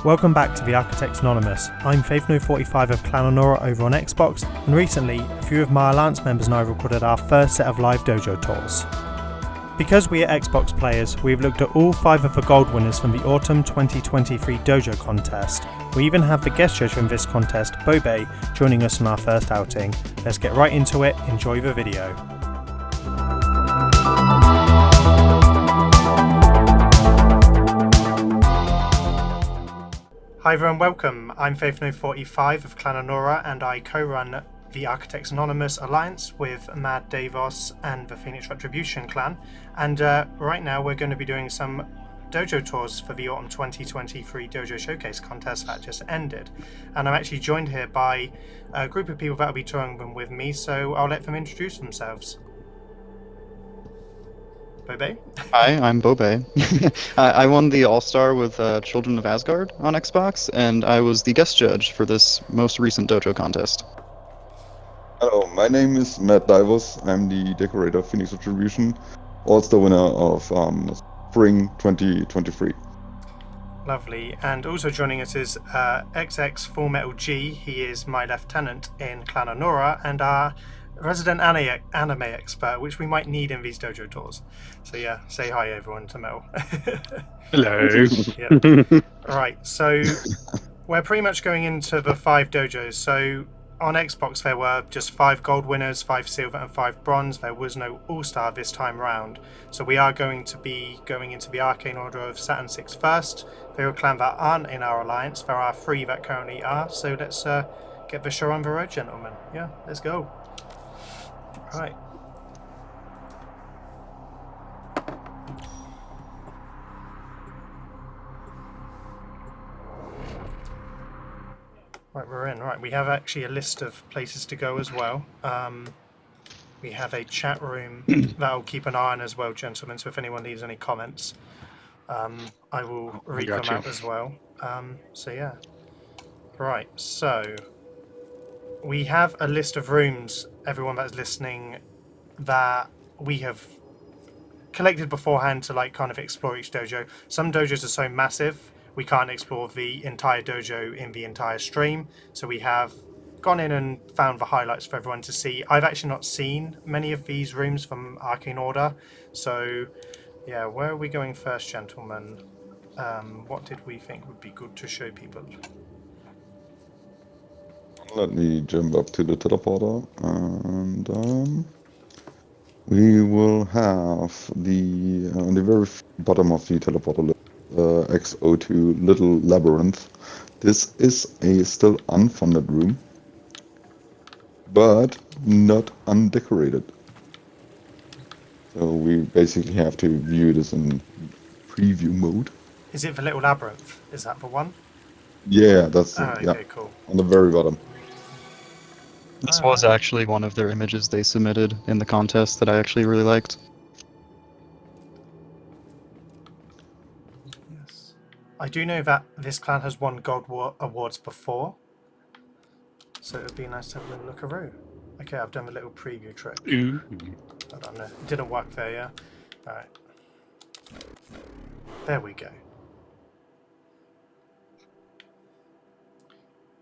Welcome back to the Architects Anonymous. I'm FaithNo45 of Clan Annora over on Xbox, and recently, a few of my Alliance members and I recorded our first set of live dojo tours. Because we are Xbox players, we've looked at all 5 of the gold winners from the Autumn 2023 Dojo contest. We even have the guest judge from this contest, Bobay, joining us on our first outing. Let's get right into it, enjoy the video. Hi everyone, welcome. I'm FaithNo45 of Clan Annora, and I co-run the Architects Anonymous Alliance with Mad Deivos and the Phoenix Retribution clan. And right now we're going to be doing some dojo tours for the Autumn 2023 Dojo Showcase contest that just ended. And I'm actually joined here by a group of people that will be touring them with me, so I'll let them introduce themselves. Bobay? Hi, I'm Bobay. I won the All-Star with Children of Asgard on Xbox, and I was the guest judge for this most recent dojo contest. Hello, my name is Matt Deivos. I'm the decorator of Phoenix Retribution, also winner of Spring 2023. Lovely. And also joining us is xXFullMetalGXx. He is my lieutenant in Clan Annora and our resident anime expert, which we might need in these dojo tours. So yeah, say hi everyone to Mel. Hello. Yeah. Right, so we're pretty much going into the 5 dojos. So on Xbox there were just 5 gold winners, 5 silver and 5 bronze. There was no all-star this time round. So we are going to be going into the Arcane order of Saturn 6 first. There are clan that aren't in our alliance. There are 3 that currently are. So let's get the show on the road, gentlemen. Yeah, let's go. Right. Right, we're in. Right, we have actually a list of places to go as well. We have a chat room that I'll keep an eye on as well, gentlemen, so if anyone leaves any comments, I will read them out as well. So yeah. Right, so we have a list of rooms, everyone that's listening, that we have collected beforehand to like kind of explore each dojo. Some dojos are so massive we can't explore the entire dojo in the entire stream, so we have gone in and found the highlights for everyone to see. I've actually not seen many of these rooms from Arcane Order, so yeah, where are we going first, gentlemen? What did we think would be good to show people? Let me jump up to the teleporter, and we will have the on the very bottom of the teleporter list, XO2 Little Labyrinth. This is a still unfunded room, but not undecorated. So we basically have to view this in preview mode. Is it the Little Labyrinth? Is that the one? Yeah, that's okay, yeah, cool. on the very bottom. This was actually one of their images they submitted in the contest that I actually really liked. Yes. I do know that this clan has won gold awards before, so it would be nice to have a little look-a-roo. Okay, I've done a little preview trick. Ooh. I don't know. It didn't work there, yeah? Alright. There we go.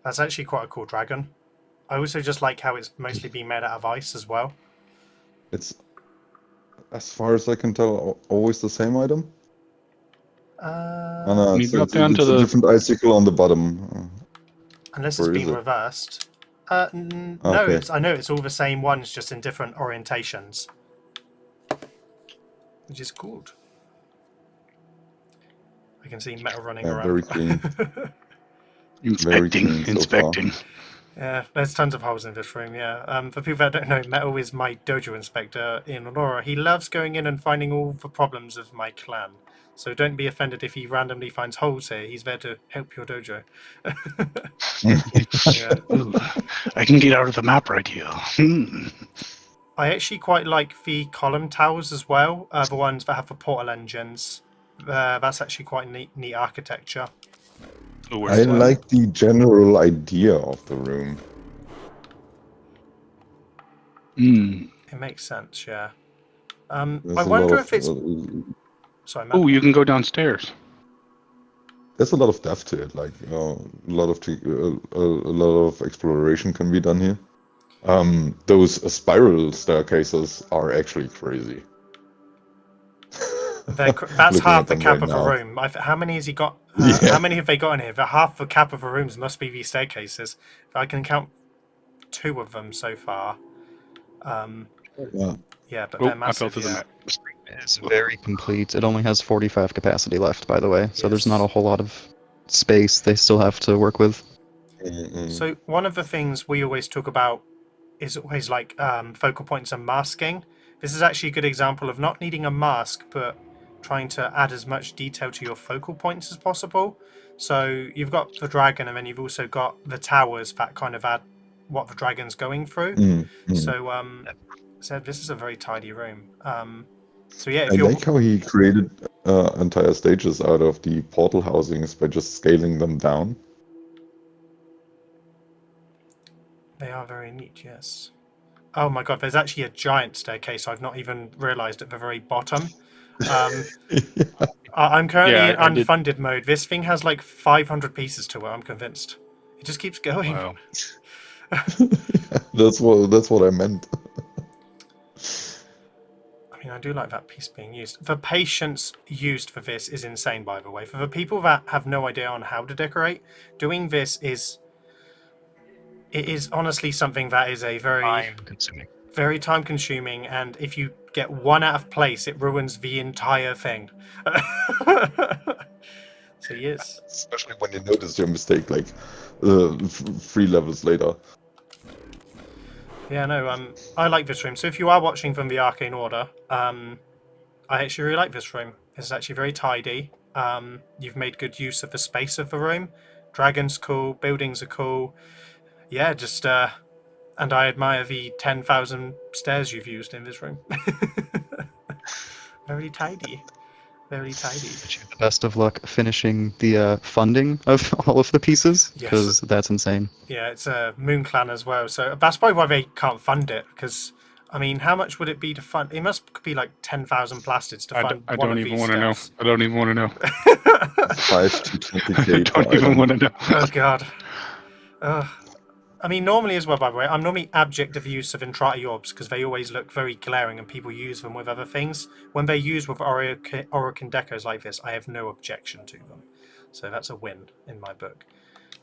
That's actually quite a cool dragon. I also just like how it's mostly been made out of ice as well. It's, as far as I can tell, always the same item. No, it's a different icicle on the bottom. Unless it's been reversed. No, okay. I know it's all the same ones, just in different orientations. Which is cool. I can see metal running around. Very clean. Inspecting. Yeah, there's tons of holes in this room, yeah. For people that don't know, Metal is my dojo inspector in Annora. He loves going in and finding all the problems of my clan. So don't be offended if he randomly finds holes here. He's there to help your dojo. Yeah. I can get out of the map right here. I actually quite like the column towers as well, the ones that have the portal engines. That's actually quite neat architecture. I like the general idea of the room. It makes sense, yeah. I wonder if it's... Sorry, oh, you can go downstairs. there's a lot of depth to it. Like a lot of a lot of exploration can be done here. Those spiral staircases are actually crazy. That's Looking half at the them cap right of a now. room. How many has he got? Yeah. How many have they got in here? The half the cap of a rooms must be these staircases. I can count 2 of them so far. Yeah. Yeah, but Oh, they're I massive. fell to the Yeah. map. It's very complete. It only has 45 capacity left, by the way, so there's not a Yes. whole lot of space they still have to work with. So one of the things we always talk about is always like focal points and masking. This is actually a good example of not needing a mask, but trying to add as much detail to your focal points as possible. So you've got the dragon, and then you've also got the towers that kind of add what the dragon's going through. So this is a very tidy room. So yeah, if I you're like how he created entire stages out of the portal housings by just scaling them down. They are very neat, yes. Oh my god, there's actually a giant staircase I've not even realised at the very bottom. Um, I'm currently in I did. unfunded mode. This thing has like 500 pieces to it, I'm convinced. It just keeps going. Wow. That's what I meant. I mean, I do like that piece being used. The patience used for this is insane, by the way. For the people that have no idea on how to decorate, doing this is honestly something that is a Consuming. very time consuming, and if you get one out of place, it ruins the entire thing. So yes. Especially when you notice your mistake, like 3 levels later. Yeah, no, I like this room. So if you are watching from the Arcane Order, I actually really like this room. It's actually very tidy. You've made good use of the space of the room. Dragons cool, buildings are cool. Yeah, just and I admire the 10,000 stairs you've used in this room. Very tidy. Very tidy. Wish you the best of luck finishing the funding of all of the pieces, Yes. because that's insane. Yeah, it's a Moon Clan as well, so that's probably why they can't fund it. Because, I mean, how much would it be to fund? It must be like 10,000 plastids to fund I one don't of even these want to know. steps. I don't even want to know. 5 to 20k I per don't even item. want to know. Oh god. Ugh. I mean, normally as well, by the way, I'm normally abject of use of Entrati orbs because they always look very glaring and people use them with other things. When they're used with Orokin decos like this, I have no objection to them. So that's a win in my book.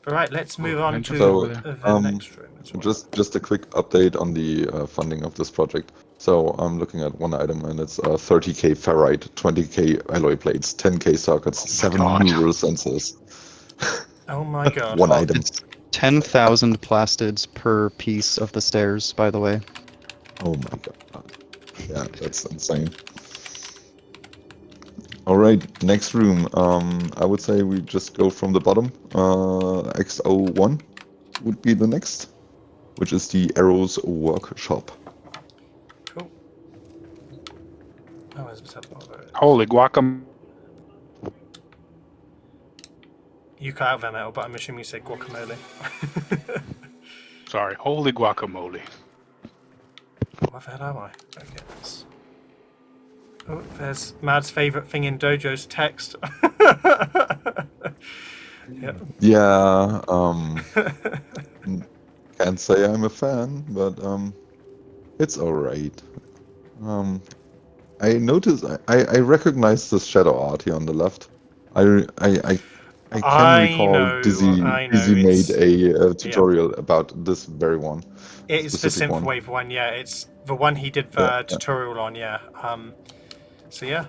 But right, let's move on to So, the next room as well. just a quick update on the funding of this project. So I'm looking at one item, and it's 30k ferrite, 20k alloy plates, 10k circuits, 7 God. neural sensors. Oh my god. One item. 10,000 plastids per piece of the stairs, by the way. Oh my god. Yeah, that's insane. All right, next room. I would say we just go from the bottom. X01 would be the next, which is the Arrows Workshop. Cool. Oh, where's the teleporter? Holy guacamole. You cut out there, metal, but I'm assuming you said guacamole. Sorry, holy guacamole. What the hell am I? Okay, that's... Oh, there's Mad's favourite thing in Dojo's text. Yep. Yeah, can't say I'm a fan, but it's alright. I noticed, I recognize this shadow art here on the left. I can recall Dizzy made a tutorial about this very one. It's the Specific one. synthwave one, yeah. It's the one he did the tutorial on, yeah. So yeah,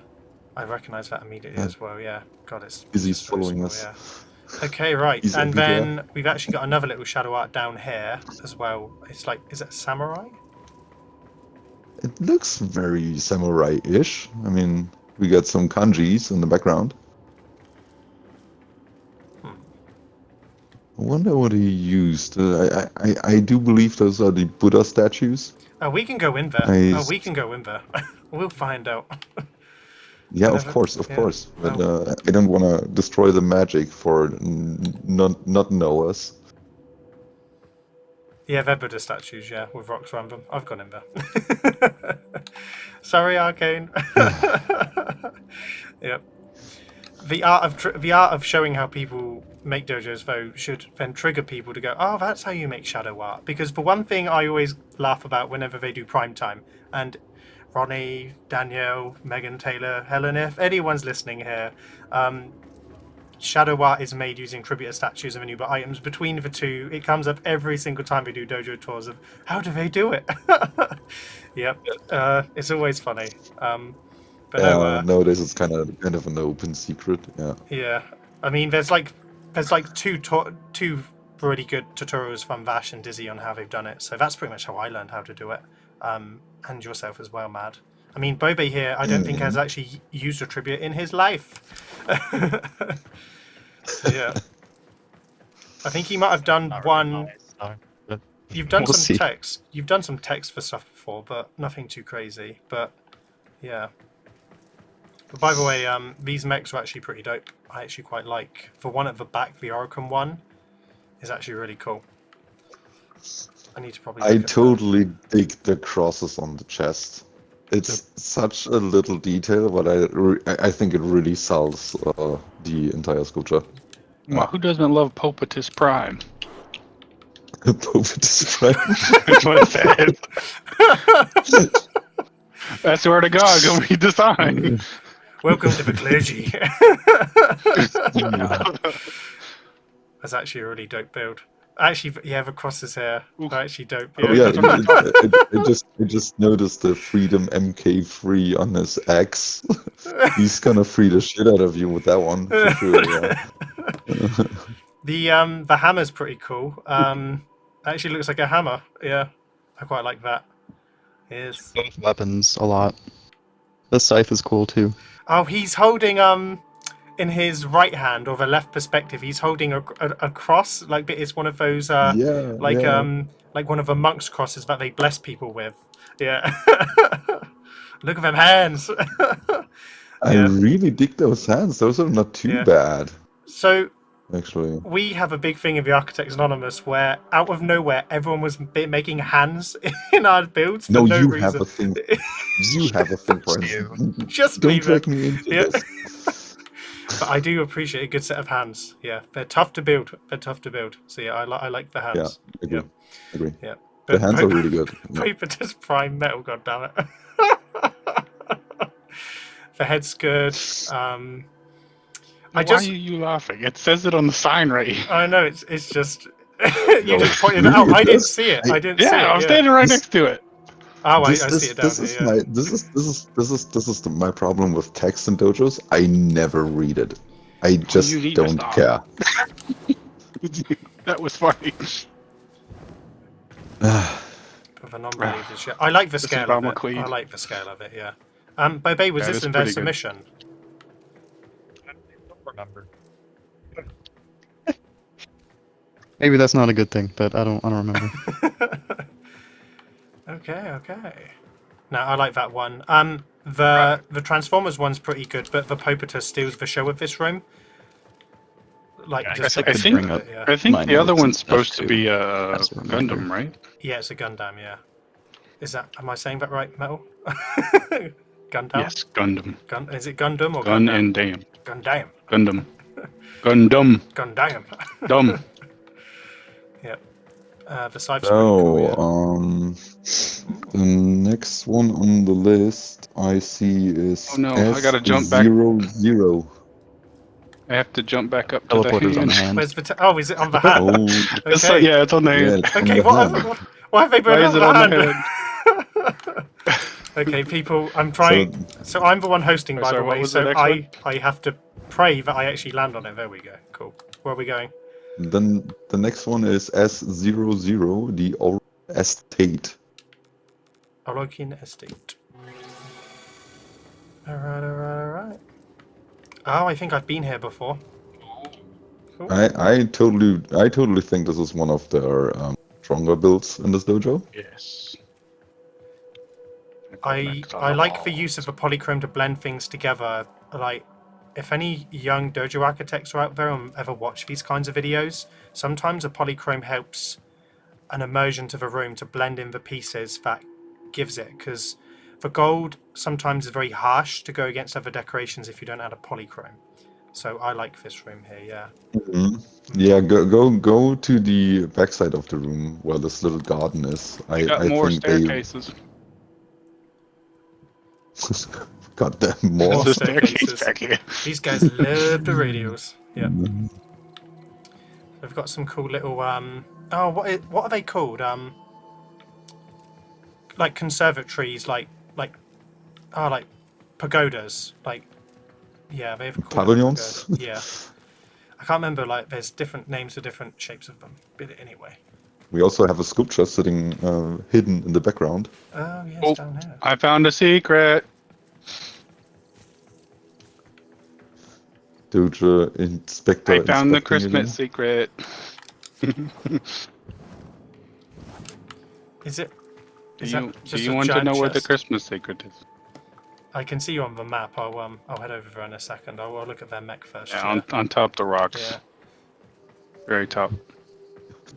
I recognise that immediately as well. Yeah, God, it's Dizzy's just very following small, us. yeah. Okay, right, He's and everywhere. then we've actually got another little shadow art down here as well. It's like, is it a samurai? It looks very samurai-ish. I mean, we got some kanjis in the background. I wonder what he used. I do believe those are the Buddha statues. Oh, we can go in there. We can go in there. We'll find out. Yeah, Whatever. of course. But I don't want to destroy the magic for not knowers. Yeah, they're Buddha statues, yeah, with rocks around them. I've gone in there. Sorry, Arcane. Yep. the art of showing how people make dojos though should then trigger people to go, oh, that's how you make shadow art. Because for one thing, I always laugh about whenever they do prime time, and Ronnie, Danielle, Megan, Taylor, Helen, if anyone's listening here, shadow art is made using tribute statues of Annora items. Between the two, it comes up every single time we do dojo tours of how do they do it. Yep, it's always funny. But no, nowadays it's kind of an open secret. Yeah. yeah, I mean, there's like two really good tutorials from Vash and Dizzy on how they've done it. So that's pretty much how I learned how to do it, and yourself as well, Mad. I mean, Bobay here, I don't think has actually used a tribute in his life. So, yeah, I think he might have done Not one. really nice, so, but You've done we'll some see. text. You've done some text for stuff before, but nothing too crazy. But yeah. But by the way, these mechs are actually pretty dope. I actually quite like. The one at the back, the Arcane one, is actually really cool. I need to probably. I totally dig the crosses on the chest. It's such a little detail, but I think it really sells the entire sculpture. Well, who doesn't love Popetus Prime? Popetus Prime. That's what it said. I swear to God, go read the sign. Welcome to the clergy. That's actually a really dope build. Actually, yeah, the crosses here are actually dope. Oh yeah, I just noticed the Freedom MK3 on his axe. He's gonna free the shit out of you with that one for sure. Yeah. The hammer's pretty cool. Actually looks like a hammer. Yeah, I quite like that. Yes. Both weapons a lot. The scythe is cool too. Oh, he's holding in his right hand or the left perspective, he's holding a cross. Like it's one of those like one of the monks' crosses that they bless people with. Yeah. Look at them hands. I really dig those hands. Those are not too bad. So actually, we have a big thing in the Architects Anonymous where out of nowhere everyone was making hands in our builds for no reason. Have a thing. You have a thing for it. Just don't drag me into this. But I do appreciate a good set of hands. Yeah, they're tough to build. So yeah, I like the hands. Yeah, agree. Yeah, but the hands are really good. Popetus Prime metal, goddammit. The head's good. Why are you laughing? It says it on the sign right here. I know it's just you just pointed it out. I didn't see it. I didn't see it. Yeah, I'm standing right next to it. Oh, I see it down here. This is my problem with text in dojos. I never read it. I just don't care. That was funny. Of a non-believers shit. I like the scale of it. I like the scale of it. Yeah. Bobay, was this in their submission? I don't remember. Maybe that's not a good thing, but I don't remember. Okay. No, I like that one. The Transformers one's pretty good, but the Popetus steals the show of this room. Like, Yeah, just I think the other one's supposed to be a Gundam, right? Yeah, it's a Gundam. Yeah. Am I saying that right, Metal? Gundam. Yes, Gundam. Is it Gundam or Gun Gundam? and damn. Gundam. Gundam. Gundam. Gundam. Dumb. Yeah. The scythe's pretty cool, the next one on the list I see is I gotta jump back. 00. I have to jump back up to the Teleporter's on hand. the hand. Where's the is it on the hand? Oh, Okay. It's on the hand. Okay, why have they put Why it is it on on the the hand? hand? Okay, people, I'm trying. So I'm the one hosting, by the way. So I have to pray that I actually land on it. There we go. Cool. Where are we going? Then the next one is S00, the Oral Estate. Arcane Estate. Alright. Oh, I think I've been here before. Cool. I totally think this is one of their stronger builds in this dojo. Yes. I like the use of the polychrome to blend things together. Like, if any young dojo architects are out there and ever watch these kinds of videos, sometimes a polychrome helps an immersion to the room to blend in the pieces that gives it, because the gold sometimes is very harsh to go against other decorations if you don't add a polychrome. So I like this room here, yeah. Mhm. Yeah, go to the backside of the room where this little garden is. You got I more think they staircases. got them More more. There's a staircase staircases. back here. These guys love the radios. Yeah. Mhm. We've got some cool little oh, what are they called? Like conservatories, like like pagodas. Like, yeah, they've called it a Pavilions. pagoda. Yeah. I can't remember, like, there's different names for different shapes of them. But anyway. We also have a sculpture sitting hidden in the background. Oh, yes, Oh, down here. I found a secret. Dojo Inspector I found the inspecting Christmas secret. Is it? Do Is you that just do you a want to giant know where the chest? Christmas secret is? I can see you on the map. I'll head over there in a second. I'll look at their mech first. Yeah, on top of the rocks. Yeah. Very top.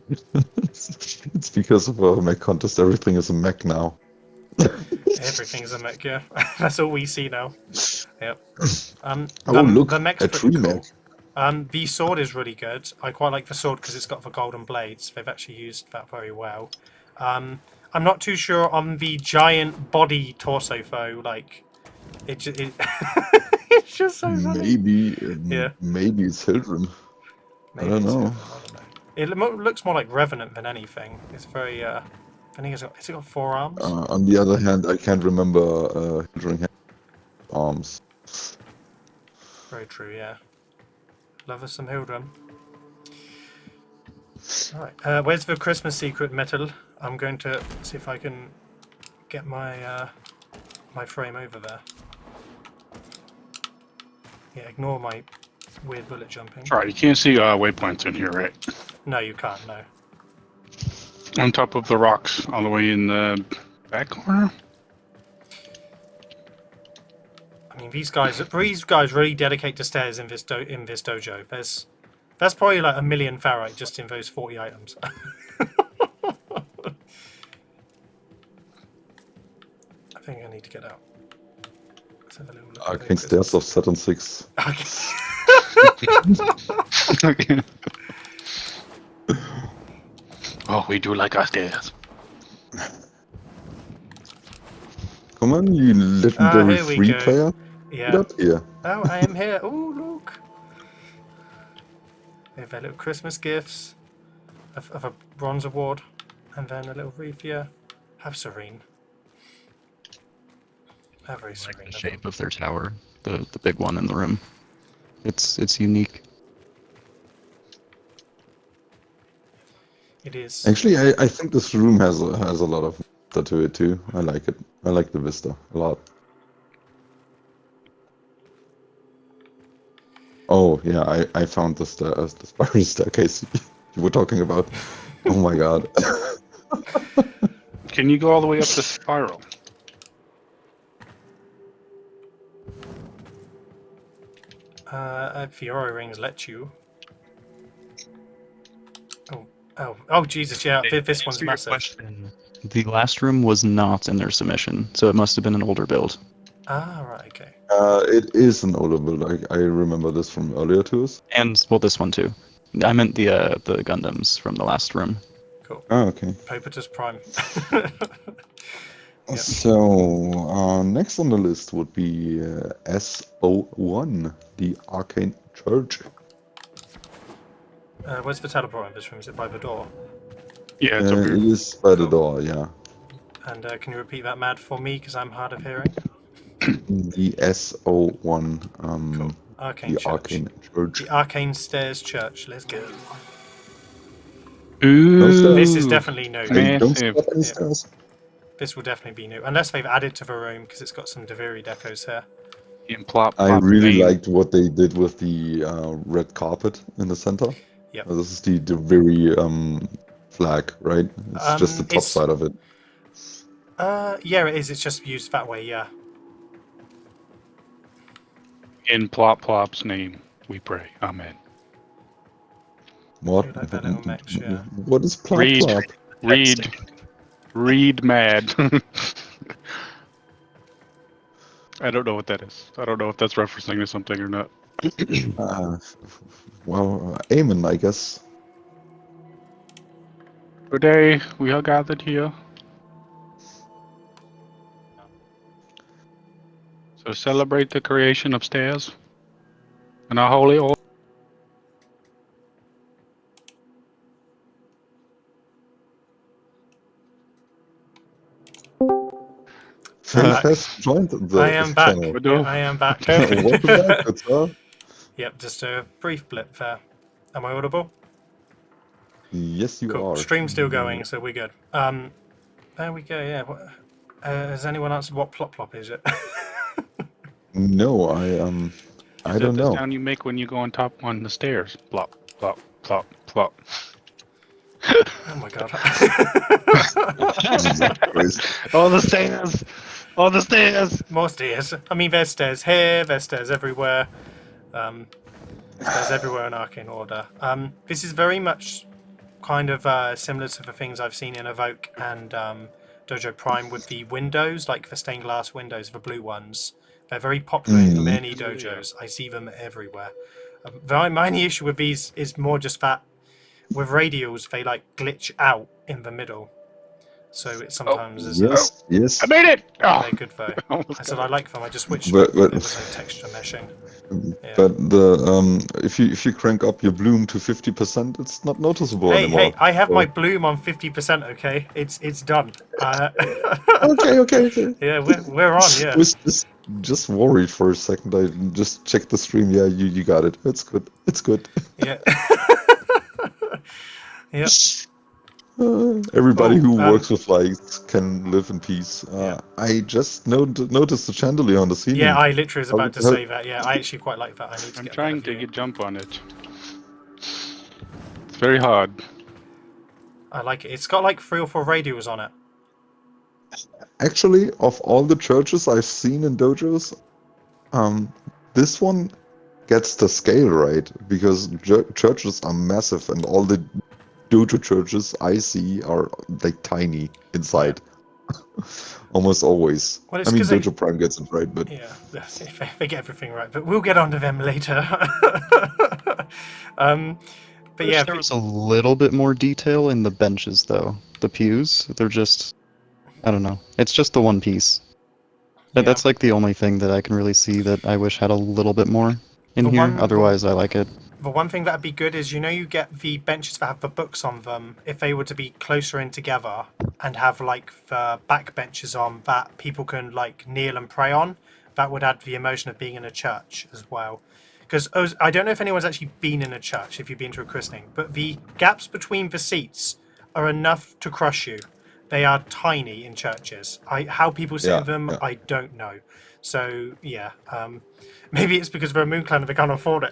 It's because of a mech contest. Everything is a mech now. Everything's a mech, yeah. That's all we see now. Yep. Oh, The look, mech's a pretty tree cool. mech. The sword is really good. I quite like the sword because it's got the golden blades. They've actually used that very well. I'm not too sure on the giant body torso though. Like, it it's just so funny. Maybe, Yeah. maybe it's Hildren. Maybe don't it's know. different, I don't know. It looks more like Revenant than anything. It's very. I think has it got 4 arms? On the other hand, I can't remember Hildren has arms. Very true. Yeah. Love us some Hildren. Right. Where's the Christmas secret metal? I'm going to see if I can get my my frame over there. Yeah. Ignore my weird bullet jumping. That's right. You can't see waypoints in here, right? No, you can't. No. On top of the rocks, all the way in the back corner. I mean, these guys really dedicate to stairs in this dojo. There's probably like 1 million ferrite just in those 40 items. I think I need to get out. Let's have a little look at Arcane the Stairs of Christmas. Saturn 6. Okay. Oh, we do like our stairs. Come on, you legendary here we free go. player. Get Yeah. up here. Oh, I am here. Oh, look. They have their little Christmas gifts of a bronze award, and then a little wreath here. Have serene. Have very I serene. like the of shape them. of their tower, the big one in the room. It's unique. It is. Actually, I think this room has a lot of vista to it too. I like it. I like the vista a lot. Oh yeah, I found the spiral staircase you were talking about. Oh my god. Can you go all the way up the spiral? Fiora rings let you. Oh, Jesus! Yeah, this one's Answer your massive. question. The last room was not in their submission, so it must have been an older build. Ah, right, okay. It is an older build. I remember this from earlier tours. And well, this one too. I meant the Gundams from the last room. Cool. Oh, okay. Popetus Prime. Yep. So next on the list would be SO1, the Arcane Church. Where's the teleport in this room? Is it by the door? Yeah, it's over It here. is by the Cool. door, yeah. And can you repeat that, Mad, for me? Because I'm hard of hearing. The SO1, Cool. Arcane the Church. Arcane Church. The Arcane Stairs Church. Let's go. Ooh, This is definitely new. I don't massive. spot any Yeah. stairs. This will definitely be new. Unless they've added to the room, because it's got some Deviri decos here. And plop, I plop really name. liked what they did with the red carpet in the center. Yep. This is the very flag, right? It's just the top it's- side of it. Yeah, it is. It's just used that way, yeah. In plop plop's name, we pray. Amen. What? You like that little mech, yeah. What is plop Read. plop? Read mad. I don't know what that is. I don't know if that's referencing to something or not. Amen, I guess. Today we are gathered here. So celebrate the creation upstairs in our holy order. Faith has joined the I am back. channel. Yeah, I am back. Welcome back, good sir. Yep, just a brief blip there. Am I audible? Yes, you Cool. are. Stream's still going, so we're good. There we go. Yeah. Has anyone answered what plop plop is it? No, I don't The know. sound you make when you go on top on the stairs. Plop, plop, plop, plop. Oh my god. Jesus Christ. All the stairs! All the stairs! More stairs. I mean, there's stairs here. There's stairs everywhere. Stairs everywhere in Arcane Order. This is very much kind of similar to the things I've seen in Evoke and Dojo Prime with the windows, like the stained glass windows, the blue ones. They're very popular in many dojos. I see them everywhere. My only issue with these is more just that with radials, they like glitch out in the middle. So it sometimes is. Yes. I made it! Oh, They're good though. I said I like them. I just switched But- them. There was no texture meshing. Yeah. But the if you crank up your bloom to 50%, it's not noticeable anymore. Hey! I have my So- bloom on 50%. Okay, it's done. Okay. Yeah, we're on. I Yeah. was just worried for a second. I just checked the stream. Yeah, you got it. It's good. It's good. Yeah. Yep. Everybody Cool, who works with lights can live in peace. Yeah. I just noticed the chandelier on the ceiling. Yeah, I literally was about to How- say that. Yeah, I actually quite like that. I need to I'm get a trying better to view. get jump on it. It's very hard. I like it. It's got like 3 or 4 radials on it. Actually, of all the churches I've seen in dojos, this one gets the scale right because churches are massive, and all the dojo churches I see are like tiny inside. Almost always. Well, it's I mean, 'cause they- Dojo Prime gets it right, but Yeah, they get everything right, but we'll get onto them later. But yeah, There was a little bit more detail in the benches, though. The pews, they're just, I don't know. It's just the one piece. Yeah. That's like the only thing that I can really see that I wish had a little bit more in The here. one- Otherwise, I like it. the one thing that'd be good is you get the benches that have the books on them. If they were to be closer in together and have like the back benches on that people can like kneel and pray on, that would add the emotion of being in a church as well. Because I don't know if anyone's actually been in a church, if you've been to a christening, but the gaps between the seats are enough to crush you. They are tiny in churches. How people sit Yeah, in them, yeah. I don't know. So yeah, maybe it's because we're a moon clan and they can't afford it.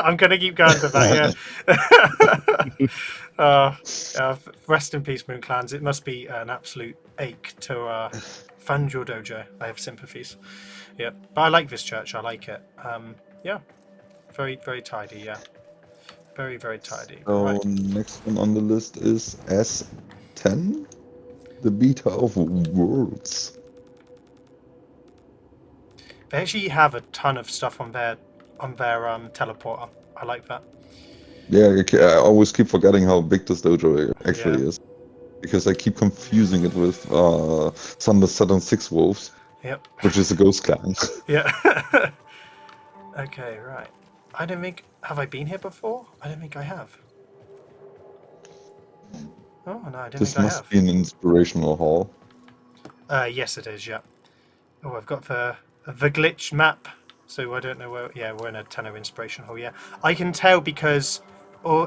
I'm gonna keep going to that. Yeah. Rest in peace, moon clans. It must be an absolute ache to fund your dojo. I have sympathies. Yeah, but I like this church. I like it. Yeah, very very tidy. Yeah, very very tidy. so Right. next one on the list is S10, the beta of worlds. They actually have a ton of stuff on their teleporter. I like that. Yeah, I always keep forgetting how big this dojo actually is, because I keep confusing it with Saturn 6 Wolves, Yep. which is a ghost clan. Yeah. Okay, right. I don't think. Have I been here before? I don't think I have. Oh no, I don't This think I must have. be an inspirational hall. Yes, it is. Yeah. Oh, I've got the glitch map. So I don't know where. Yeah, we're in a Tenno inspiration hall. Yeah, I can tell because,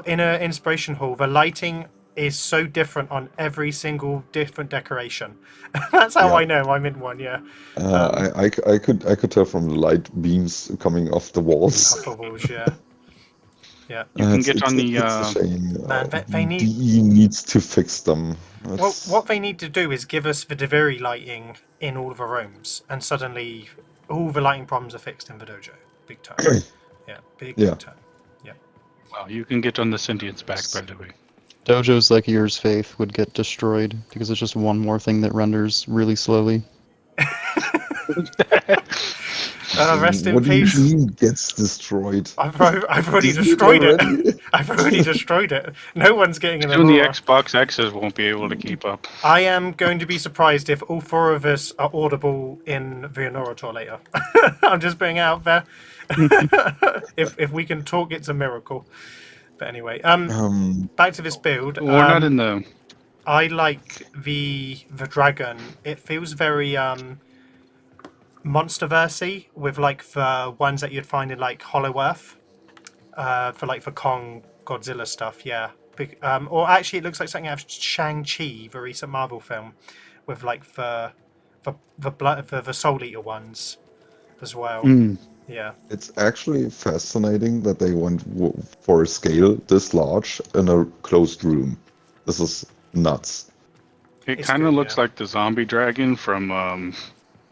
in an inspiration hall, the lighting is so different on every single different decoration. That's how Yeah. I know I'm in one. Yeah. I could tell from the light beams coming off the walls. Off the walls. Yeah. Yeah. You can get on the, It's a shame. Man, they need- DE needs to fix them. Well, That's- what they need to do is give us the Deviri lighting in all of the rooms, and suddenly all the lighting problems are fixed in the dojo. Big time. Yeah, big Yeah. time. Well, you can get on the sentience back, by the way. Dojos like yours, Faith, would get destroyed because it's just one more thing that renders really slowly. Rest in What do you peace. mean gets destroyed? I've already Isn't it destroyed it. already? I've already destroyed it. No one's getting an Soon the Annora. Xbox X's won't be able to keep up. I am going to be surprised if all four of us are audible in the Annora tour later. I'm just putting it out there. If we can talk, it's a miracle. But anyway, back to this build. We're not in the. I like the dragon. It feels very Monsterverse-y with like the ones that you'd find in like Hollow Earth. For Kong Godzilla stuff, yeah. Or actually, it looks like something out of Shang-Chi, the recent Marvel film, with like the Soul Eater ones as well. Yeah. It's actually fascinating that they went for a scale this large in a closed room. This is nuts. It It's kind of good, looks yeah. like the zombie dragon from.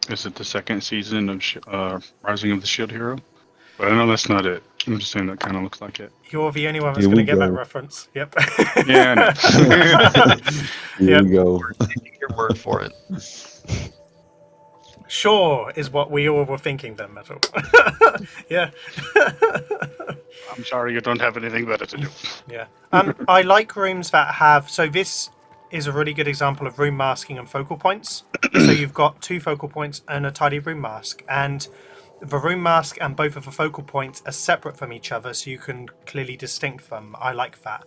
Is it the second season of Rising of the Shield Hero? But I know that's not it. I'm just saying that kind of looks like it. You're the only one that's Here going to we get that go. reference. Yep. Yeah, I know. Here Yep. we go. Taking your word for it. Sure is what we all were thinking then, Metal. Yeah. I'm sorry you don't have anything better to do. Yeah. I like rooms that have. So this is a really good example of room masking and focal points. So you've got 2 focal points and a tidy room mask, and the room mask and both of the focal points are separate from each other, so you can clearly distinct them. I like that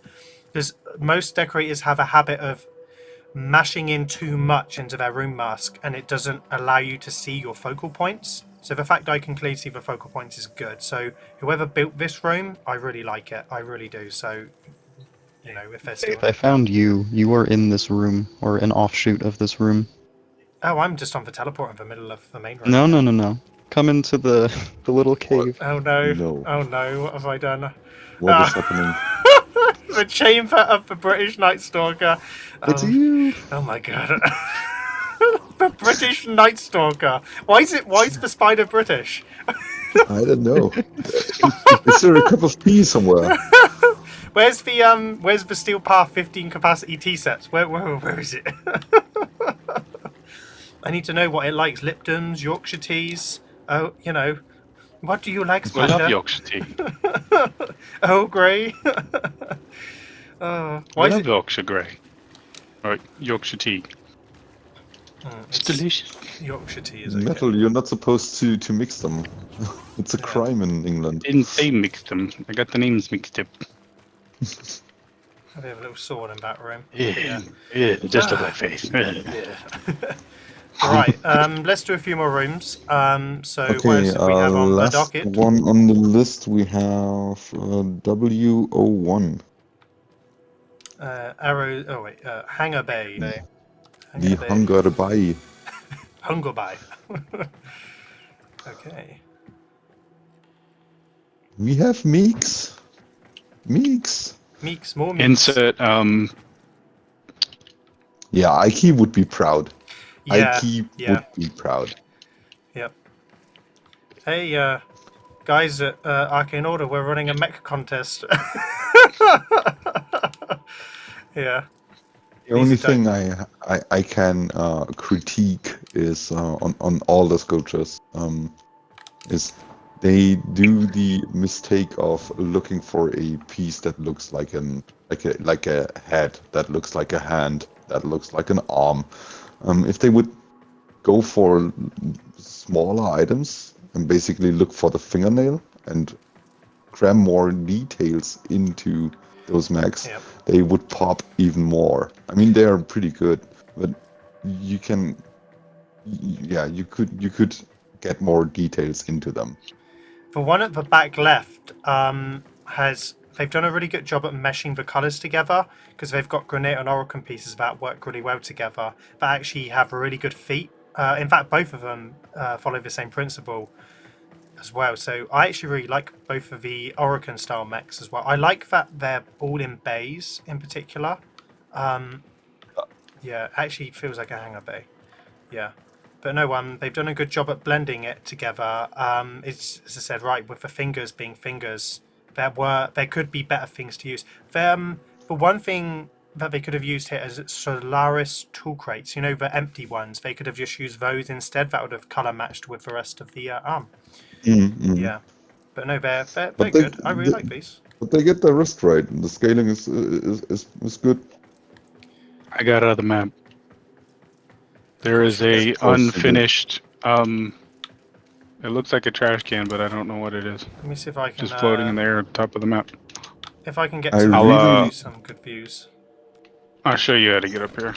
because most decorators have a habit of mashing in too much into their room mask, and it doesn't allow you to see your focal points. So the fact I can clearly see the focal points is good. So whoever built this room, I really like it. I really do. So, you know, if there's I found you. You were in this room, or an offshoot of this room. oh, I'm just on the teleport in the middle of the main room. No. Come into the little cave. Oh no. No. Oh no, what have I done? What is happening? The chamber of the British Night Stalker. It's Oh, you. oh my god. The British Night Stalker. Why is the spider British? I don't know. Is there a cup of tea somewhere? Where's the Steel Path 15 capacity tea sets? Where is it? I need to know what it likes. Liptons, Yorkshire teas. Oh, you know. What do you like, I love Spider? Yorkshire tea. Oh, Grey. I Why is love it? Yorkshire Grey. Or Yorkshire tea. It's It's delicious. Yorkshire tea is okay. Metal, you're not supposed to mix them. It's a Yeah. crime in England. Didn't say mixed them. I got the names mixed up. We have a little sword in that room. Yeah, just on my face. Right, let's do a few more rooms. So what Okay, else did we have on the last docket? one on the list we have W01, Hangar Bay. the Hunger Bay. Hunger Bay. Okay. We have Meeks. Meeks. Meeks, more Meeks. Insert Yeah, Ike would be proud. Yeah, Ike yeah. would be proud. Yep. Hey, guys at Arcane Order, we're running a mech contest. Yeah. The only These are thing I can critique is on all the sculptures is they do the mistake of looking for a piece that looks like a head, that looks like a hand, that looks like an arm. If they would go for smaller items and basically look for the fingernail and cram more details into those mechs, Yep. they would pop even more. I mean, they are pretty good, but you could get more details into them. The one at the back left they've done a really good job at meshing the colours together because they've got granite and Oracle pieces that work really well together that actually have really good feet. In fact, both of them follow the same principle as well. So I actually really like both of the Oracle style mechs as well. I like that they're all in bays in particular. Yeah, actually feels like a hangar bay. Yeah. But no, they've done a good job at blending it together. It's, as I said, right, with the fingers being fingers, there could be better things to use. The one thing that they could have used here is Solaris tool crates. You know, the empty ones. They could have just used those instead. That would have color matched with the rest of the arm. Yeah, but no, they're But good. I really like these. but they get the wrist right. The scaling is good. I got out of the map. There is a Of course you did. unfinished. It looks like a trash can, but I don't know what it is. Let me see if I can. Just floating in the air at the top of the map. If I can get I to really- do some good views. I'll show you how to get up here.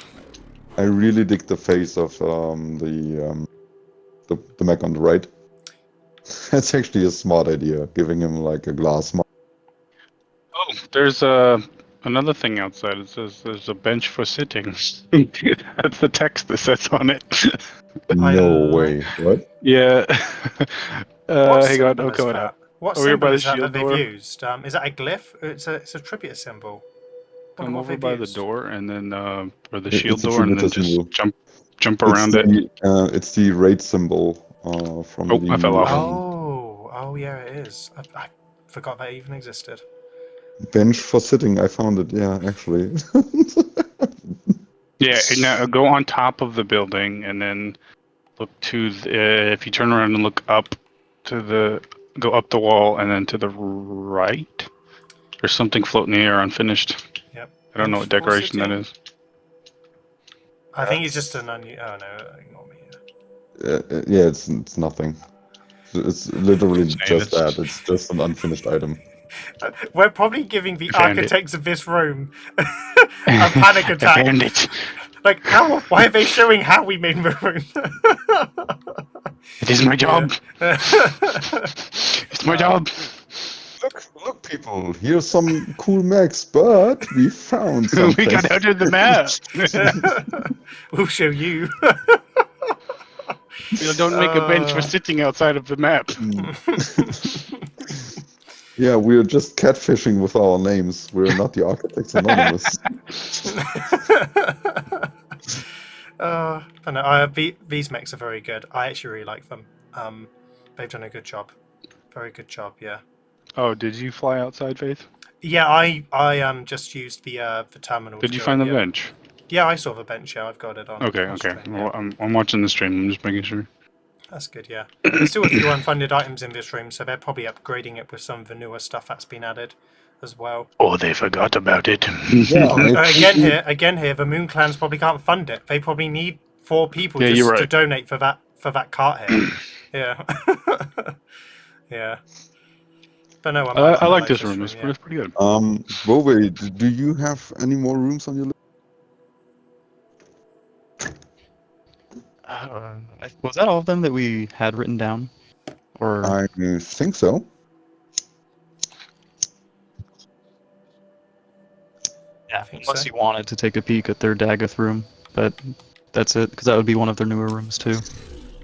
I really dig the face of the mech on the right. That's actually a smart idea, giving him like a glass mouth. Oh, there's another thing outside. It says there's a bench for sitting. That's the text that says on it. No way. What? Yeah. What Hang on, symbol I'm is coming that? out. What Over here symbol by the is that shield they've door. used? Is that a glyph? It's a tribute symbol. Wonder Come what over they've by the used. door and then or the It's shield a door and then tribute symbol. just jump around it. It's the raid symbol from Oh, the. I fell off. Oh yeah, it is. I forgot that even existed. Bench for sitting. I found it. Yeah, actually. Yeah, now go on top of the building and then look to the, if you turn around and look up go up the wall and then to the right. There's something floating in the air unfinished. Yep. I don't know what Bench for decoration that sitting? is. I think it's just an onion. Oh no, ignore me. Yeah, it's nothing. It's literally It's just that. It's just an unfinished item. We're probably giving the I found it. architects of this room a panic I attack. found it. Like, how? Why are they showing how we made the room? It is my job. It's my job. Look, people. Here's some cool mechs, but we found something. We got out of the map. We'll show you. Don't make a bench for sitting outside of the map. Yeah, we're just catfishing with our names. We're not the Architects Anonymous. I know. These mechs are very good. I actually really like them. They've done a good job. Very good job. Yeah. Oh, did you fly outside, Faith? Yeah, I just used the terminal. Did to you go find the here. bench? Yeah, I saw the bench. Yeah, I've got it on. Okay, on okay. stream, Well, yeah. I'm watching the stream. I'm just making sure. That's good. Yeah. There's still a few unfunded items in this room, so they're probably upgrading it with some of the newer stuff that's been added as well. Oh, they forgot about it. Yeah, Again here, the Moon Clans probably can't fund it. They probably need 4 people Yeah, just you're to right. donate for that cart here. Yeah. Yeah. But no, I like this room. It's yeah. pretty good. Bobay, do you have any more rooms on your list? Was that all of them that we had written down? Or I think so. yeah, think unless so. you wanted to take a peek at their Dagoth room, but that's it, because that would be one of their newer rooms too.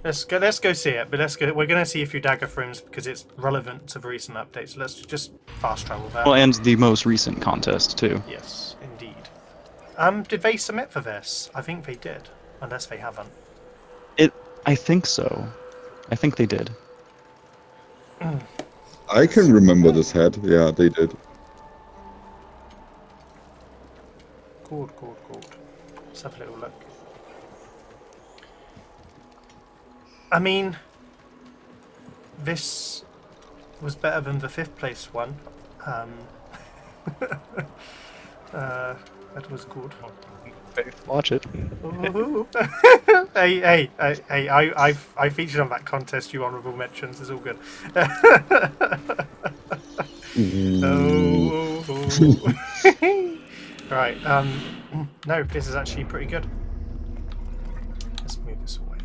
Let's go see it, but we're gonna see a few Dagoth rooms because it's relevant to the recent updates. Let's just fast travel there. Well, and the most recent contest too. Yes, indeed. Did they submit for this? I think they did, unless they haven't. I think so. I think they did. I can remember this head. Yeah, they did. Good. Let's have a little look. I mean, this was better than the 5th place one. That was good. Watch it. Ooh. hey! I featured on that contest. You honourable mentions. It's all good. Right. No, this is actually pretty good. Let's move this away.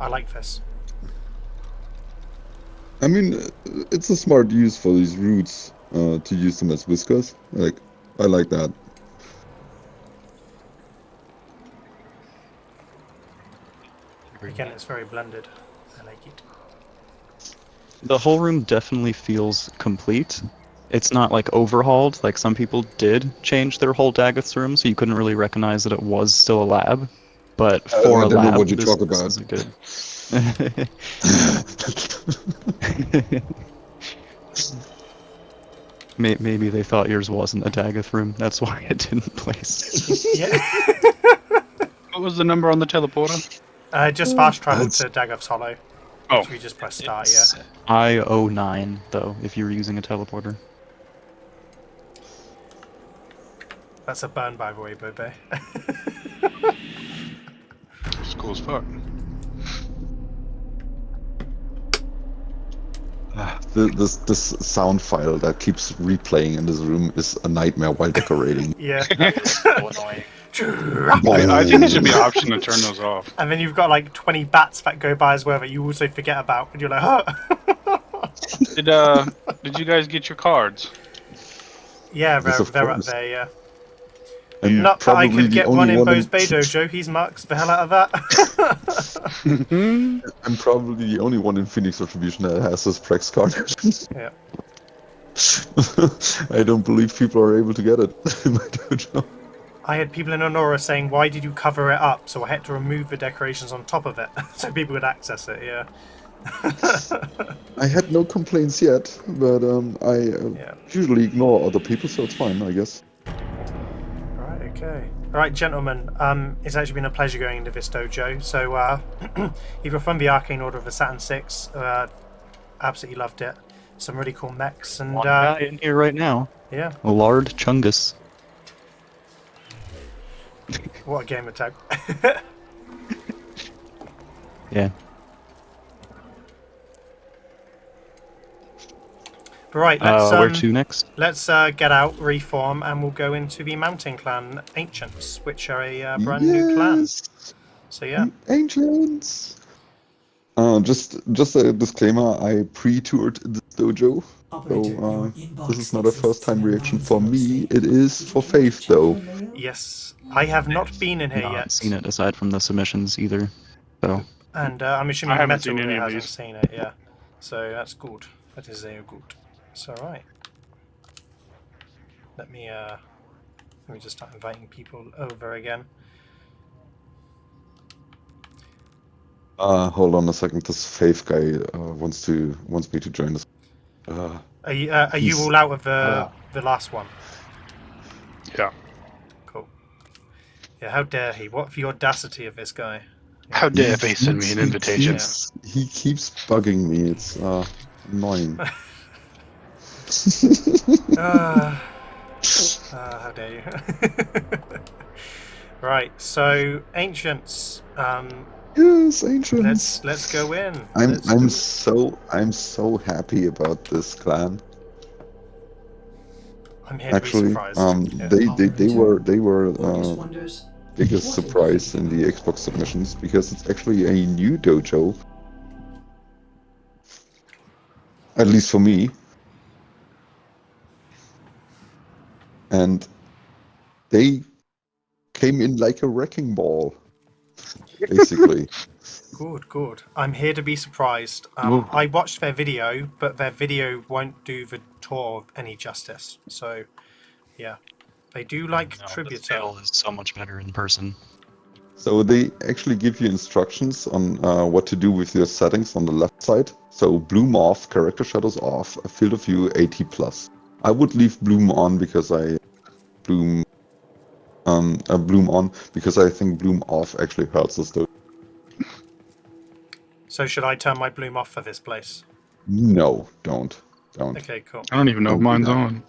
I like this. I mean, it's a smart use for these roots to use them as whiskers. Like, I like that. Again, it's very blended. I like it. The whole room definitely feels complete. It's not like overhauled, like some people did change their whole Dagoth's room, so you couldn't really recognize that it was still a lab. But for I a don't know lab, what you this, talk this about. is good. Maybe they thought yours wasn't a Dagoth room, that's why it didn't place. Yeah. What was the number on the teleporter? Just fast travel to Dagoth's Hollow. Oh. Should we just press start? It's Yeah. I09 though, if you're using a teleporter. That's a burn, by the way, Bobay. It's cool as fuck. This sound file that keeps replaying in this room is a nightmare while decorating. Yeah. So annoying. I think it should be an option to turn those off. And then you've got like 20 bats that go by as well that you also forget about, and you're like, oh. Did you guys get your cards? Yeah, Yes, of they're up course. there, yeah. I'm Not that I probably could the get only one in one Bobay Dojo. He's mucks the hell out of that. I'm probably the only one in Phoenix Retribution that has this Prex card. Yeah. I don't believe people are able to get it in my dojo. I had people in Annora saying, why did you cover it up? So I had to remove the decorations on top of it so people could access it, yeah. I had no complaints yet, but I Yeah. usually ignore other people, so it's fine, I guess. Right, okay. Alright, gentlemen, it's actually been a pleasure going into this dojo. So, if you're from the Arcane Order of the Saturn 6, absolutely loved it. Some really cool mechs, and One guy in here right now. yeah, Lord Chungus. what a game attack. Yeah. Right, let's Where to next? let's get out, reform, and we'll go into the Mountain Clan Ancients, which are a brand new clan. Yes! So yeah, Ancients! Just a disclaimer, I pre-toured this dojo, so this is not a first-time reaction for me, it is for Faith, though. yes, I have not been in here Not yet, seen it aside from the submissions either. So and I'm assuming I haven't Metal seen any of hasn't these. seen it. Yeah, so that's good. That is very good. So right, let me just start inviting people over again. Hold on a second, this Faith guy wants me to join this. Are you He's- all out of the last one? Yeah. Cool. Yeah, how dare he? What the audacity of this guy? How dare they send me an invitation? He keeps bugging me. It's annoying. How dare you? Right, so ancients. Yes, ancients. Let's go in. I'm so happy about this clan. I'm here to be Actually, surprised. Yeah. they were biggest surprise in the Xbox submissions because it's actually a new dojo. At least for me. And they came in like a wrecking ball, basically. Good. I'm here to be surprised. Ooh. I watched their video, but their video won't do the tour any justice. So, yeah. They do like no, the Tributor. scale is so much better in person. So they actually give you instructions on what to do with your settings on the left side. So bloom off, character shadows off, field of view 80+. I would leave bloom on because I bloom on because I think bloom off actually hurts us though. So should I turn my bloom off for this place? No, don't. Okay, cool. I don't even know if Don't mine's do that. on.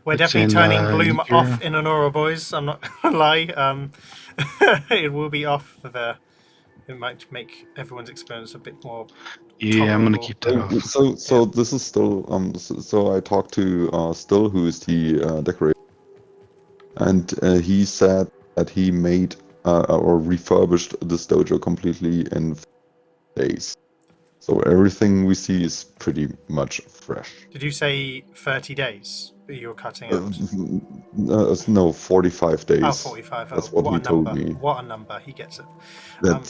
We're It's definitely in, turning bloom your- off in Annora, boys. I'm not gonna lie. It will be off for the. It might make everyone's experience a bit more. Yeah, I'm gonna Tolerable. keep that off. So this is still so I talked to Still, who is the decorator, and he said that he made or refurbished this dojo completely in days. So everything we see is pretty much fresh. Did you say 30 days that you were cutting out? No, 45 days. Oh, 45. That's Oh, what a he told number. me. What a number. He gets it. Yeah.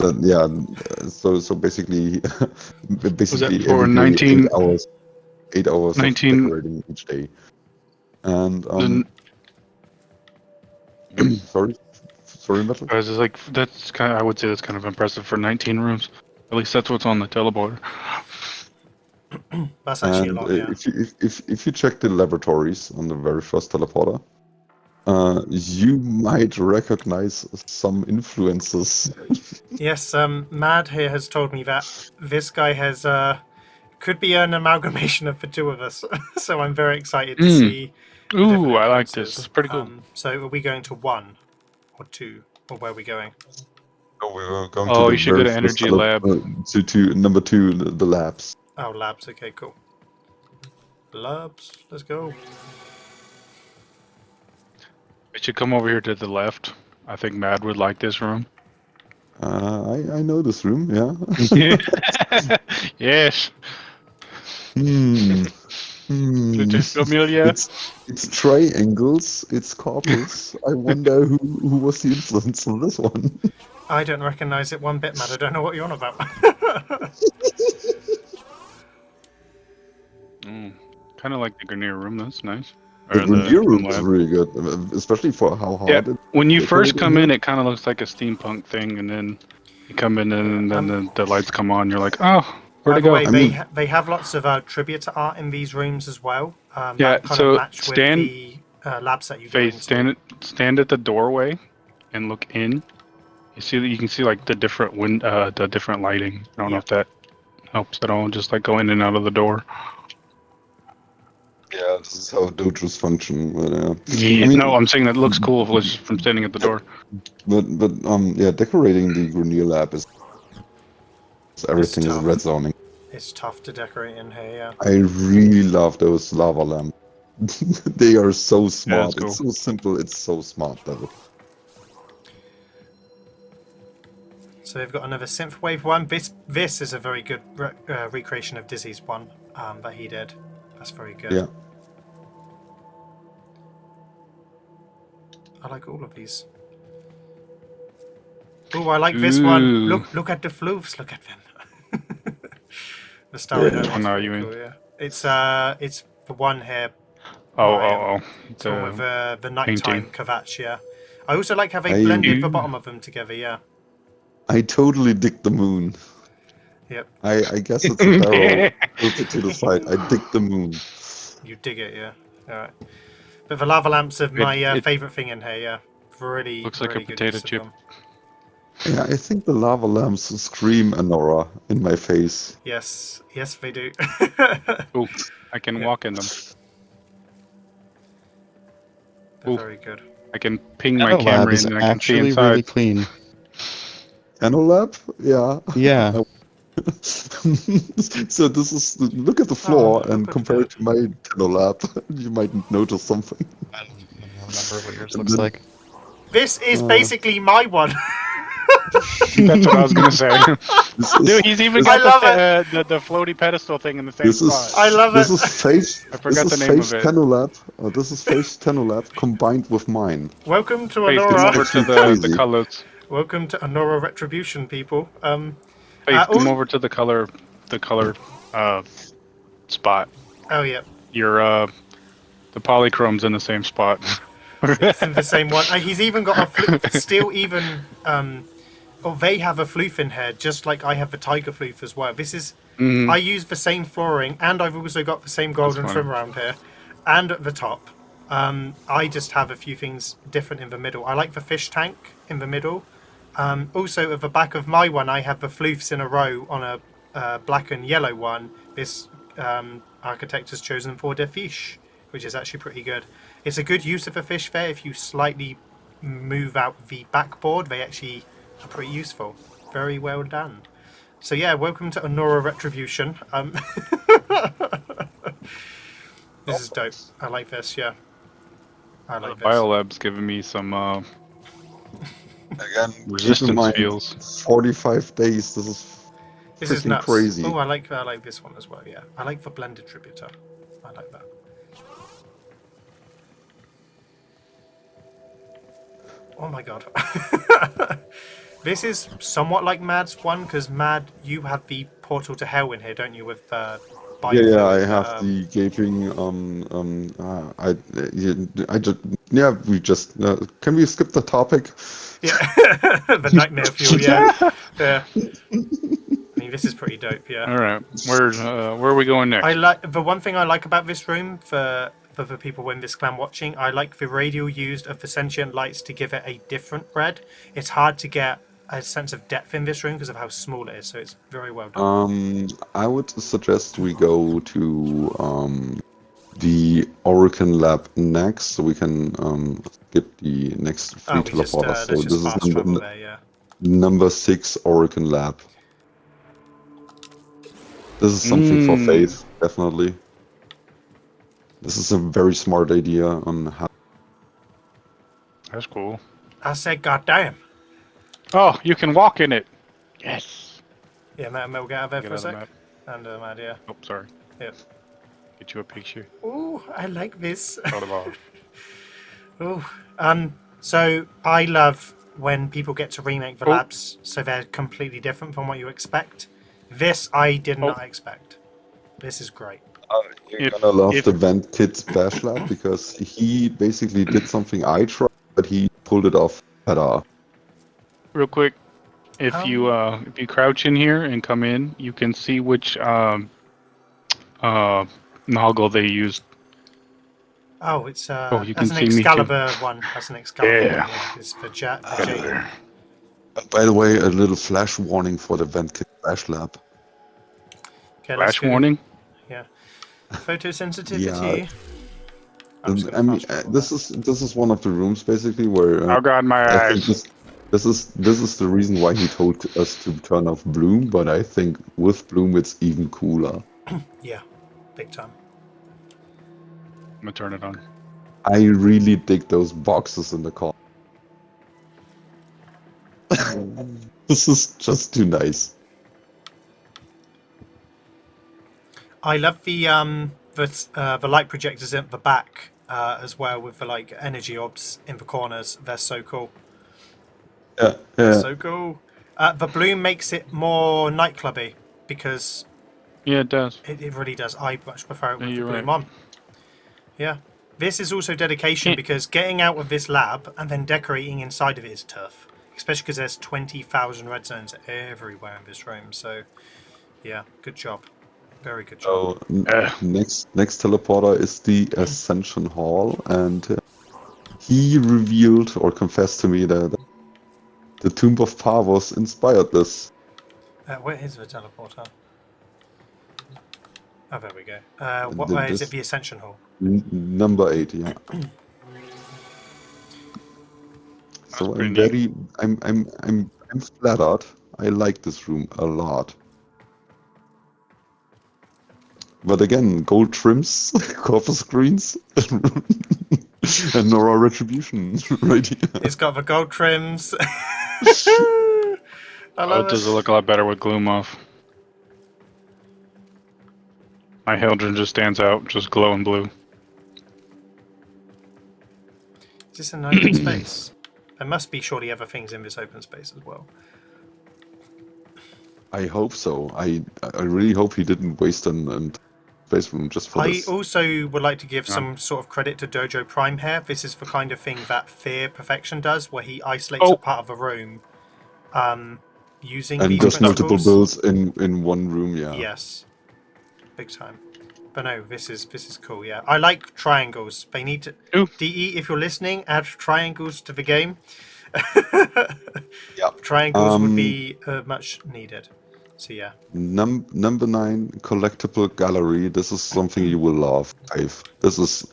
So basically, basically for every day, 19 8 hours 19 of decorating each day. And sorry, Metal. I was just like, that's kind of, I would say that's kind of impressive for 19 rooms. At least that's what's on the teleporter. That's actually And a lot, yeah. if you check the laboratories on the very first teleporter, You might recognize some influences. Yes, Mad here has told me that this guy has could be an amalgamation of the two of us. So I'm very excited to see the different Ooh, I like this. influences. That's pretty cool. So are we going to 1 or 2, or where are we going? Oh, we were going Oh, to you the should go very to first Energy Lab. to number 2, the labs. Oh, labs. Okay, cool. Labs. Let's go. We should come over here to the left. I think Mad would like this room. I know this room, yeah. Yes. Amelia. It's triangles, it's couples. I wonder who was the influence on this one. I don't recognize it one bit, Mad. I don't know what you're on about. Kind of like the Grenier room. That's nice. The Or Grenier room is lab. really good, especially for how hard Yeah, it when you first decorated come here. in, it kind of looks like a steampunk thing, and then you come in, and then the lights come on. You're like, oh, where'd By it the go? way, I mean- they have lots of tribute to art in these rooms as well. Yeah, that kind so of match stand- with the labs that you go Faith, into. stand at the doorway, and look in. You see that you can see like the different the different lighting. I don't know if that helps at all. Just like go in and out of the door. Yeah, this is how dojos function. But, Yeah, I mean- no, I'm saying that looks cool just from standing at the door. but yeah, decorating the Grenier lab is everything is tough. red zoning. It's tough to decorate in here, yeah. I really love those lava lamps. They are so smart. cool. It's so simple. It's so smart, though. So they've got another synthwave one. This is a very good recreation of Dizzy's one that he did. That's very good. Yeah. I like all of these. Oh, I like this one. Ooh. Look at the floofs. Look at them. The Star Yeah. Which Oh, no, you mean- cool, yeah. It's the one here. Oh. It's one with the nighttime painting. Kvatch, yeah. I also like how they I- blended the bottom of them together, yeah. I totally dig the moon. Yep. I guess it's a barrel tilted to the side. I dig the moon. You dig it, yeah. Alright. But the lava lamps are my it- favourite thing in here, yeah. Really, Looks like a really good potato use of chip. them. Yeah, I think the lava lamps scream Annora in my face. Yes, yes, they do. Ooh, I can Yeah. walk in them. They're Ooh. very good. I can ping my Lab camera is in and I can see actually inside. really clean. Annolab? Yeah. Yeah. So this is look at the floor Oh, and look at compare it that. to my Tenolab. You might notice something. I don't remember what yours looks like. This is basically my one. That's what I was gonna say. This is, Dude, he's even this- I got love the floaty pedestal thing in the same this is spot. I love this it. is Faith. I forgot this the is name Faith's of it. Tenolab. This is Faith's Tenolab combined with mine. Welcome to Faith, come over Annora. to the Crazy. colors. Welcome to Annora Retribution, people. Faith, oh- come over to the color spot. Oh yeah, Your the polychrome's in the same spot. it's in the same one. He's even got a floof. Still even. Oh, they have a floof in here, just like I have the tiger floof as well. This is. Mhm. I use the same flooring, and I've also got the same golden funny. trim around here, and at the top. I just have a few things different in the middle. I like the fish tank in the middle. Also, at the back of my one, I have the floofs in a row on a black and yellow one. This architect has chosen for the fish, which is actually pretty good. It's a good use of a fish there. If you slightly move out the backboard, they actually are pretty useful. Very well done. So yeah, welcome to Annora Retribution. This is dope. I like this, yeah. I like this. Biolab's giving me some Again, keep in resistance mind, feels. 45 days. This is This is freaking nuts. crazy. Oh, I like this one as well, yeah. I like the blended tributor. I like that. Oh my god. This is somewhat like Mad's one, because Mad, you have the portal to hell in here, don't you, with Yeah, I have the gaping. We just. Can we skip the topic? Yeah, the nightmare fuel, yeah. Yeah. I mean, this is pretty dope, yeah. All right, where are we going next? I like the one thing I like about this room for for the people in this clan watching, I like the radial used of the sentient lights to give it a different red. It's hard to get a sense of depth in this room because of how small it is, so it's very well done. I would suggest we go to the Oricon lab next, so we can skip the next three teleporters. Let's So just this fast is travel there, yeah. number 6 Oricon lab. This is something for Faith, definitely. This is a very smart idea on how. That's cool. I said, goddamn. Oh, you can walk in it. Yes. Yeah, we'll get out of there Get for a out of the sec. map. And yeah. Oh, sorry. Yep. Get you a picture. Ooh, I like this. Thought about it. Ooh. So I love when people get to remake the labs, so they're completely different from what you expect. This I did not expect. This is great. You're gonna love the Vent Kid's Bash Lab because he basically did something I tried, but he pulled it off better. Real quick, if you crouch in here and come in, you can see which Noggle they used. Oh, it's you that's can an see me too. Excalibur one. That's an Excalibur Yeah. one. Yeah, it's for Jaden. By the way, a little flash warning for the Vent Kid Bash Lab. Okay, Flash warning. Yeah. Photosensitivity. Yeah. I mean, this is one of the rooms basically where. Oh God, my I eyes. think this is the reason why he told us to turn off Bloom, but I think with Bloom it's even cooler. Yeah, big time. I'm gonna turn it on. I really dig those boxes in the car. This is just too nice. I love the light projectors at the back as well with the like energy orbs in the corners. They're so cool. Yeah. They're so cool. The bloom makes it more nightclubby because Yeah, it does. it really does. I much prefer it with the You're bloom right. on. Yeah. This is also dedication because getting out of this lab and then decorating inside of it is tough. Especially because there's 20,000 red zones everywhere in this room. So, yeah, good job. Very good job. So next teleporter is the Ascension Hall, and he revealed or confessed to me that the Tomb of Pavos inspired this. Where is the teleporter? Oh, there we go. Where is it? The Ascension Hall. Number 8, yeah. So I'm flattered. I like this room a lot. But again, gold trims, copper screens, and Nora Retribution right here. It's got the gold trims. I love Does it look a lot better with gloom off? My Hildren just stands out, just glowing blue. Is this an open space? There must be surely other things in this open space as well. I hope so. I really hope he didn't waste an space room just for this. I also would like to give some sort of credit to Dojo Prime here. This is the kind of thing that Fear Perfection does, where he isolates a part of a room using and these does multiple principles. builds in one room, yeah. Yes, big time. But no, this is cool. Yeah, I like triangles. They need to. DE, if you're listening, add triangles to the game. Yeah. Triangles would be much needed. So yeah. Number 9 collectible gallery. This is something you will love, Dave. This is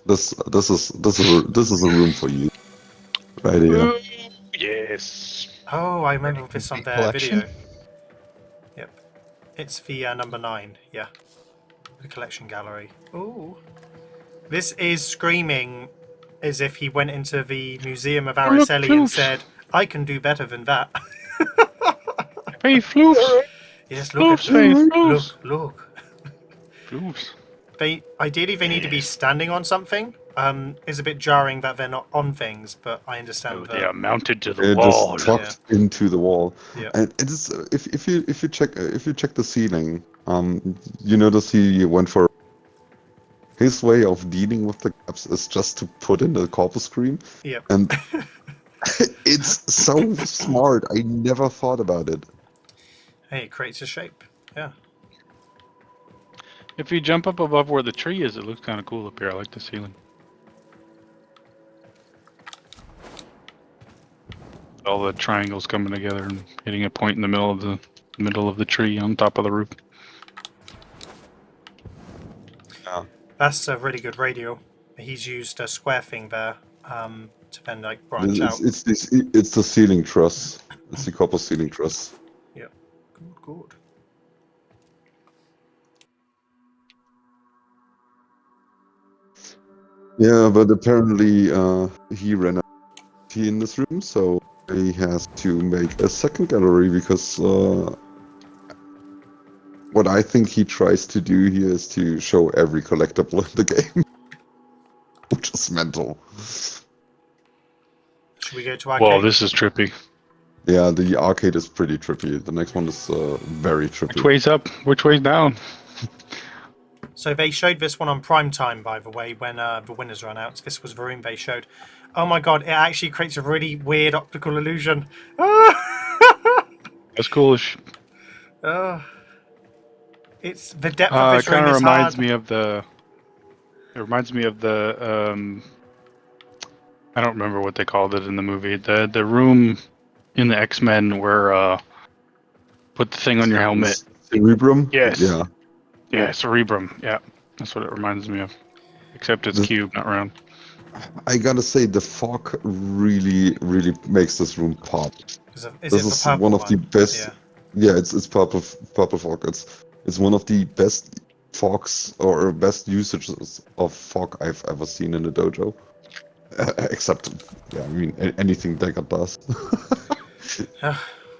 a room for you, right here. Yes. Oh, I remember this on their video. Yep, it's the number 9. Yeah, the collection gallery. Ooh, this is screaming as if he went into the Museum of Araceli and said, "I can do better than that." Hey, floofs. Yes, look floofs, Faith, floofs. Look. Floofs. Ideally they need to be standing on something. It's a bit jarring that they're not on things, but I understand that they are mounted to the They're wall. just tucked into the wall. Yeah. And it is if you check the ceiling, you notice he went for. His way of dealing with the gaps is just to put in the corpus screen. Yep. And it's so smart. I never thought about it. Hey, it creates a shape. Yeah. If you jump up above where the tree is, it looks kind of cool up here. I like the ceiling. All the triangles coming together and hitting a point in the middle of the tree on top of the roof. Yeah. That's a really good radial. He's used a square thing there to then like branch out. It's the ceiling truss. It's the copper ceiling truss. Yep. Good. Yeah, but apparently he ran out of tea in this room, so he has to make a second gallery because what I think he tries to do here is to show every collectible in the game, which is mental. Should we go to Arcane? Whoa, this is trippy. Yeah, the arcade is pretty trippy. The next one is very trippy. Which way's up? Which way's down? So they showed this one on prime time, by the way, when the winners ran out. This was the room they showed. Oh my god, it actually creates a really weird optical illusion. That's coolish. It's the depth of this room is reminds hard. me of the. It reminds me of the. I don't remember what they called it in the movie. The room in the X-Men where put the thing on your helmet. Cerebrum? Yes. Yeah. Yeah, Cerebrum. Yeah, that's what it reminds me of. Except it's cube, not round. I gotta say, the fog really makes this room pop. Is This it the is purple one of the best. Yeah. Yeah, it's purple fog. It's one of the best fogs or best usages of fog I've ever seen in a dojo. Except, yeah, I mean anything Dagger does.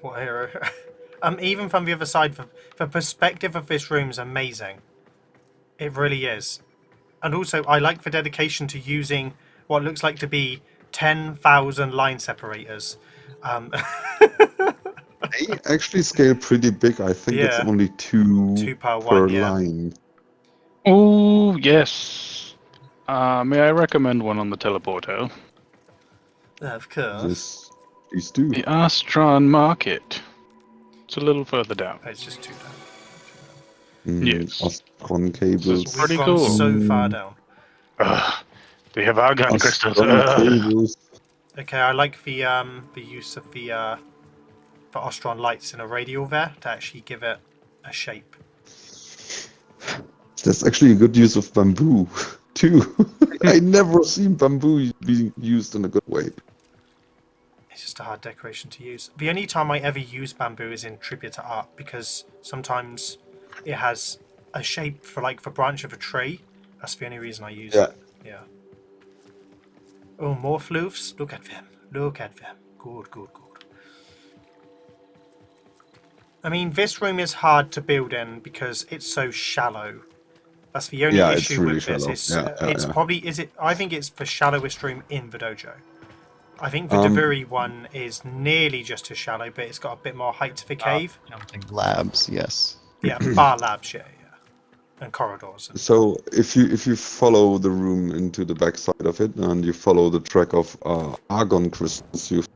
What a hero. Even from the other side, the perspective of this room is amazing. It really is. And also, I like the dedication to using what looks like to be 10,000 line separators. They actually scale pretty big. I think it's Yeah. only two per per one, yeah. line. Oh yes. May I recommend one on the teleporter? Of course. Yes, please do. The Astron Market. It's a little further down. Oh, it's just 2 down. Yes. Astron cables. This is We've pretty gone cool. so far down. They have argon crystals. Astron cables. Okay, I like the use of the Ostron lights in a radial there to actually give it a shape. That's actually a good use of bamboo, too. I never seen bamboo being used in a good way. It's just a hard decoration to use. The only time I ever use bamboo is in tribute to art, because sometimes it has a shape for like the branch of a tree. That's the only reason I use it. Yeah. Oh, more floofs. Look at them. Look at them. Good. I mean, this room is hard to build in because it's so shallow. That's the only Yeah, it's issue really with this. shallow. It's Yeah. probably I think it's the shallowest room in the dojo. I think the Devuri one is nearly just as shallow, but it's got a bit more height to the cave. Counting labs, yes. Yeah, bar labs, yeah, and corridors. So if you follow the room into the backside of it and you follow the track of argon crystals,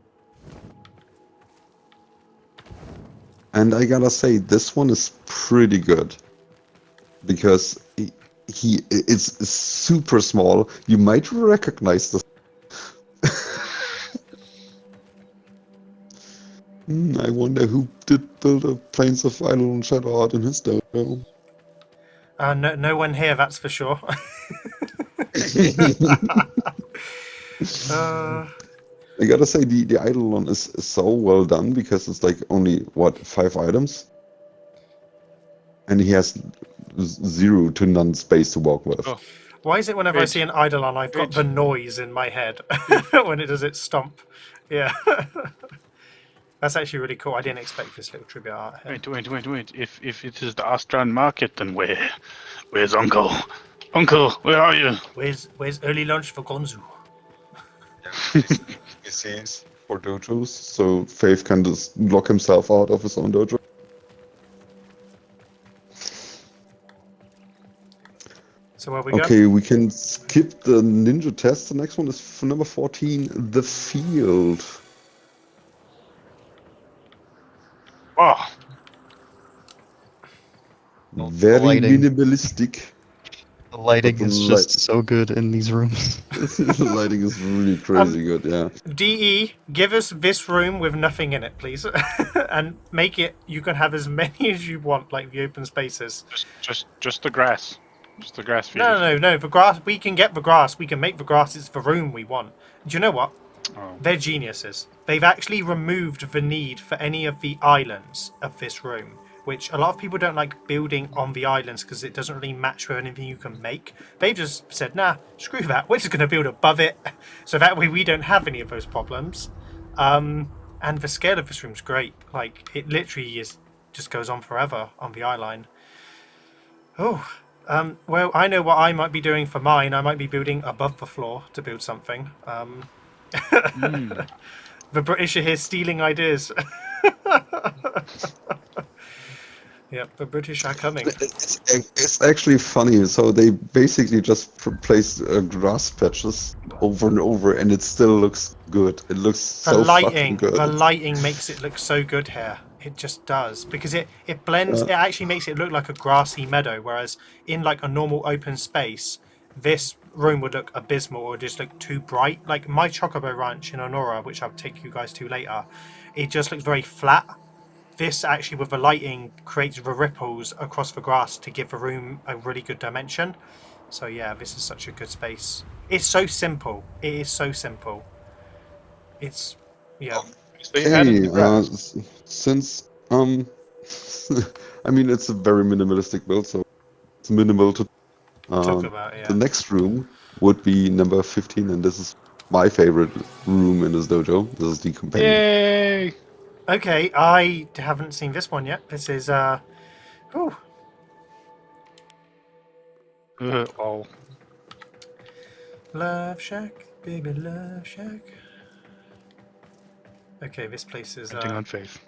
and I gotta say this one is pretty good because it's super small. You might recognize this. I wonder who did build a Plains of Idol and Shadow Art in his dojo. No one here, that's for sure. I gotta say the Eidolon is so well done because it's like only 5 items, and he has 0 to none space to walk with. Oh. Why is it whenever I see an Eidolon, I've got the noise in my head when it does its stomp? Yeah. That's actually really cool. I didn't expect this little tribute art here. Wait. If it is the Astron Market, then where's Uncle? Uncle, where are you? Where's early lunch for Gonzu? He sees for dojos, so Faith can just lock himself out of his own dojo. So where we go? Okay, we can skip the ninja test. The next one is for number 14, the field. Oh, Very lighting. minimalistic. The lighting the is just so good in these rooms. the lighting is really crazy good, yeah. DE, give us this room with nothing in it, please, and make it. You can have as many as you want, like the open spaces. Just the grass. Just the grass field. No. The grass. We can get the grass. We can make the grass. It's the room we want. Do you know what? Oh. They're geniuses. They've actually removed the need for any of the islands of this room, which a lot of people don't like building on the islands because it doesn't really match with anything you can make. They've just said, nah, screw that. We're just going to build above it. So that way we don't have any of those problems. And the scale of this room's great. Like, it literally just goes on forever on the eyeline. Oh, well, I know what I might be doing for mine. I might be building above the floor to build something. The British are here stealing ideas. Yep, the British are coming. It's actually funny. So they basically just place grass patches over and over, and it still looks good. It looks so fucking good. The lighting makes it look so good here. It just does, because it blends. It actually makes it look like a grassy meadow, whereas in like a normal open space, this room would look abysmal or just look too bright. Like my Chocobo Ranch in Annora, which I'll take you guys to later, it just looks very flat. This actually, with the lighting, creates the ripples across the grass to give the room a really good dimension. So yeah, this is such a good space. It's so simple. It is so simple. It's Hey, since I mean it's a very minimalistic build, so it's minimal to talk about. Yeah. The next room would be number 15, and this is my favorite room in this dojo. This is the companion. Yay! Okay, I haven't seen this one yet. This is oh, Oh. Love Shack, baby, Love Shack. Okay, this place is Acting on faith.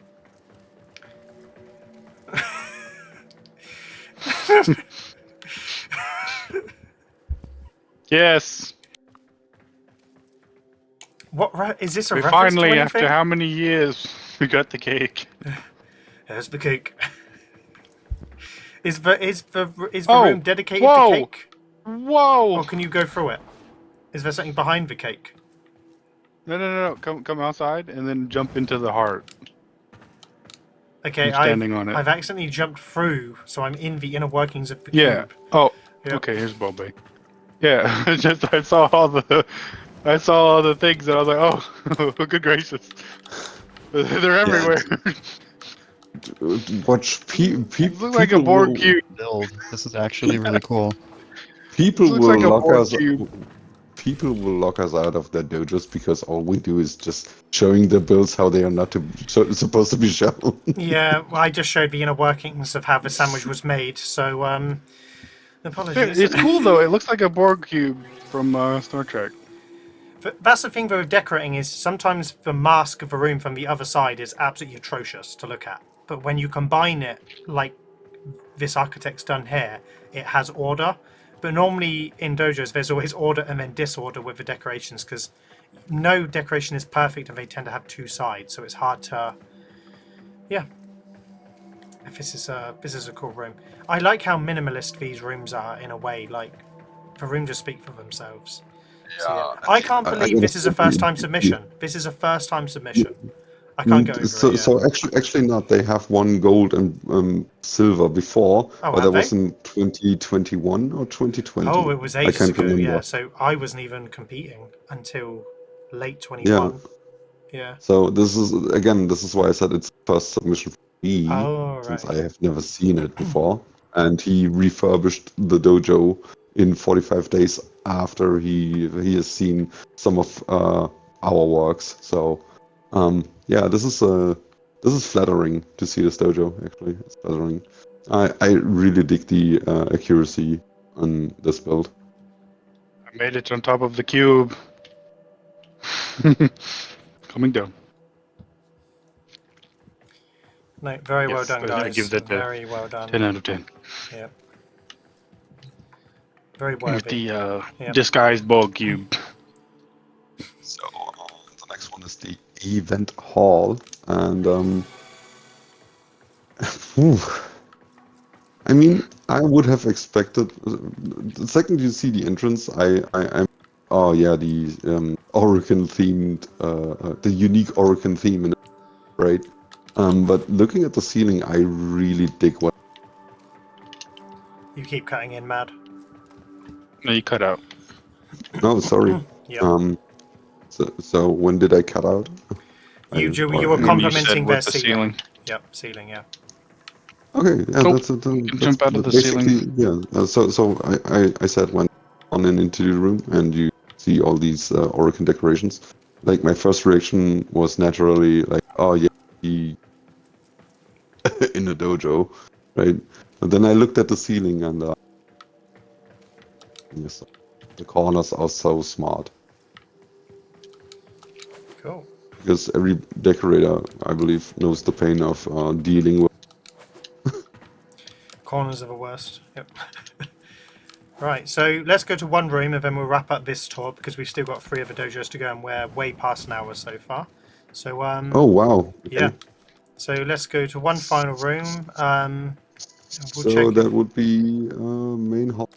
Yes. What is this a We reference finally, to after anything? how many years, we got the cake. There's the cake. Is the Oh, room dedicated whoa. to cake? Whoa! Or can you go through it? Is there something behind the cake? No. Come outside and then jump into the heart. Okay, I'm standing on it. I've accidentally jumped through, so I'm in the inner workings of the Yeah. cube. Oh. Yep. Okay. Here's Bobay. Yeah. I saw all the things and I was like, oh, good gracious. They're everywhere. Watch It people. looks like a Borg cube. Build. This is actually really cool. People Looks will like a lock Borg us. cube. People will lock us out of their dojos because all we do is just showing the builds how they are not supposed to be shown. Yeah, well, I just showed the inner workings of how the sandwich was made, so apologies. It's cool though. It looks like a Borg cube from Star Trek. But that's the thing with decorating is sometimes the mask of the room from the other side is absolutely atrocious to look at. But when you combine it like this architect's done here, it has order. But normally in dojos, there's always order and then disorder with the decorations because no decoration is perfect and they tend to have two sides. So it's hard to, yeah. This is a cool room. I like how minimalist these rooms are in a way. Like the rooms just speak for themselves. So, yeah. I can't believe this is a first-time submission. This is a first-time submission. I can't go over it yet. So actually not. They have won gold and silver before, Oh, but that have was they? in 2021 or 2020. Oh, it was I ages can't ago. remember. Yeah, so I wasn't even competing until late 21. Yeah. So this is why I said it's the first submission for me, Oh, right. since I have never seen it before. And he refurbished the dojo in 45 days after he has seen some of our works. So yeah, this is flattering to see this dojo. Actually, it's flattering. I really dig the accuracy on this build. I made it on top of the cube. Coming down. No, very well Yes, done, I guys. give that a Very well done. 10 out of 10. Yeah. Very With worthy. the Yep. disguised Borg cube. So the next one is the event hall, and I mean, I would have expected. The second you see the entrance, I'm. Oh yeah, the Oricon themed, the unique Oricon theme, in it, right? But looking at the ceiling, I really dig what. You keep cutting in, Mad. No, you cut out. No, sorry. Yep. So when did I cut out? You were When you said complimenting their with the ceiling. ceiling. Yep, ceiling, yeah. Okay, yeah, Oh, that's jump out of the basically, ceiling. yeah. So I said went on and into the room, and you see all these Oricon decorations. Like my first reaction was naturally like, oh yeah, he in a dojo, right? But then I looked at the ceiling, and yes, the corners are so smart Cool. because every decorator, I believe, knows the pain of dealing with. Corners are the worst. Yep. Right, so let's go to one room and then we'll wrap up this tour because we've still got 3 other dojos to go and we're way past an hour so far. So Oh wow! yeah. Okay. So let's go to one final room. We'll So check. that would be main hall.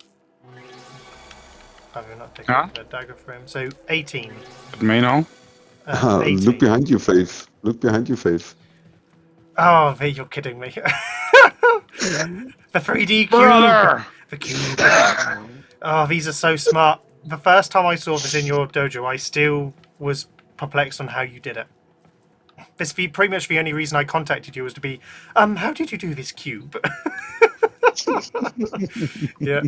Oh, we're not taking Huh? the dagger room. So 18. The main hall? Look 18. behind you, Faith. Look behind you, Faith. Oh, you're kidding me. The 3D cube. Brother! The cube. Oh, these are so smart. The first time I saw this in your dojo, I still was perplexed on how you did it. This pretty much the only reason I contacted you was to be, how did you do this cube? Yeah.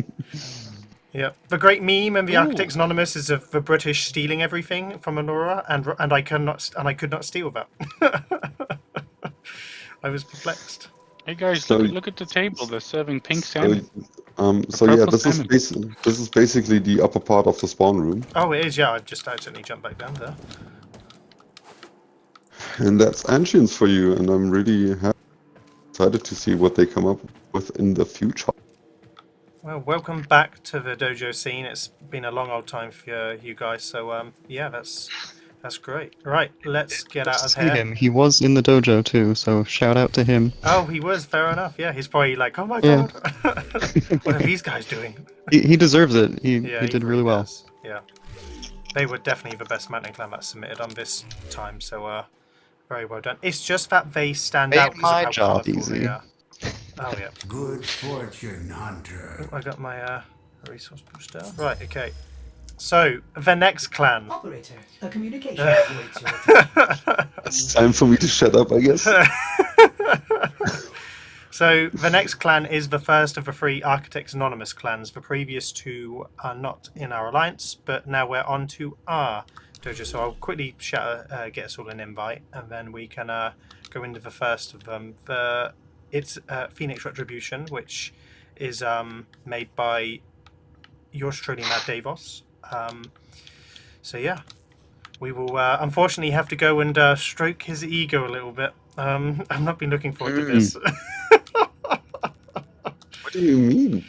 Yeah. The great meme in the Architects Anonymous is of the British stealing everything from Annora, and I could not steal that. I was perplexed. Hey guys, So- look at the table. They're serving pink salmon. So yeah, purple this is salmon. this is basically the upper part of the spawn room, Oh, it is. Yeah, I've just accidentally jumped back down there. and that's Ancients for you. And I'm really excited to see what they come up with in the future. Well, welcome back to the dojo scene. It's been a long old time for you guys. So yeah, that's great. Right, let's get out of See here. him. He was in the dojo too, so shout out to him. Oh, he was, fair enough. Yeah, he's probably like, oh my Yeah. god, what are these guys doing? He deserves it. He Yeah, did really well. does. Yeah, they were definitely the best mountain clan that submitted on this time. So very well done. It's just that they stand Made out because my of how job colourful they easy. are. Oh yeah. Good fortune, hunter. Oh, I got my resource booster. Right. Okay. So the next clan. Operator, a communication awaits your attention. It's time for me to shut up, I guess. So the next clan is the first of the 3 Architects Anonymous clans. The previous 2 are not in our alliance, but now we're on to our dojo. So I'll quickly get us all an invite, and then we can go into the first of them. It's Phoenix Retribution, which is made by yours truly, Mad Deivos. So yeah, we will unfortunately have to go and stroke his ego a little bit. I've not been looking forward to this. What do you mean?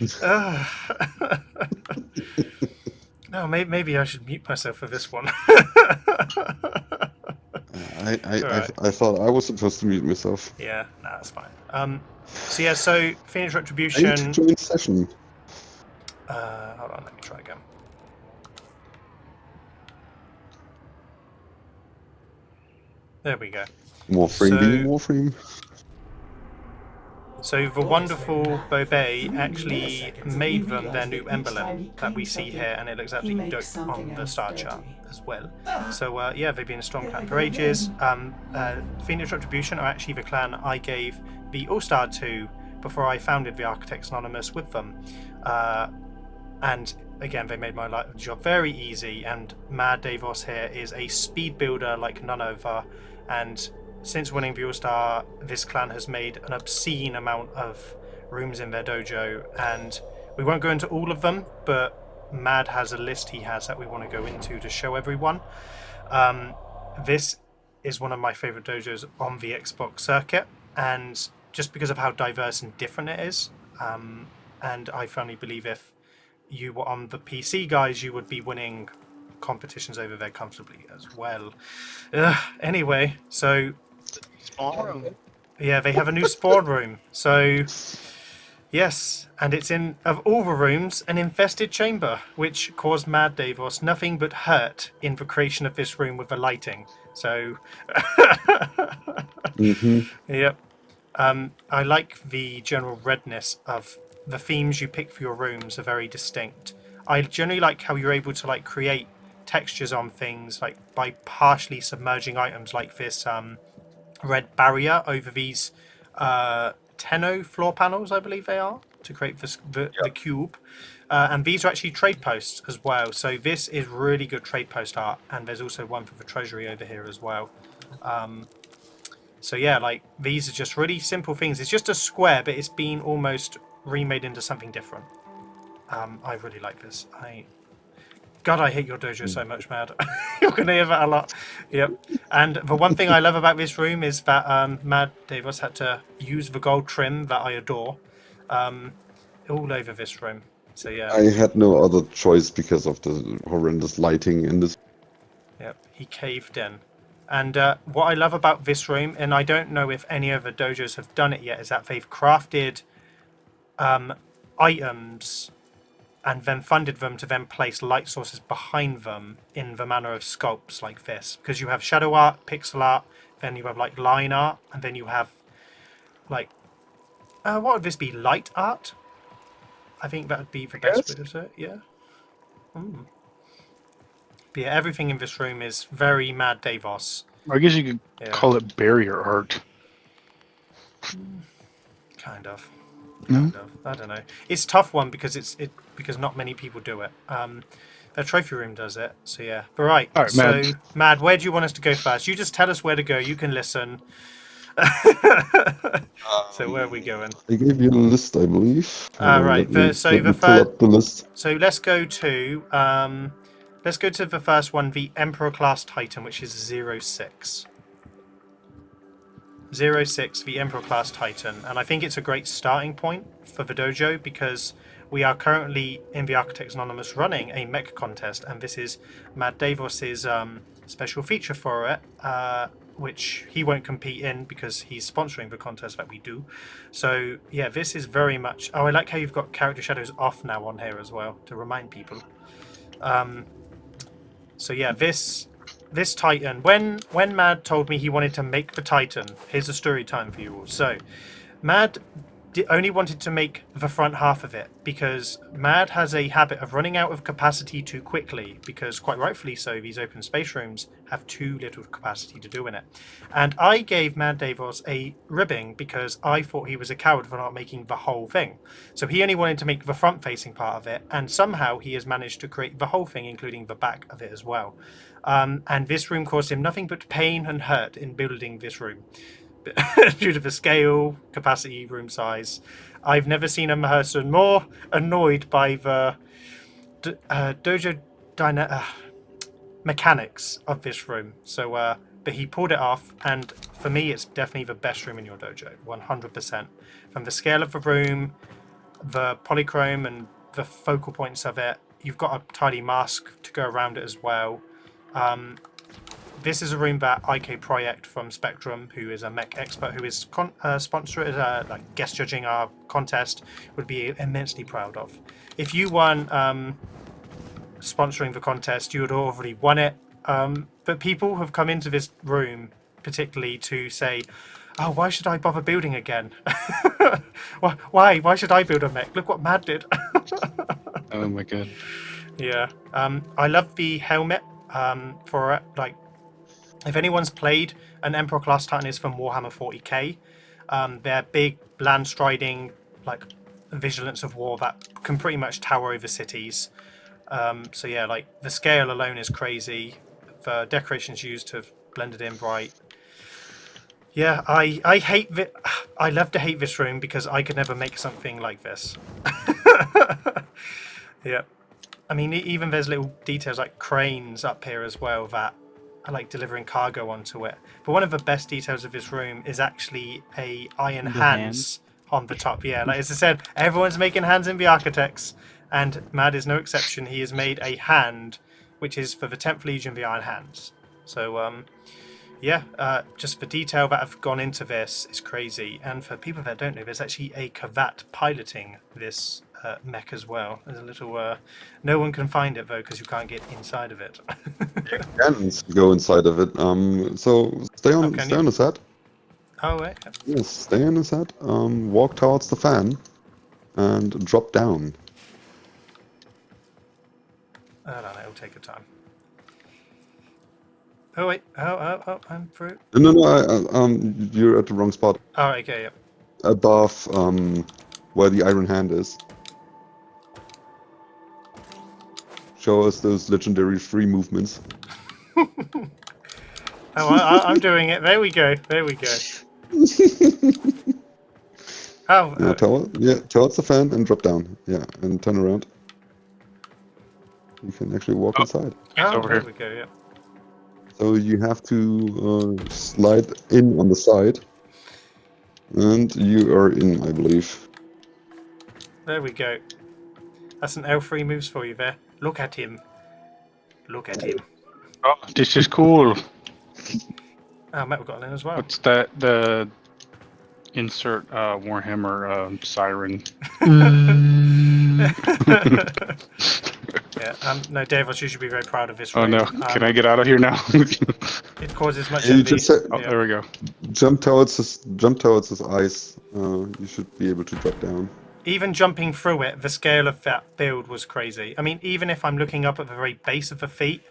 No, maybe I should mute myself for this one. I thought I was supposed to mute myself. Yeah, no, that's fine. So yeah, so Phoenix I need to Retribution. join session. Hold on, let me try again. There we go. Warframe being So- Warframe. So the wonderful Bobay actually made them their new emblem that we see here, and it looks absolutely dope on the star chart as well. So yeah, they've been a strong clan for ages. Phoenix Retribution are actually the clan I gave the All-Star to before I founded the Architects Anonymous with them. And again, they made my job very easy, and Mad Deivos here is a speed builder like none other, and since winning the All-Star, this clan has made an obscene amount of rooms in their dojo, and we won't go into all of them, but Mad has a list he has that we want to go into to show everyone. This is one of my favorite dojos on the Xbox circuit, and just because of how diverse and different it is, and I firmly believe if you were on the PC, guys, you would be winning competitions over there comfortably as well. Anyway, so yeah, they have a new spawn room. So Yes, and it's in, of all the rooms, an infested chamber, which caused Mad Deivos nothing but hurt in the creation of this room with the lighting. So, Mm-hmm. yep. I like the general redness of the themes you pick for your rooms are very distinct. I generally like how you're able to like create textures on things like by partially submerging items like this red barrier over these Tenno floor panels, I believe they are, to create the cube. And these are actually trade posts as well. So this is really good trade post art. And there's also one for the treasury over here as well. So yeah, like these are just really simple things. It's just a square, but it's been almost remade into something different. I really like this. God, I hate your dojo so much, Mad. You're going to hear that a lot. Yep. And the one thing I love about this room is that Mad Deivos had to use the gold trim that I adore all over this room. So yeah. I had no other choice because of the horrendous lighting in this. Yep, he caved in. And what I love about this room, and I don't know if any other dojos have done it yet, is that they've crafted items and then funded them to then place light sources behind them in the manner of sculpts like this. Because you have shadow art, pixel art, then you have like line art, and then you have like what would this be? Light art? I think that would be the best way to say it, yeah. But yeah, everything in this room is very Mad Deivos. I guess you could Yeah. call it barrier art. Kind of. No? Kind of. I don't know. It's a tough one because because not many people do it. The trophy room does it, so yeah. But right. All right, so Mad. Mad, where do you want us to go first? You just tell us where to go. You can listen. So where are we going? I gave you a list, I believe. Right. Let So me the pull first. up the list. So let's go to the first one, the Emperor class Titan, which is 06. 06, the Emperor class Titan, and I think it's a great starting point for the dojo because we are currently in the Architects Anonymous running a mech contest, and this is Mad Deivos' special feature for it, which he won't compete in because he's sponsoring the contest that we do. So yeah, this is very much. Oh, I like how you've got character shadows off now on here as well to remind people. So yeah, this Titan, when Mad told me he wanted to make the Titan, here's a story time for you all. So Mad only wanted to make the front half of it because Mad has a habit of running out of capacity too quickly because quite rightfully so, these open space rooms have too little capacity to do in it. And I gave Mad Deivos a ribbing because I thought he was a coward for not making the whole thing. So he only wanted to make the front facing part of it, and somehow he has managed to create the whole thing, including the back of it as well. And this room caused him nothing but pain and hurt in building this room. Due to the scale, capacity, room size. I've never seen a person more annoyed by the dojo mechanics of this room. So, but he pulled it off, and for me, it's definitely the best room in your dojo, 100%. From the scale of the room, the polychrome, and the focal points of it, you've got a tidy mask to go around it as well. This is a room that IK Project from Spectrum, who is a mech expert, who is sponsoring, like guest judging our contest, would be immensely proud of. If you won sponsoring the contest, you would have already won it. But people have come into this room particularly to say, "Oh, why should I bother building again? Why? Why should I build a mech? Look what Mad did." Oh my god. Yeah. I love the helmet for it. Like, if anyone's played an Emperor class Titan, is from Warhammer 40k. They're big, land striding, like vigilance of war that can pretty much tower over cities. So yeah, like the scale alone is crazy. The decorations used have blended in bright. Yeah, I hate I love to hate this room because I could never make something like this. Yeah. I mean, even there's little details like cranes up here as well that are like delivering cargo onto it. But one of the best details of this room is actually a iron hands on the top. Yeah, like as I said, everyone's making hands in the Architects, and Mad is no exception. He has made a hand, which is for the 10th Legion, the Iron Hands. So, yeah, just the detail that have gone into this is crazy. And for people that don't know, there's actually a Kavat piloting this mech as well. There's a little. No one can find it though because you can't get inside of it. And go inside of it. So stay on, can stay you? on the set. Oh wait. Yes, stay on the set. Walk towards the fan, and drop down. I don't know. It'll take a time. Oh wait. Oh! I'm through. No, you're at the wrong spot. Oh, okay. Yep. Above, where the iron hand is. Show us those legendary free movements. Oh, I'm doing it. There we go. There we go. Oh. Towards the fan and drop down. Yeah, and turn around. You can actually walk inside. Over there here. we go. Yeah. So you have to slide in on the side. And you are in, I believe. There we go. That's an L3 moves for you there. Look at him. Look at him. Oh, this is cool. Oh, Metal got in as well. What's that? The insert Warhammer siren. Yeah. No, Deivos, you should be very proud of this. Oh room. no! Can I get out of here now? It causes much You envy. just said- Oh, Yeah. there we go. Jump towards his eyes. You should be able to drop down. Even jumping through it, the scale of that build was crazy. I mean, even if I'm looking up at the very base of the feet,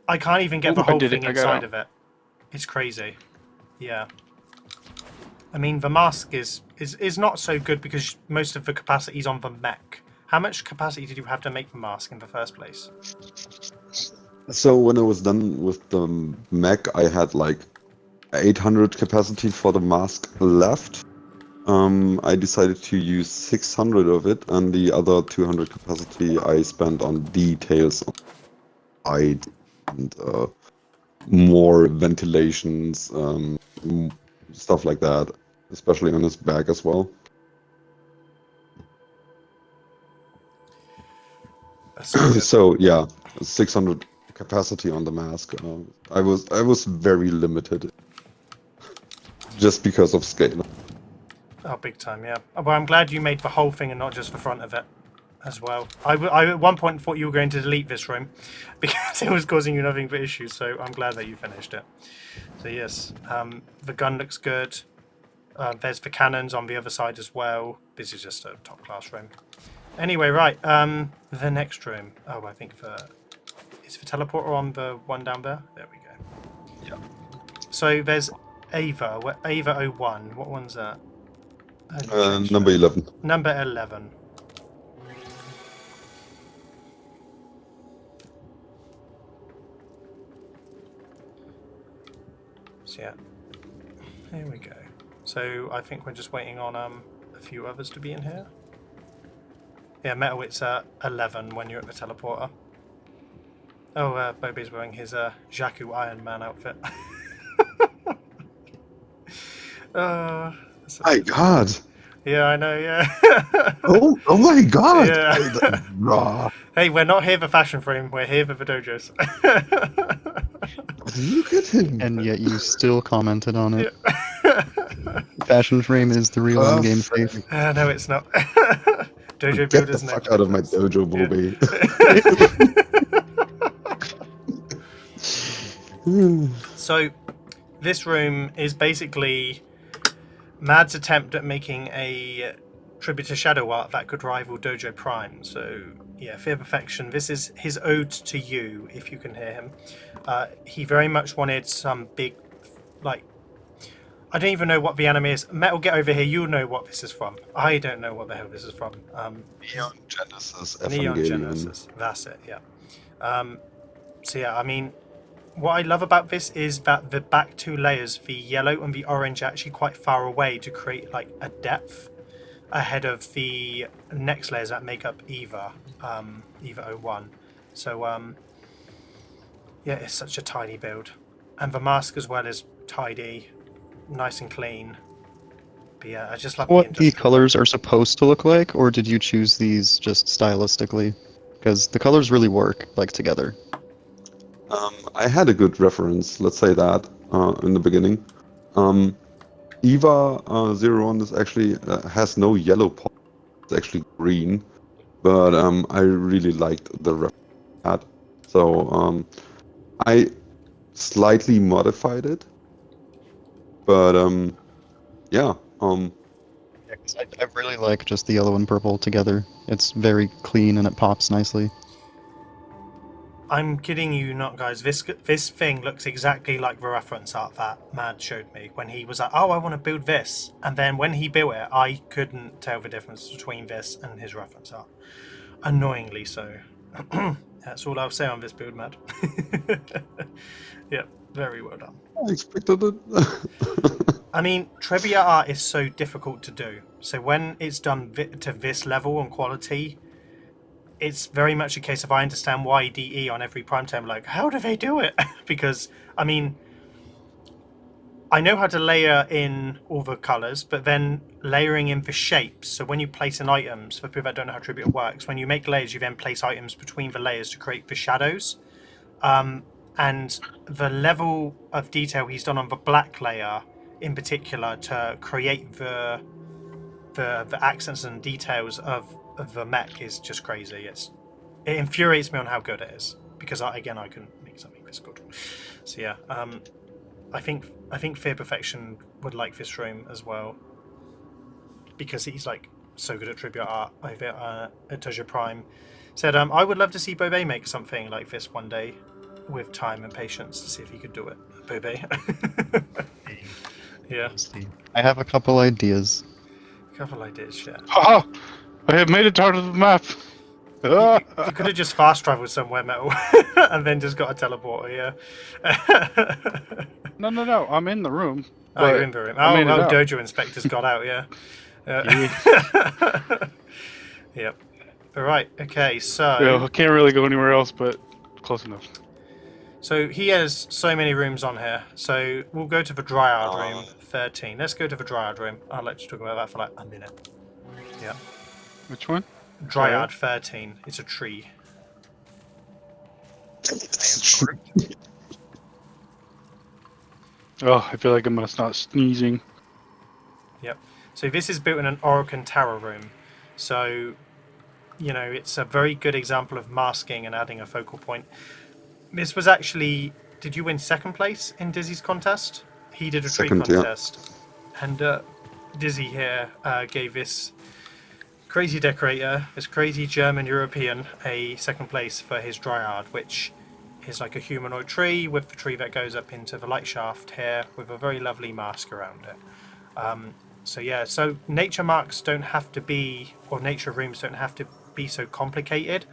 I can't even get Ooh, the I whole did it. thing I got inside out. of it. It's crazy. Yeah. I mean, the mask is not so good because most of the capacity is on the mech. How much capacity did you have to make the mask in the first place? So when I was done with the mech, I had like 800 capacity for the mask left. I decided to use 600 of it, and the other 200 capacity I spent on details, on height, and more ventilations, stuff like that, especially on his back as well. That's so good. So yeah, 600 capacity on the mask. I was very limited, just because of scale. Oh, big time, yeah. Well, I'm glad you made the whole thing and not just the front of it as well. I at one point thought you were going to delete this room because it was causing you nothing but issues, so I'm glad that you finished it. So yes, the gun looks good. There's the cannons on the other side as well. This is just a top class room. Anyway, right, the next room. Oh, I think is the teleporter on the one down there? There we go. Yeah. So there's Ava. Ava 01. What one's that? Number 11. Number 11. So yeah, here we go. So I think we're just waiting on a few others to be in here. Yeah, Metal, it's 11 when you're at the teleporter. Oh, Bobay's wearing his Jakku Iron Man outfit. My God! Yeah, I know, yeah. Oh my God! Yeah. Hey, we're not here for Fashion Frame, we're here for the dojos. Look at him! And yet you still commented on it. Yeah. Fashion Frame is the real in-game safe. No, it's not. Dojo Get builders the know. fuck out of my dojo, Bobay. So, this room is basically Mad's attempt at making a tribute to Shadow Art that could rival Dojo Prime. So, yeah, Fear Perfection. This is his ode to you, if you can hear him. He very much wanted some big, like, I don't even know what the anime is. Metal, get over here. You know what this is from. I don't know what the hell this is from. Neon Genesis Neon Evangelion. Genesis. That's it, yeah. So, yeah, I mean, what I love about this is that the back two layers, the yellow and the orange, are actually quite far away to create, like, a depth ahead of the next layers that make up Eva, Eva 01. So, yeah, it's such a tidy build. And the mask as well is tidy, nice and clean. But yeah, I just love What the industrial colors are supposed to look like, or did you choose these just stylistically? Because the colors really work, like, together. I had a good reference, let's say that, in the beginning. Eva 01 is actually has no yellow part. It's actually green, but I really liked the reference. So I slightly modified it, but yeah. Yeah, 'cause I really like just the yellow and purple together. It's very clean and it pops nicely. I'm kidding you not, guys. This thing looks exactly like the reference art that Mad showed me when he was like, "Oh, I want to build this," and then when he built it, I couldn't tell the difference between this and his reference art. Annoyingly so. That's all I'll say on this build, Mad. Yeah, very well done. I expected it. I mean, trivia art is so difficult to do. So when it's done to this level and quality, it's very much a case of I understand why DE on every prime time, like, how do they do it? Because, I mean, I know how to layer in all the colours, but then layering in the shapes. So when you place in items, for people that don't know how Tribute works, when you make layers, you then place items between the layers to create the shadows. And the level of detail he's done on the black layer in particular to create the accents and details of the mech is just crazy. It infuriates me on how good it is because I couldn't make something this good. So yeah, I think Fear Perfection would like this room as well because he's like so good at tribute art over at Dojo Prime. Said I would love to see Bobay make something like this one day with time and patience to see if he could do it. Bobay. Yeah, I have a couple ideas. a couple ideas. Yeah. Haha! I have made it out of the map. You could have just fast traveled somewhere, Metal, and then just got a teleporter, yeah. No. I'm in the room. Oh, you're but in the room. I Oh, made it out. Dojo Inspector's got out, yeah. Yeah. Yep. All right, okay, Yeah, I can't really go anywhere else, but close enough. so he has so many rooms on here. So we'll go to the Dryad room 13. Let's go to the Dryad room. I'd like to talk about that for like a minute. Yeah. Which one? Dryad 13. It's a tree. Oh, I feel like I'm gonna start sneezing. Yep. So this is built in an Orokin Tower room. So, you know, it's a very good example of masking and adding a focal point. This was actually... Did you win second place in Dizzy's contest? He did a tree Second, yeah. contest. And Dizzy here gave this crazy decorator, this crazy German European, a second place for his Dryad, which is like a humanoid tree with the tree that goes up into the light shaft here with a very lovely mask around it. So yeah, so nature marks don't have to be, or nature rooms don't have to be so complicated,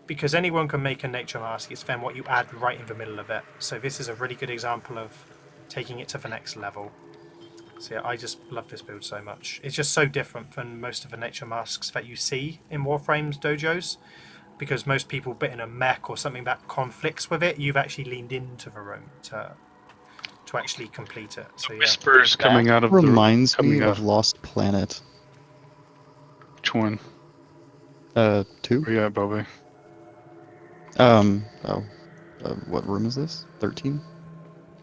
because anyone can make a nature mask. It's then what you add right in the middle of it. So this is a really good example of taking it to the next level. So yeah, I just love this build so much. It's just so different than most of the nature masks that you see in Warframe's dojos, because most people bit in a mech or something that conflicts with it, you've actually leaned into the room to actually complete it. So yeah. Whispers coming out of Reminds the me coming of out. Lost Planet. Which one? 2. Where you at, Bobby? What room is this? 13?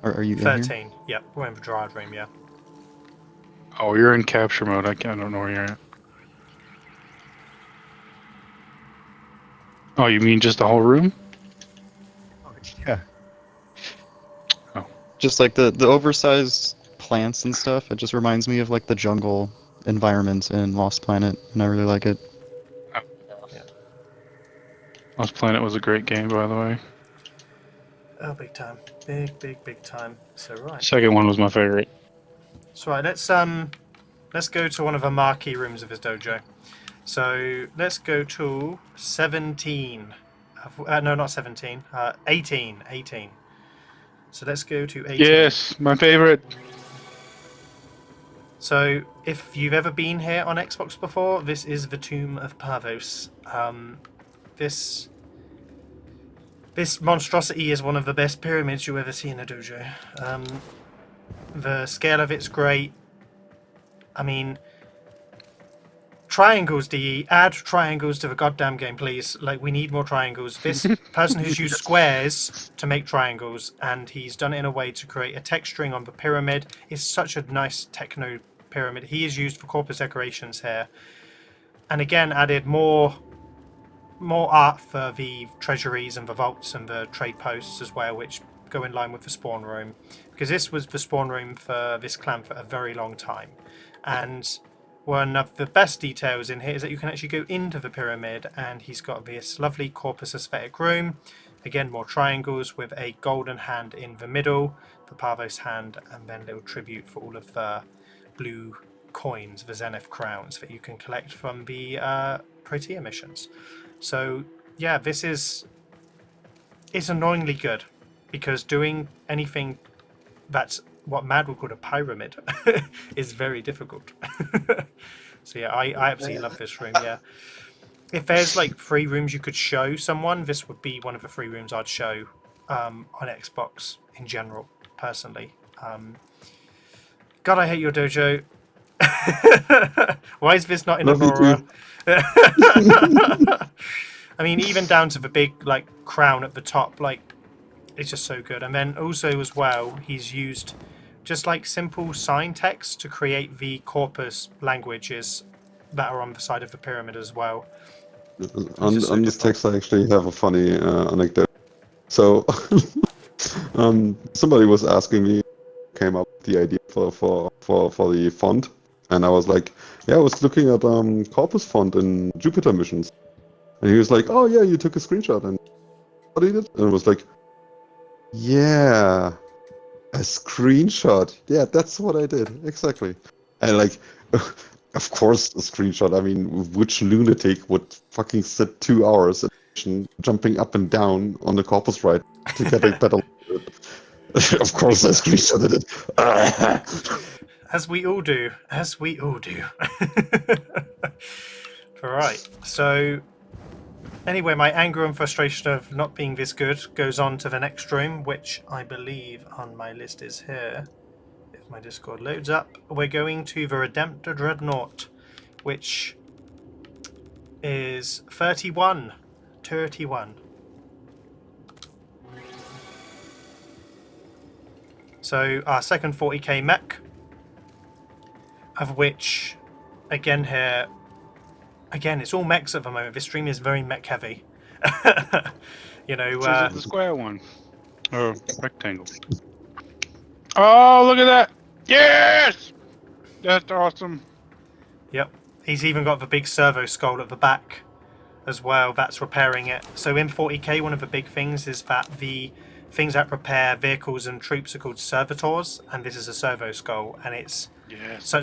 Or are you in here? 13. Yeah, we're in the Dryad room, yeah. Oh, you're in capture mode. I don't know where you're at. Oh, you mean just the whole room? Yeah. Oh. Just like the oversized plants and stuff, it just reminds me of like the jungle environment in Lost Planet, and I really like it. Lost Planet was a great game, by the way. Oh, big time. Big time. So right. Second one was my favorite. So right, let's go to one of the marquee rooms of his dojo. So let's go to 17. No, not 17. 18. 18. So let's go to 18. Yes, my favorite. So if you've ever been here on Xbox before, this is the Tomb of Parvos. This monstrosity is one of the best pyramids you ever see in a dojo. The scale of it's great. I mean, Triangles, DE. Add triangles to the goddamn game, please. Like, we need more triangles. This person has used squares to make triangles, and he's done it in a way to create a texturing on the pyramid. It's such a nice techno pyramid. He is used for corpus decorations here. And again, added more art for the treasuries and the vaults and the trade posts as well, which go in line with the spawn room. Because this was the spawn room for this clan for a very long time. And one of the best details in here is that you can actually go into the pyramid, and he's got this lovely corpus aesthetic room. Again, more triangles with a golden hand in the middle, the Parvos hand, and then a little tribute for all of the blue coins, the Zenith crowns that you can collect from the Protea missions. So yeah, it's annoyingly good, because doing anything that's what Mad would call a pyramid is very difficult. So yeah, I absolutely love this room. Yeah, if there's like 3 rooms you could show someone, this would be one of the 3 rooms I'd show on Xbox in general, personally. God, I hate your dojo. Why is this not in Love you Annora? too. I mean, even down to the big like crown at the top, like, it's just so good. And then also as well, he's used just like simple sign text to create the corpus languages that are on the side of the pyramid as well. On just so this different. text, I actually have a funny anecdote. So, somebody was asking me, came up with the idea for the font, and I was like, yeah, I was looking at corpus font in Jupiter missions, and he was like, oh yeah, you took a screenshot and studied it, and I was like, yeah, a screenshot. Yeah, that's what I did exactly. And like, of course, a screenshot. I mean, which lunatic would fucking sit 2 hours jumping up and down on the corpus right to get a better? Of course, I screenshotted it. As we all do. As we all do. Alright, so anyway, my anger and frustration of not being this good goes on to the next room, which I believe on my list is here. If my Discord loads up, we're going to the Redemptor Dreadnought, which is 31. 31. So our second 40k mech, of which, again here, it's all mechs at the moment. This stream is very mech heavy. You know, This is the square one. Oh, rectangle. Oh, look at that! Yes! That's awesome. yep. He's even got the big servo skull at the back as well. That's repairing it. So in 40k, one of the big things is that the things that repair vehicles and troops are called servitors, and this is a servo skull, and it's Yes.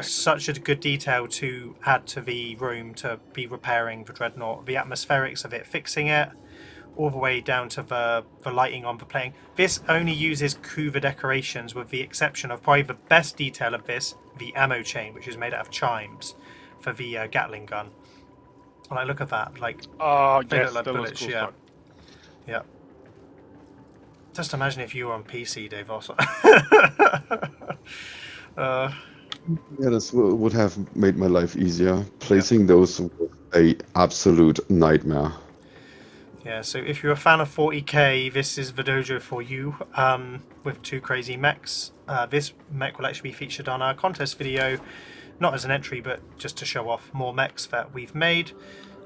such a good detail to add to the room to be repairing the dreadnought. The atmospherics of it, fixing it, all the way down to the lighting on the plating. This only uses Kuva decorations, with the exception of probably the best detail of this, the ammo chain, which is made out of chimes for the Gatling gun. Like, look at that. Like, Oh, they yes, look like that bullets. looks cool. Yeah. Yeah. Just imagine if you were on PC, Deivos. Yeah, this would have made my life easier. Placing those was a absolute nightmare. Yeah, so if you're a fan of 40k, this is the dojo for you, with 2 crazy mechs. This mech will actually be featured on our contest video, not as an entry, but just to show off more mechs that we've made.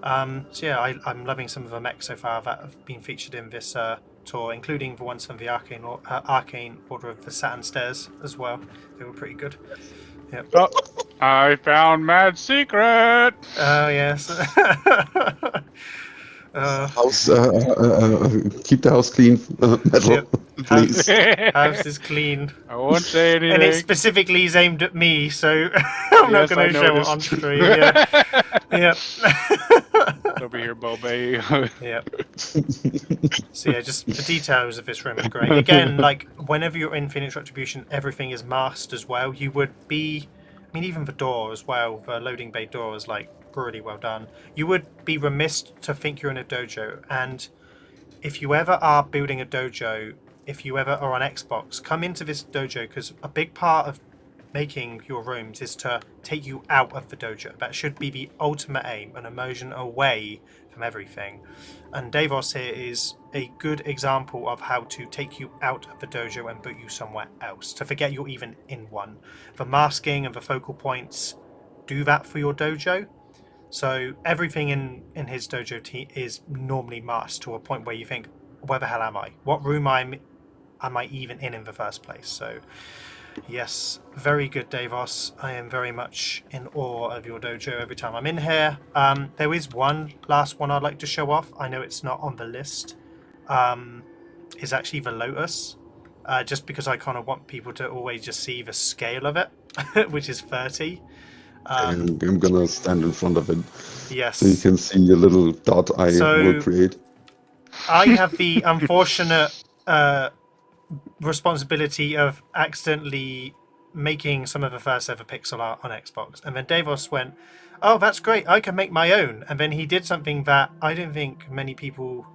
So yeah, I'm loving some of the mechs so far that have been featured in this tour, including the ones from the Arcane Order of the Saturn Stairs as well. They were pretty good. Yep. Oh, I found Mad Secret! Oh, yes. House, keep the house clean, metal, Yep. please. House is clean. I won't say anything. And it specifically is aimed at me, so I'm not Yes, going I to show it noticed. on stream. Yeah. Yep. Over here, Bobay. Yep. So yeah, just the details of this room are great. Again, like, whenever you're in Phoenix Retribution, everything is masked as well. You would be, I mean, even the door as well, the loading bay door is like really well done. You would be remiss to think you're in a dojo, and if you ever are building a dojo, if you ever are on Xbox, come into this dojo, because a big part of making your rooms is to take you out of the dojo. That should be the ultimate aim, an immersion away from everything. And Deivos here is a good example of how to take you out of the dojo and put you somewhere else, to forget you're even in one. The masking and the focal points do that for your dojo. So everything in his dojo is normally masked to a point where you think, where the hell am I? What room am I even in the first place? So yes, very good, Deivos. I am very much in awe of your dojo every time I'm in here. There is one last one I'd like to show off. I know it's not on the list. Is actually the Lotus. Just because I kind of want people to always just see the scale of it, which is 30. I'm gonna stand in front of it Yes. so you can see a little dot I will create. I have the unfortunate responsibility of accidentally making some of the first ever pixel art on Xbox, and then Deivos went, "Oh, that's great! I can make my own." And then he did something that I don't think many people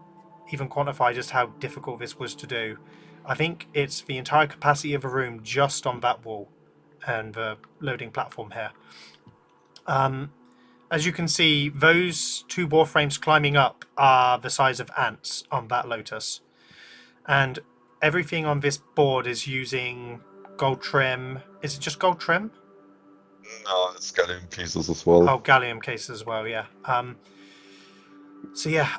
even quantify just how difficult this was to do. I think it's the entire capacity of a room just on that wall and the loading platform here. As you can see, those two Warframes climbing up are the size of ants on that Lotus. And everything on this board is using gold trim. Is it just gold trim? No, it's gallium pieces as well. Oh, gallium cases as well, yeah. So yeah,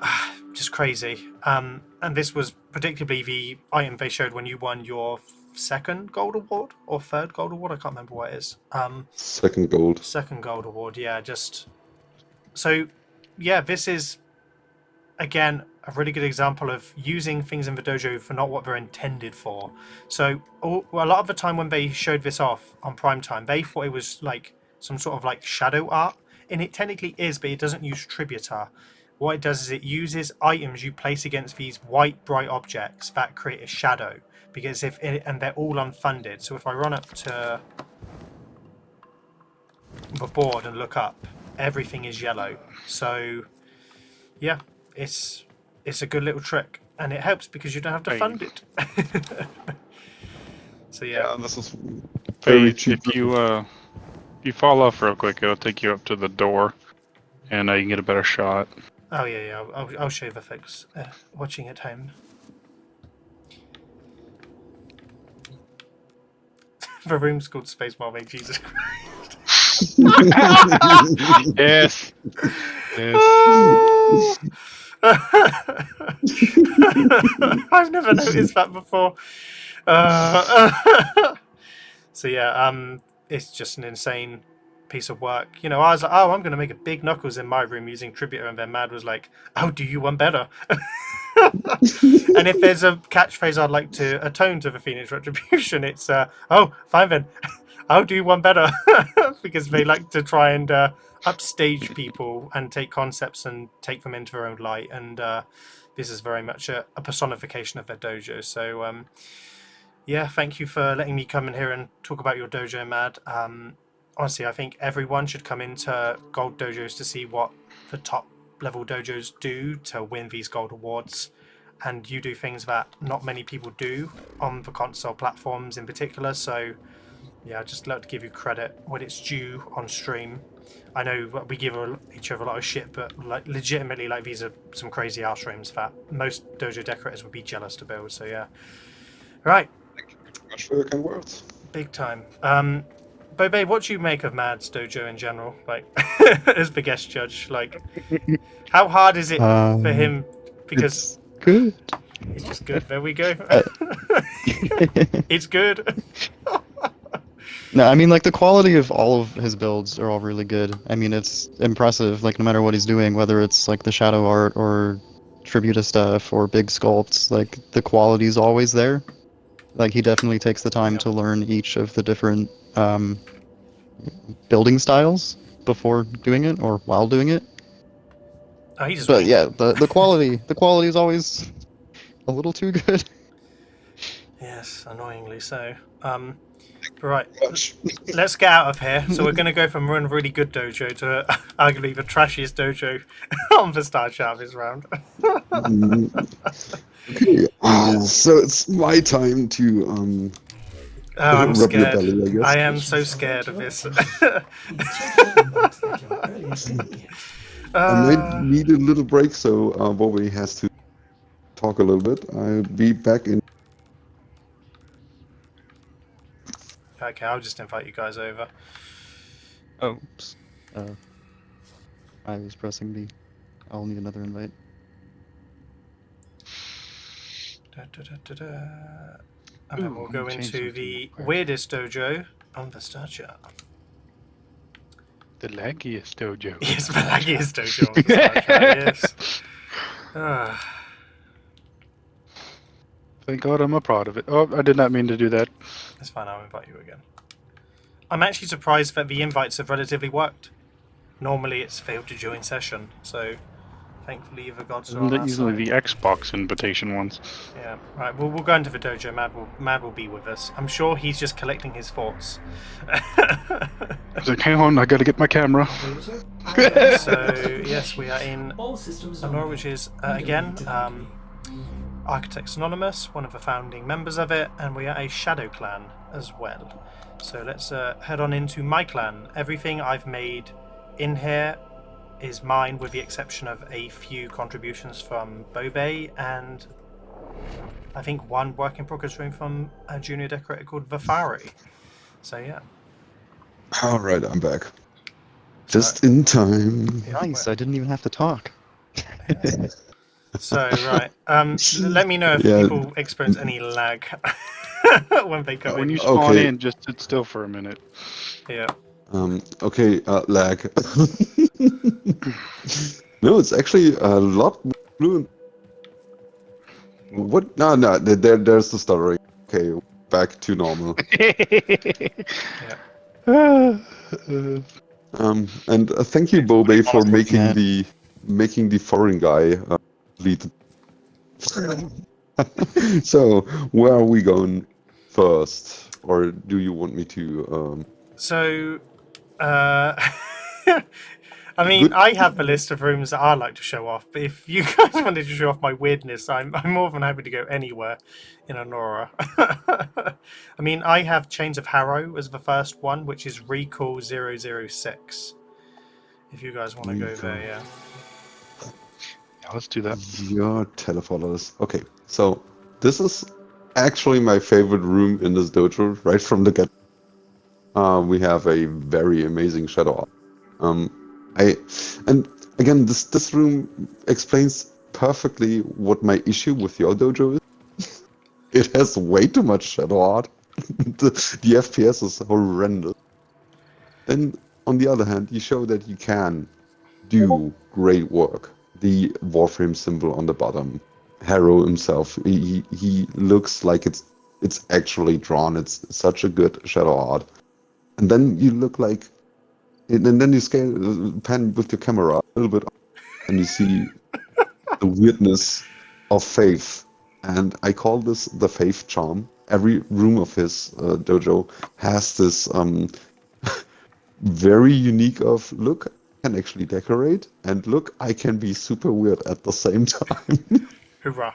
just crazy. And this was predictably the item they showed when you won your second gold award or third gold award. I can't remember what it is. Second gold. Second gold award, yeah. Just so, yeah. This is again a really good example of using things in the dojo for not what they're intended for. So a lot of the time when they showed this off on prime time, they thought it was like some sort of like shadow art, and it technically is, but it doesn't use tributor. What it does is it uses items you place against these white bright objects that create a shadow, because and they're all unfunded. So if I run up to the board and look up, everything is yellow. So yeah, it's a good little trick, and it helps because you don't have to fund it. So yeah, this is Hey, if you fall off real quick, it'll take you up to the door, and you can get a better shot. oh yeah, I'll show the folks watching at home. The room's called Space Marvel. Jesus Christ. Yes. Yes. I've never noticed that before. So yeah, it's just an insane piece of work. You know, I was like, oh, I'm going to make a big Knuckles in my room using Tributor, and then Mad was like, oh, do you want better? And if there's a catchphrase I'd like to atone to the Phoenix Retribution, it's, oh, fine then, I'll do one better. Because they like to try and upstage people and take concepts and take them into their own light. And this is very much a personification of their dojo. So, yeah, thank you for letting me come in here and talk about your dojo, Mad. Honestly, I think everyone should come into gold dojos to see what the top level dojos do to win these gold awards. And you do things that not many people do on the console platforms in particular. So yeah, I'd just like to give you credit when it's due on stream. I know we give each other a lot of shit, but like legitimately, like these are some crazy ass rooms that most dojo decorators would be jealous to build. So yeah, right. Thank you very much for your kind words. Big time. Bobay, what do you make of Mad's dojo in general? Like, as the guest judge, like, how hard is it for him? Because it's good. It's just good. There we go. It's good. No, I mean, like, the quality of all of his builds are all really good. I mean, it's impressive, like, no matter what he's doing, whether it's, like, the shadow art or Tributa stuff or big sculpts, like, the quality's always there. Like, he definitely takes the time to learn each of the different building styles before doing it or while doing it. Oh, he just But yeah, the quality is always a little too good. Yes, annoyingly so. Right, let's get out of here. So we're going to go from run really good dojo to arguably the trashiest dojo on the start chart this round. Okay, so it's my time to I'm Rub your scared. belly, I guess. I am so scared of this. Please check your inbox at your earliest convenience. I might need a little break, so Bobby has to talk a little bit. I'll be back in. Okay, I'll just invite you guys over. Oh, oops. I was pressing the. I'll need another invite. And then Ooh, we'll I'm go gonna change into something the real quick. weirdest dojo on the star chart. The laggiest dojo. Yes, the laggiest dojo on the star chart, yes. Thank God I'm a part of it. Oh, I did not mean to do that. It's fine, I'll invite you again. I'm actually surprised that the invites have relatively worked. Normally it's failed to join session, so thankfully the gods are on our Usually side. the Xbox invitation ones. Yeah, right, we'll go into the dojo. Mad will be with us. I'm sure he's just collecting his thoughts. I was like, hang on, I gotta get my camera. Operator, I So, yes, we are in all systems Annora, which is, again, Architects Anonymous, one of the founding members of it, and we are a shadow clan as well. So let's head on into my clan. Everything I've made in here is mine, with the exception of a few contributions from Bobay and I think one work in progress room from a junior decorator called Vafari. So yeah. All right, I'm back. Just in time. Yeah, Nice, I didn't even have to talk. yeah. So right, let me know if Yeah. people experience any lag when they come When in. you spawn Okay. in, just sit still for a minute. Yeah. Okay, lag. No, it's actually a lot more fluent. What? No, there's the stuttering. Okay, back to normal. Yeah. And thank you, Bobay, for Honestly, making the foreign guy lead. So, where are we going first, or do you want me to? So, I mean, Good. I have a list of rooms that I like to show off, but if you guys wanted to show off my weirdness, I'm more than happy to go anywhere in Annora. I mean, I have Chains of Harrow as the first one, which is Recall 006. If you guys want to go there, yeah. Yeah, let's do that. Your teleporters. Okay, so this is actually my favorite room in this dojo, right from the get. We have a very amazing shadow art. And again, this room explains perfectly what my issue with your dojo is. It has way too much shadow art. The FPS is horrendous. Then, on the other hand, you show that you can do great work. The Warframe symbol on the bottom, Harrow himself, he looks like it's actually drawn. It's such a good shadow art. And then you look like, and then you scale pan with your camera a little bit, and you see the weirdness of Faith. And I call this the Faith charm. Every room of his dojo has this very unique of look, I can actually decorate, and look, I can be super weird at the same time. Hoorah!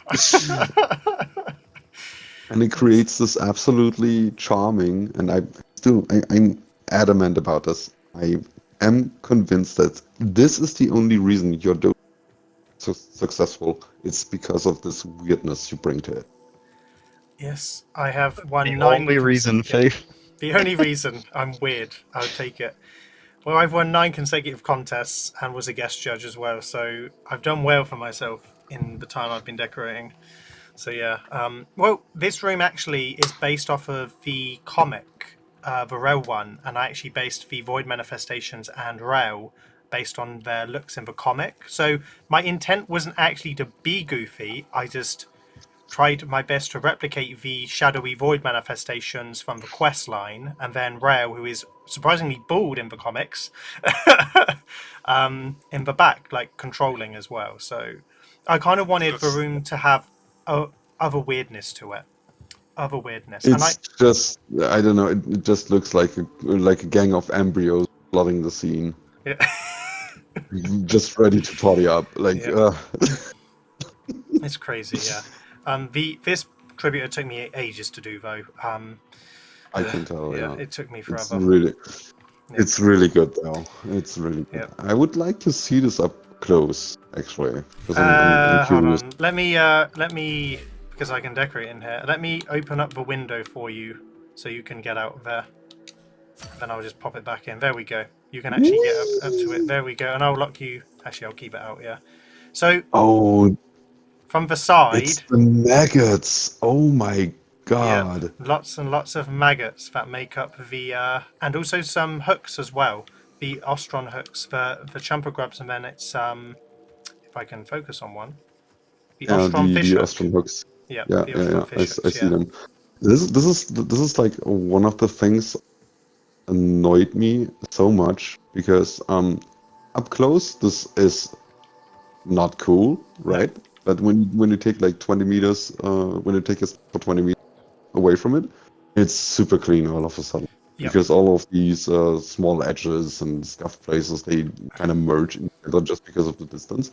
And it creates this absolutely charming, and I'm adamant about this. I am convinced that this is the only reason your dojo is so successful. It's because of this weirdness you bring to it. Yes, I have won The 9. only reason, Faith. The only reason I'm weird, I would take it. Well, I've won 9 consecutive contests and was a guest judge as well, so I've done well for myself in the time I've been decorating. So yeah, well, this room actually is based off of the comic, the Rel one, and I actually based the Void Manifestations and Rel based on their looks in the comic. So my intent wasn't actually to be goofy, I just tried my best to replicate the shadowy void manifestations from the quest line, and then Rao, who is surprisingly bald in the comics, in the back, like controlling as well. So I kind of wanted the room to have other weirdness to it, other weirdness, and It's just, I don't know, it just looks like a gang of embryos flooding the scene, yeah. just ready to party up. Like, Yeah. It's crazy, yeah. This contributor took me ages to do though. I can tell. Yeah, Yeah, it took me it's forever. really, Yep. it's really good though. It's really good. Yep. I would like to see this up close, actually, because I'm Hold curious. on. Let me, because I can decorate in here. Let me open up the window for you so you can get out of there. Then I'll just pop it back in. There we go. You can actually get up to it. There we go. And I'll lock you. Actually, I'll keep it out. Yeah. So Oh, from the side, it's the maggots. Oh my yep, god. lots and lots of maggots that make up the, and also some hooks as well. The ostron hooks, the chumper grubs, and then it's if I can focus on one, the Yeah, ostron fish the hook. Austrian hooks. Yep, Yeah, the yeah, ostron yeah. fish I hooks. see Yeah. them. This is like one of the things annoyed me so much because up close this is not cool, right? But when you take like 20 meters, when you take us for 20 meters away from it, it's super clean all of a sudden. Yep. Because all of these small edges and scuffed places, they kind of merge together just because of the distance.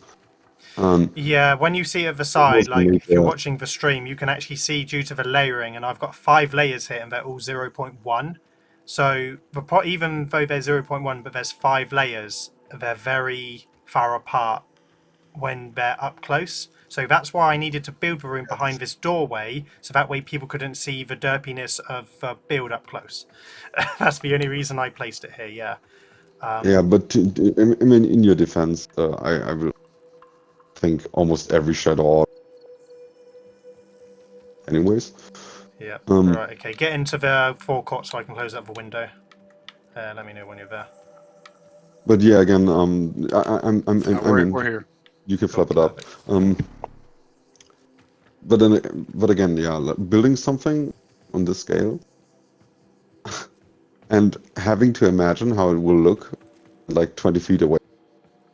Yeah, when you see at the It side, was like made, if you're watching the stream, you can actually see due to the layering, and I've got 5 layers here, and they're all 0.1. So even though they're 0.1, but there's 5 layers, they're very far apart when they're up close. So that's why I needed to build the room behind this doorway, so that way people couldn't see the derpiness of the build up close. That's the only reason I placed it here. Yeah. yeah, but I mean, in your defense, I will think almost every shadow, anyways. Yeah. Um, Right. Okay. Get into the forecourt so I can close up the window. Let me know when you're there. but yeah, again, I mean, We're here. you can Cool. flap it up. Perfect. But again, yeah, like building something on this scale and having to imagine how it will look like 20 feet away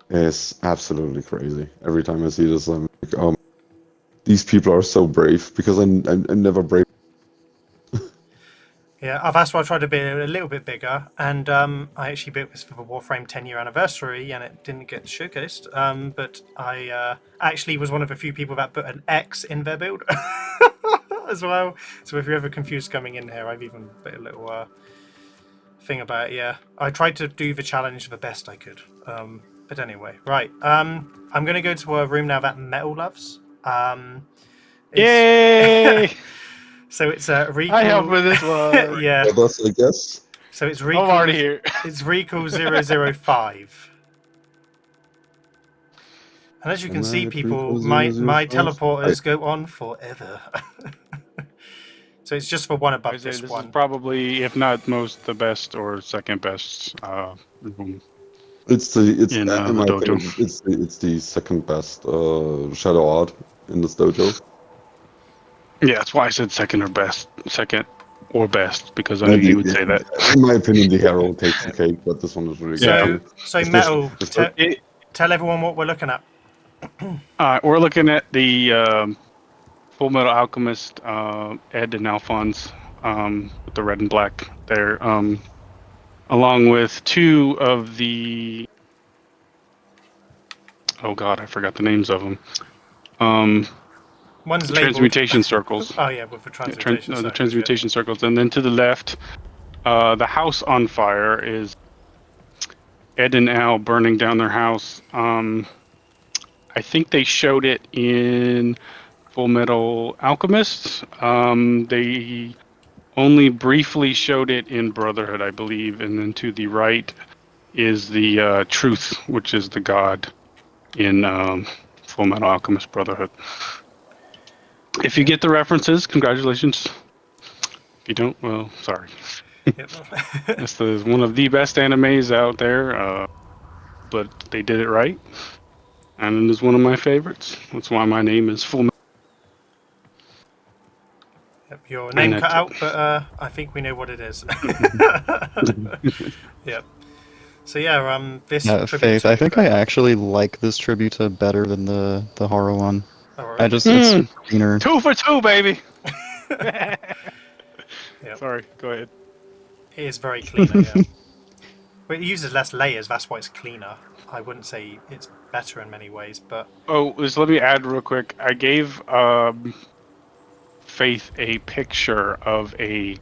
is absolutely crazy. Every time I see this, I'm like, these people are so brave because I'm never brave. Yeah, that's why I tried to build it a little bit bigger, and I actually built this for the Warframe 10-year anniversary, and it didn't get showcased. But I actually was one of the few people that put an X in their build as well. So if you're ever confused coming in here, I've even put a little thing about it. Yeah, I tried to do the challenge the best I could. But anyway, right. I'm gonna go to a room now that Metal loves. It's Yay! so it's a I helped recall. with this one. Yeah. Others, I guess. So it's I'm recall. already here. It's recall 005. And as you can see, Right, people, recall my 005. teleporters go on forever. So it's just for one I above say this this is one. probably, if not most, the best or second best room It's in in the my dojo. opinion, it's the second best shadow art in this dojo. Yeah, that's why I said second or best, because I knew And you would say that. in my opinion, the Herald takes the cake, but this one is really good So, too. so Especially, Metal, tell everyone what we're looking at. We're looking at the Full Metal Alchemist, Ed and Alphonse, with the red and black there, along with 2 of the, oh god, I forgot the names of them. One's labeled. Transmutation circles. Oh yeah, with the transmutation The circles. transmutation circles, and then to the left, the house on fire is Ed and Al burning down their house. I think they showed it in Full Metal Alchemist. They only briefly showed it in Brotherhood, I believe, and then to the right is the Truth, which is the god in Full Metal Alchemist Brotherhood. If you get the references, congratulations. If you don't, well, sorry. Yep. This is one of the best animes out there, but they did it right, and it is one of my favorites. That's why my name is Full Metal. Yep, your name And cut out, but I think we know what it is. Yep. So yeah, this Yeah, tribute Faith, to I think I actually like this Tributa better than the horror one. Oh, I really? just, it's cleaner. 2 for 2, baby. Yep. Sorry, go ahead. It is very cleaner, yeah. But it uses less layers, that's why it's cleaner. I wouldn't say it's better in many ways, but Oh, just let me add real quick. I gave Faith a picture of a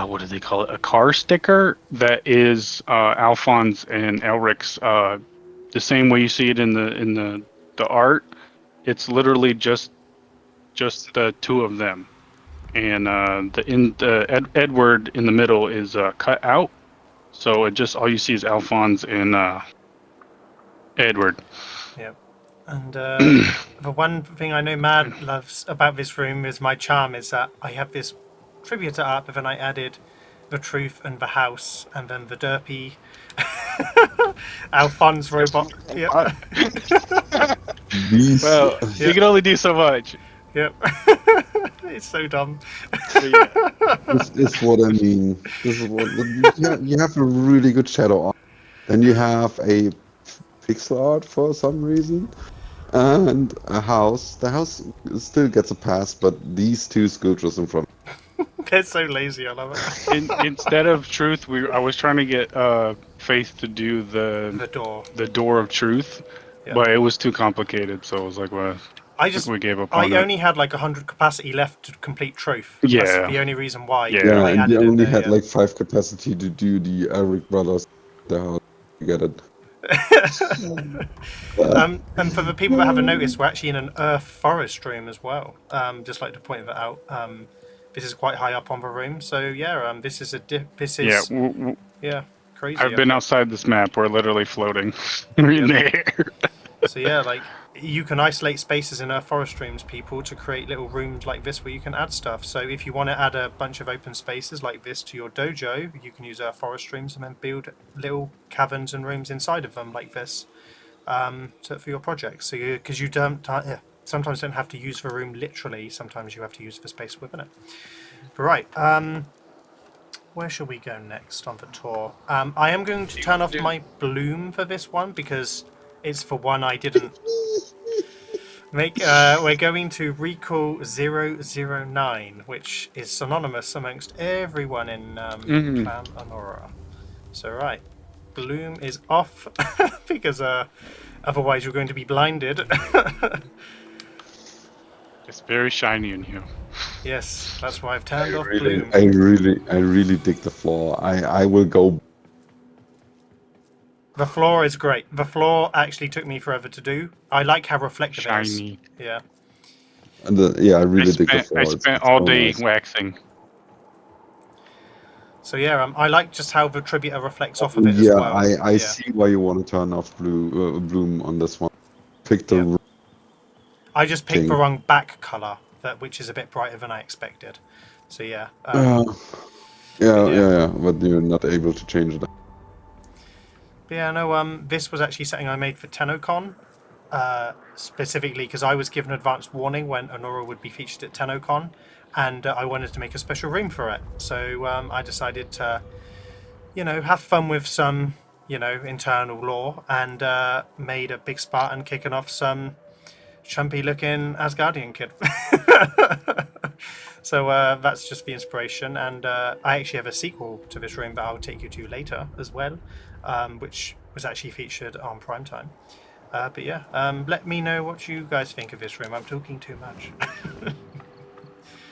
what do they call it? A car sticker that is Alphonse and Elric's, the same way you see it in the art. It's literally just the two of them, and Edward in the middle is cut out, so it just all you see is Alphonse and Edward. Yep. And the one thing I know Mad loves about this room is my charm is that I have this tribute art, but then I added the truth and the house, and then the derpy Alphonse robot. Yep. These, Well, you can only do so much. Yep. It's so dumb. But yeah. this is what I mean. This is what you have a really good shadow art, then you have a pixel art for some reason, and a house. The house still gets a pass, but these two sculptures in front. They're so lazy. I love it. Instead of truth, I was trying to get Faith to do The door. the door of truth, Yeah. but it was too complicated. So I was like, well, I just we gave up on I it. only had like 100 capacity left to complete truth. Yeah. That's the only reason why. Yeah. Yeah, I and added you it only there, had yeah. like 5 capacity to do the Eric brothers. The house. You get it. And for the people that haven't noticed, we're actually in an earth forest room as well. Just like to point that out. This is quite high up on the room, so yeah. This is this is Yeah, crazy. I've been outside this map. We're literally floating in the air. So yeah, like you can isolate spaces in earth forest rooms, people, to create little rooms like this where you can add stuff. So if you want to add a bunch of open spaces like this to your dojo, you can use earth forest rooms and then build little caverns and rooms inside of them like this, for your projects. So because you sometimes don't have to use the room literally. Sometimes you have to use the space within it. But right. Where shall we go next on the tour? I am going to turn off my bloom for this one because it's for one I didn't make. We're going to recall 009, which is synonymous amongst everyone in Clan Annora. So right, bloom is off because otherwise you're going to be blinded. It's very shiny in here. Yes, that's why I've turned off Really, bloom. I really dig the floor. I will go. The floor is great. The floor actually took me forever to do. I like how reflective it is. Shiny. Yeah. And yeah, I really dig the floor. I It's spent all so day nice. waxing. So yeah, I like just how the Tributor reflects off of it as Yeah, well. I see why you want to turn off bloom on this one. Pick the Yeah. I just picked thing. the wrong back color, which is a bit brighter than I expected. So yeah. yeah, but you're not able to change it. But yeah, no. This was actually something I made for TennoCon, specifically because I was given advance warning when Annora would be featured at TennoCon, and I wanted to make a special room for it. So I decided to, have fun with some, internal lore, and made a big Spartan kicking off some chumpy-looking Asgardian kid. So that's just the inspiration, and I actually have a sequel to this room that I'll take you to later as well, which was actually featured on Primetime. But yeah, let me know what you guys think of this room. I'm talking too much.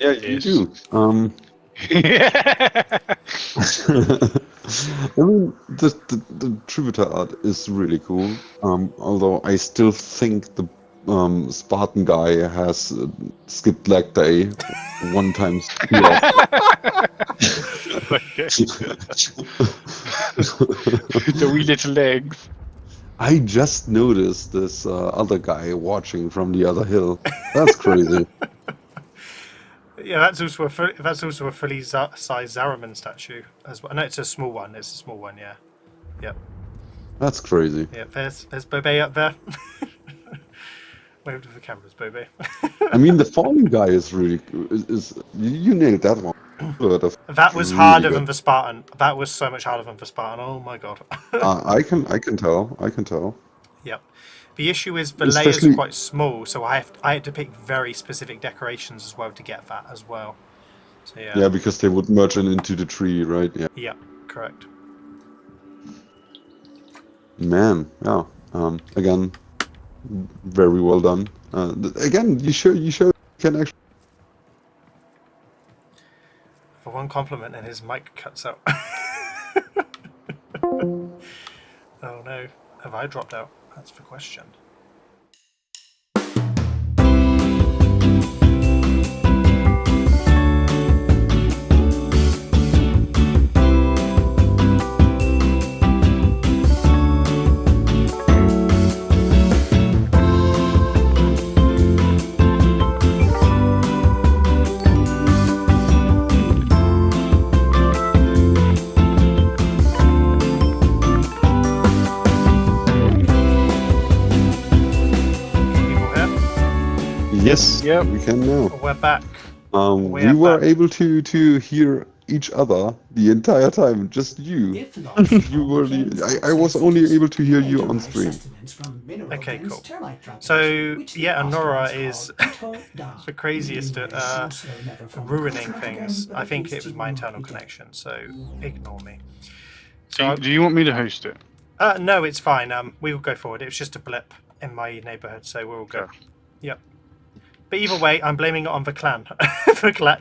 Yeah, you do. I mean, the Tributor art is really cool. Although I still think the Spartan guy has skipped leg day one time. The wee little legs. I just noticed this other guy watching from the other hill. That's crazy. Yeah, that's also a fully sized Zaraman statue as well. No, it's a small one. It's a small one. Yeah. Yep. That's crazy. Yeah. There's Bobay up there. Wave to the cameras, Bobay. I mean, the falling guy is really you nailed that one. That was really harder good. than the Spartan. That was so much harder than the Spartan. Oh my god. I can tell. Yep. The issue is the layers Especially- are quite small, so I had to pick very specific decorations as well to get that as well. So yeah. Yeah, because they would merge into the tree, right? Yeah. Yeah, correct. Man, yeah. Again, very well done. Again, you can actually. For one compliment and his mic cuts out. Oh no. Have I dropped out? That's the question. Yes, Yep. we can now. We're back. We were able to hear each other the entire time, just you. If not, You were I was only able to hear you on stream. Okay, cool. So, yeah, Annora is the craziest at ruining things. I think it was my internal connection, so ignore me. So, Do you want me to host it? no, it's fine. We will go forward. It was just a blip in my neighborhood, so we're all good. Okay. Yep. But either way, I'm blaming it on the clan.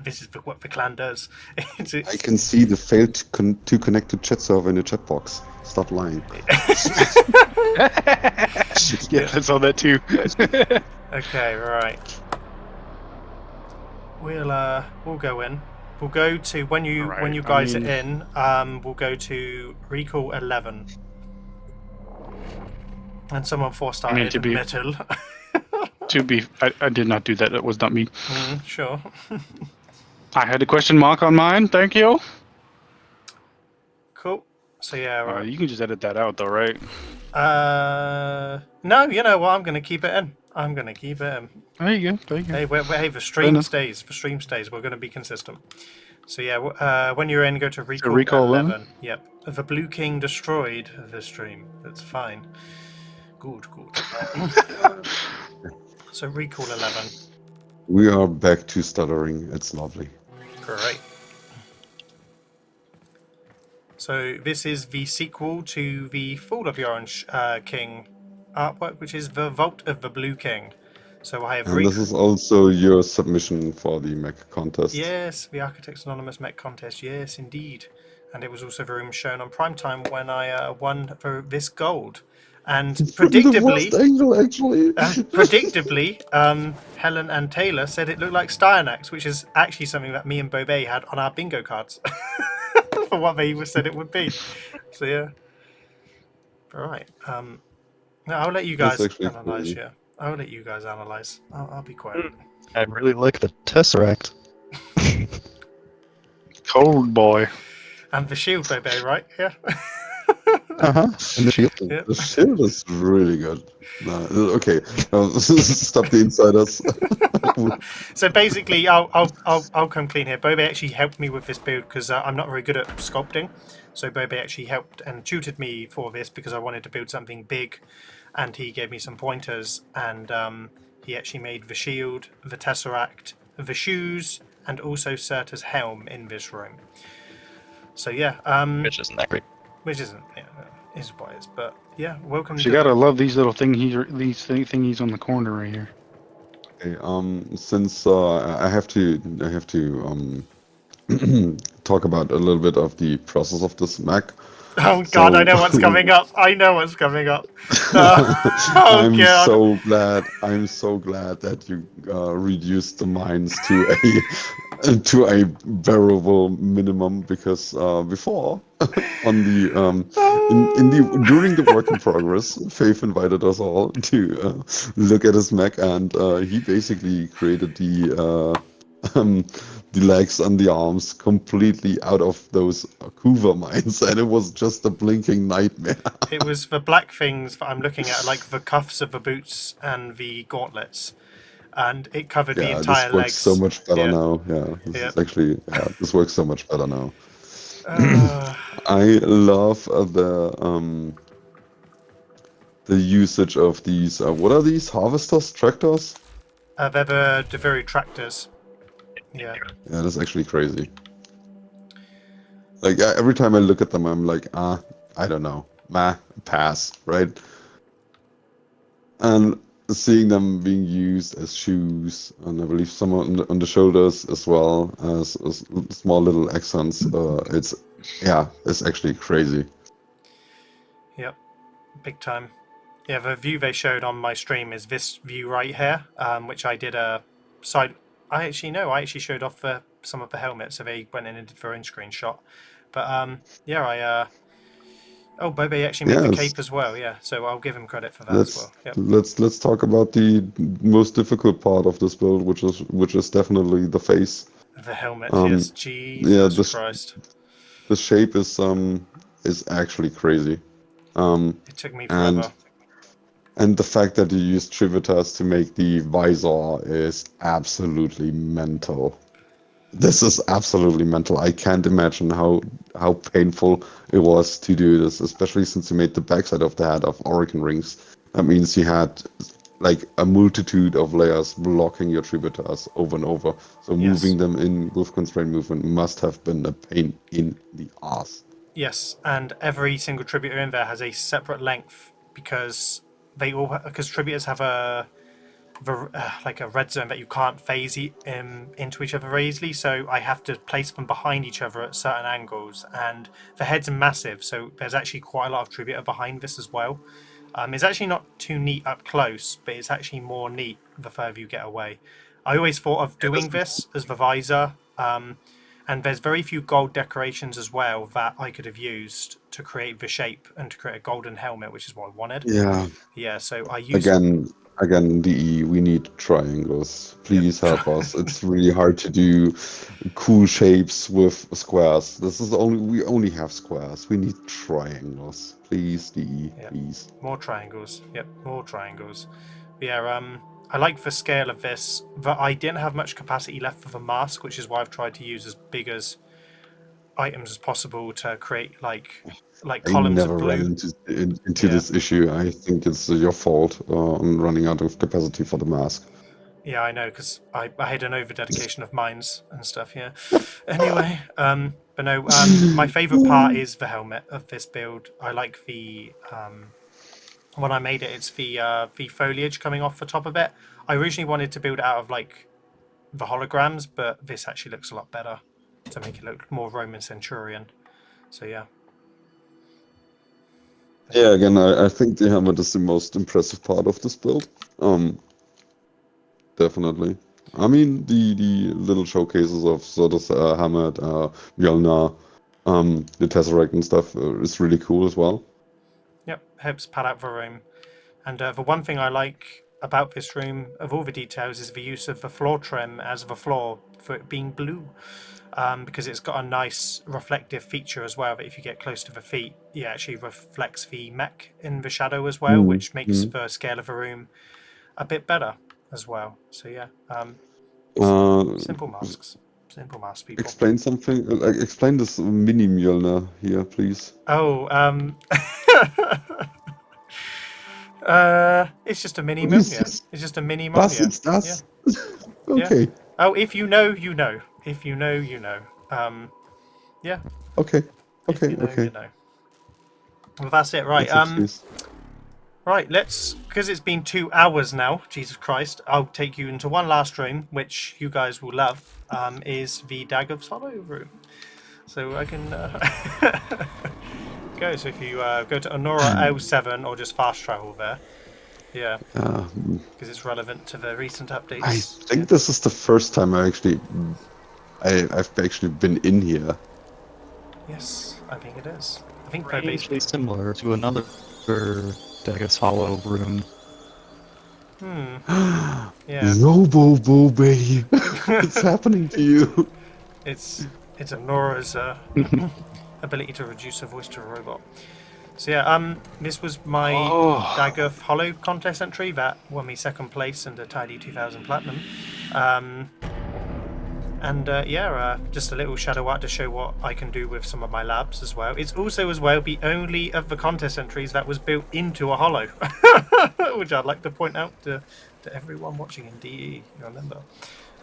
This is what the clan does. I can see the failed to connect to chat server in the chat box. Stop lying. Yeah, I saw that too. Okay, right. We'll go in. We'll go to when you guys are in. We'll go to recall 11. And someone started metal. I did not do that. That was not me. Sure. I had a question mark on mine. Thank you. Cool. So yeah, right. You can just edit that out, though, right? No, you know what? I'm gonna keep it in. I'm gonna keep it in. There you go. Hey, the stream stays. The stream stays. We're gonna be consistent. So yeah, when you're in, go to recall 11. Yep. The Blue King destroyed the stream. That's fine. Good. So recall 11. We are back to stuttering. It's lovely. Great. So this is the sequel to the Fall of the Orange King artwork, which is the Vault of the Blue King. So I have. And this is also your submission for the mech contest. Yes, the Architects Anonymous mech contest. Yes, indeed. And it was also the room shown on primetime when I won for this gold. And predictably, Helen and Taylor said it looked like Styanax, which is actually something that me and Bobay had on our bingo cards for what they said it would be. So yeah, all right. No, I'll let you guys analyze. Yeah, I'll let you guys analyze. I'll be quiet. I really like the Tesseract. Cold boy. And the shield, Bobay, right? Yeah. And the shield. Yeah. The shield is really good. No, okay, stop the insiders. So basically, I'll come clean here. Bobay actually helped me with this build because I'm not very good at sculpting. So Bobay actually helped and tutored me for this because I wanted to build something big, and he gave me some pointers. And he actually made the shield, the tesseract, the shoes, and also Serta's helm in this room. So yeah, Which isn't that great. which isn't, yeah, is what it is. But yeah, welcome. You gotta love these little thingies on the corner right here. Okay, since I have to talk about a little bit of the process of this mech. Oh God, I know what's coming up. I know what's coming up. I'm God. I'm so glad that you reduced the mines to a bearable minimum, because before on the during the work in progress, Faith invited us all to look at his mech, and he basically created the legs and the arms completely out of those Kuva mines, and it was just a blinking nightmare. It was the black things that I'm looking at, like the cuffs of the boots and the gauntlets, and it covered the entire this works legs. so much better Yeah. now. Yeah, this is actually, this works so much better now. Uh, I love the usage of these. What are these? Harvesters, tractors? they're the very tractors. Yeah. Yeah, that's actually crazy. Like every time I look at them, I'm like, I don't know, pass, right? And seeing them being used as shoes, and I believe some on the shoulders as well as small little accents. It's actually crazy. Yep, big time. Yeah, the view they showed on my stream is this view right here, which I did a side. I actually showed off some of the helmets, so they went in and did their own screenshot. But oh, Bobay actually made the Yes, cape as well. Yeah, so I'll give him credit for that as let's well. Yep. let's talk about the most difficult part of this build, which is definitely the face. The helmet, Um, yes. yeah, Jesus Christ. the shape is actually crazy. It took me And forever. and the fact that you use Trivitas to make the visor is absolutely mental. This is absolutely mental. I can't imagine how painful it was to do this, especially since you made the backside of the head of Oricon rings. That means you had like a multitude of layers blocking your Trivitas over and over. So Yes. moving them in with constraint movement must have been a pain in the ass. Yes, and every single tributor in there has a separate length because tributors have like a red zone that you can't phase into each other very easily. So I have to place them behind each other at certain angles, and the heads are massive. So there's actually quite a lot of tributor behind this as well. It's actually not too neat up close, but it's actually more neat the further you get away. I always thought of doing this as the visor, and there's very few gold decorations as well that I could have used to create the shape and to create a golden helmet, which is what I wanted. Yeah. Yeah, so I used Again, DE, we need triangles. Please help us. It's really hard to do cool shapes with squares. We only have squares. We need triangles. Please, DE, Yep. please. More triangles. Yep, more triangles. But yeah, I like the scale of this, but I didn't have much capacity left for the mask, which is why I've tried to use as big as items as possible to create like I columns of never ran blue. into Yeah. this issue. I think it's your fault on running out of capacity for the mask. Yeah, I know, because I had an over dedication of mines and stuff. Yeah. Anyway, but no, my favorite part is the helmet of this build. I like the when I made it, it's the foliage coming off the top of it. I originally wanted to build it out of like the holograms, but this actually looks a lot better to make it look more Roman Centurion. So yeah. Yeah, again, I think the helmet is the most impressive part of this build. Definitely. I mean, the little showcases of Zoda's helmet, Mjolnir, the Tesseract and stuff is really cool as well. Yep, helps pad out the room. And the one thing I like about this room, of all the details, is the use of the floor trim as the floor for it being blue. Because it's got a nice reflective feature as well, that if you get close to the feet, it actually reflects the mech in the shadow as well, which makes the scale of the room a bit better as well. So yeah, simple masks. Simple masks, people. Explain something, explain this mini Mjolnir here, please. Oh, it's just a mini Please, Mjolnir. It's just a mini Was Mjolnir. it's das? Yeah. Okay. Oh, if you know, you know. If you know, you know. Yeah. Okay. If Okay. you know, Okay. you know. Well, that's it, right? That's it, please. Right. Because it's been 2 hours now. Jesus Christ! I'll take you into one last room, which you guys will love. Is the Daggers Hollow room. So I can go. So if you go to Annora L7 or just fast travel there. Yeah. Because it's relevant to the recent updates. I think this is the first time I've actually been in here. Yes, I think it is. I think Strangely similar to another Daggers Hollow room. Yeah. Robo Bobay, what's happening to you? It's Annora's ability to reduce her voice to a robot. So yeah, this was my Dagger Hollow contest entry that won me second place and a tidy 2000 platinum. Just a little shadow art to show what I can do with some of my labs as well. It's also as well the only of the contest entries that was built into a hollow, which I'd like to point out to everyone watching in DE, you remember.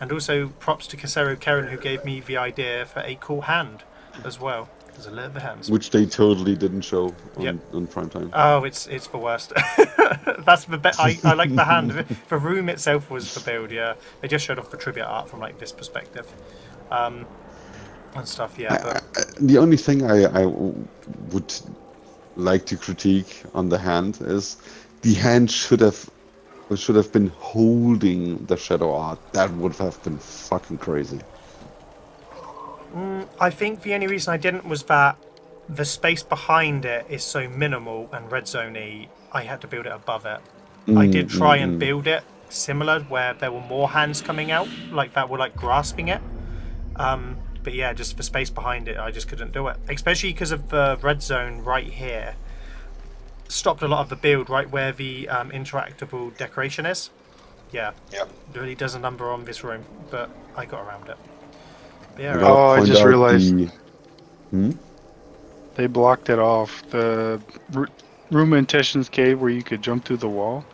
And also props to Casero Karen, who gave me the idea for a cool hand as well. There's a little bit hands. Which they totally didn't show on, Yep. on prime time. Oh, it's the worst. That's the I like the hand. The room itself was the build. Yeah, they just showed off the tribute art from like this perspective, and stuff. Yeah, but The only thing I would like to critique on the hand is the hand should have been holding the shadow art. That would have been fucking crazy. I think the only reason I didn't was that the space behind it is so minimal and red zone-y. I had to build it above it. I did try and build it similar where there were more hands coming out, like that were like grasping it. But yeah, just the space behind it, I just couldn't do it. Especially because of the red zone right here. Stopped a lot of the build right where the interactable decoration is. Yeah, Yeah. it really does a number on this room, but I got around it. But yeah, gotta I point just out realized the- they blocked it off. The room in Teshin's cave where you could jump through the wall.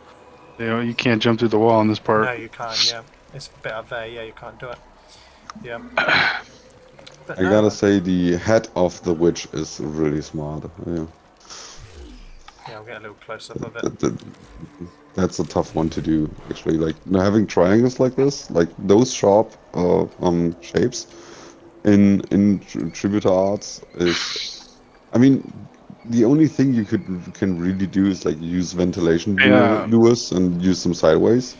You can't jump through the wall on this part. no, you can't. Yeah, it's a bit up there. Yeah, you can't do it. Yeah. But I gotta say the head of the witch is really smart. Yeah. Yeah, I'll get a little close up of it. That's a tough one to do, actually. Like having triangles like this, like those sharp shapes in tribute arts is. I mean, the only thing you can really do is like use ventilation Yeah. lures and use them sideways.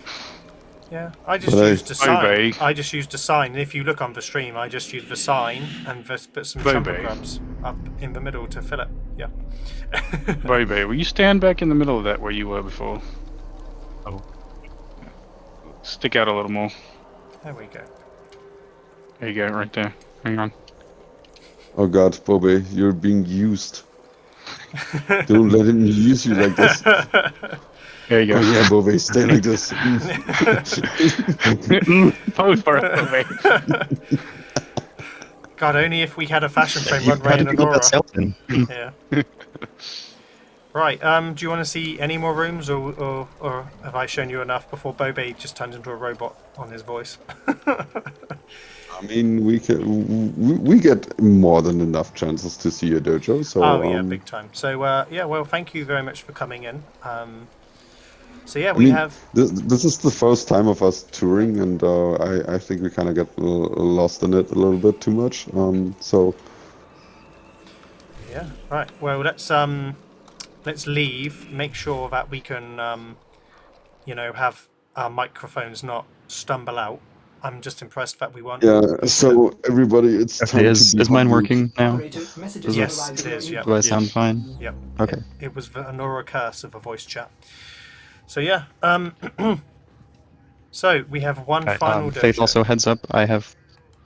Yeah, I just But used a sign. Bobay. I just used a sign. And if you look on the stream, I just used the sign and just put some trumpet Bobay. grubs up in the middle to fill it. Yeah. Baby, will you stand back in the middle of that where you were before? Oh. Stick out a little more. There we go. There you go, right there. Hang on. Oh god, Bobby, you're being used. Don't let him use you like this. There you go. Oh yeah, Bobby, stay like this. Pose for it, Bobby. God, only if we had a fashion frame You run Ray and gotta build that Annora. skeleton. Yeah. Right. Do you want to see any more rooms, or have I shown you enough before Bobay just turns into a robot on his voice? I mean, we get more than enough chances to see your dojo. So Oh yeah, big time. So yeah, well, thank you very much for coming in. So yeah, I we mean, have. this is the first time of us touring, and I think we kind of get lost in it a little bit too much. So Yeah. Right. Well, let's leave. Make sure that we can, have our microphones not stumble out. I'm just impressed that we weren't. yeah. So everybody, it's Okay, time is to be mine on mute. working now? Operator, messages Yes, arrived it is. in Yeah. Do I inbox. sound fine? Yep. Okay. It was the Annora curse of a voice chat. So yeah. So we have one final dojo. Faith also heads up. I have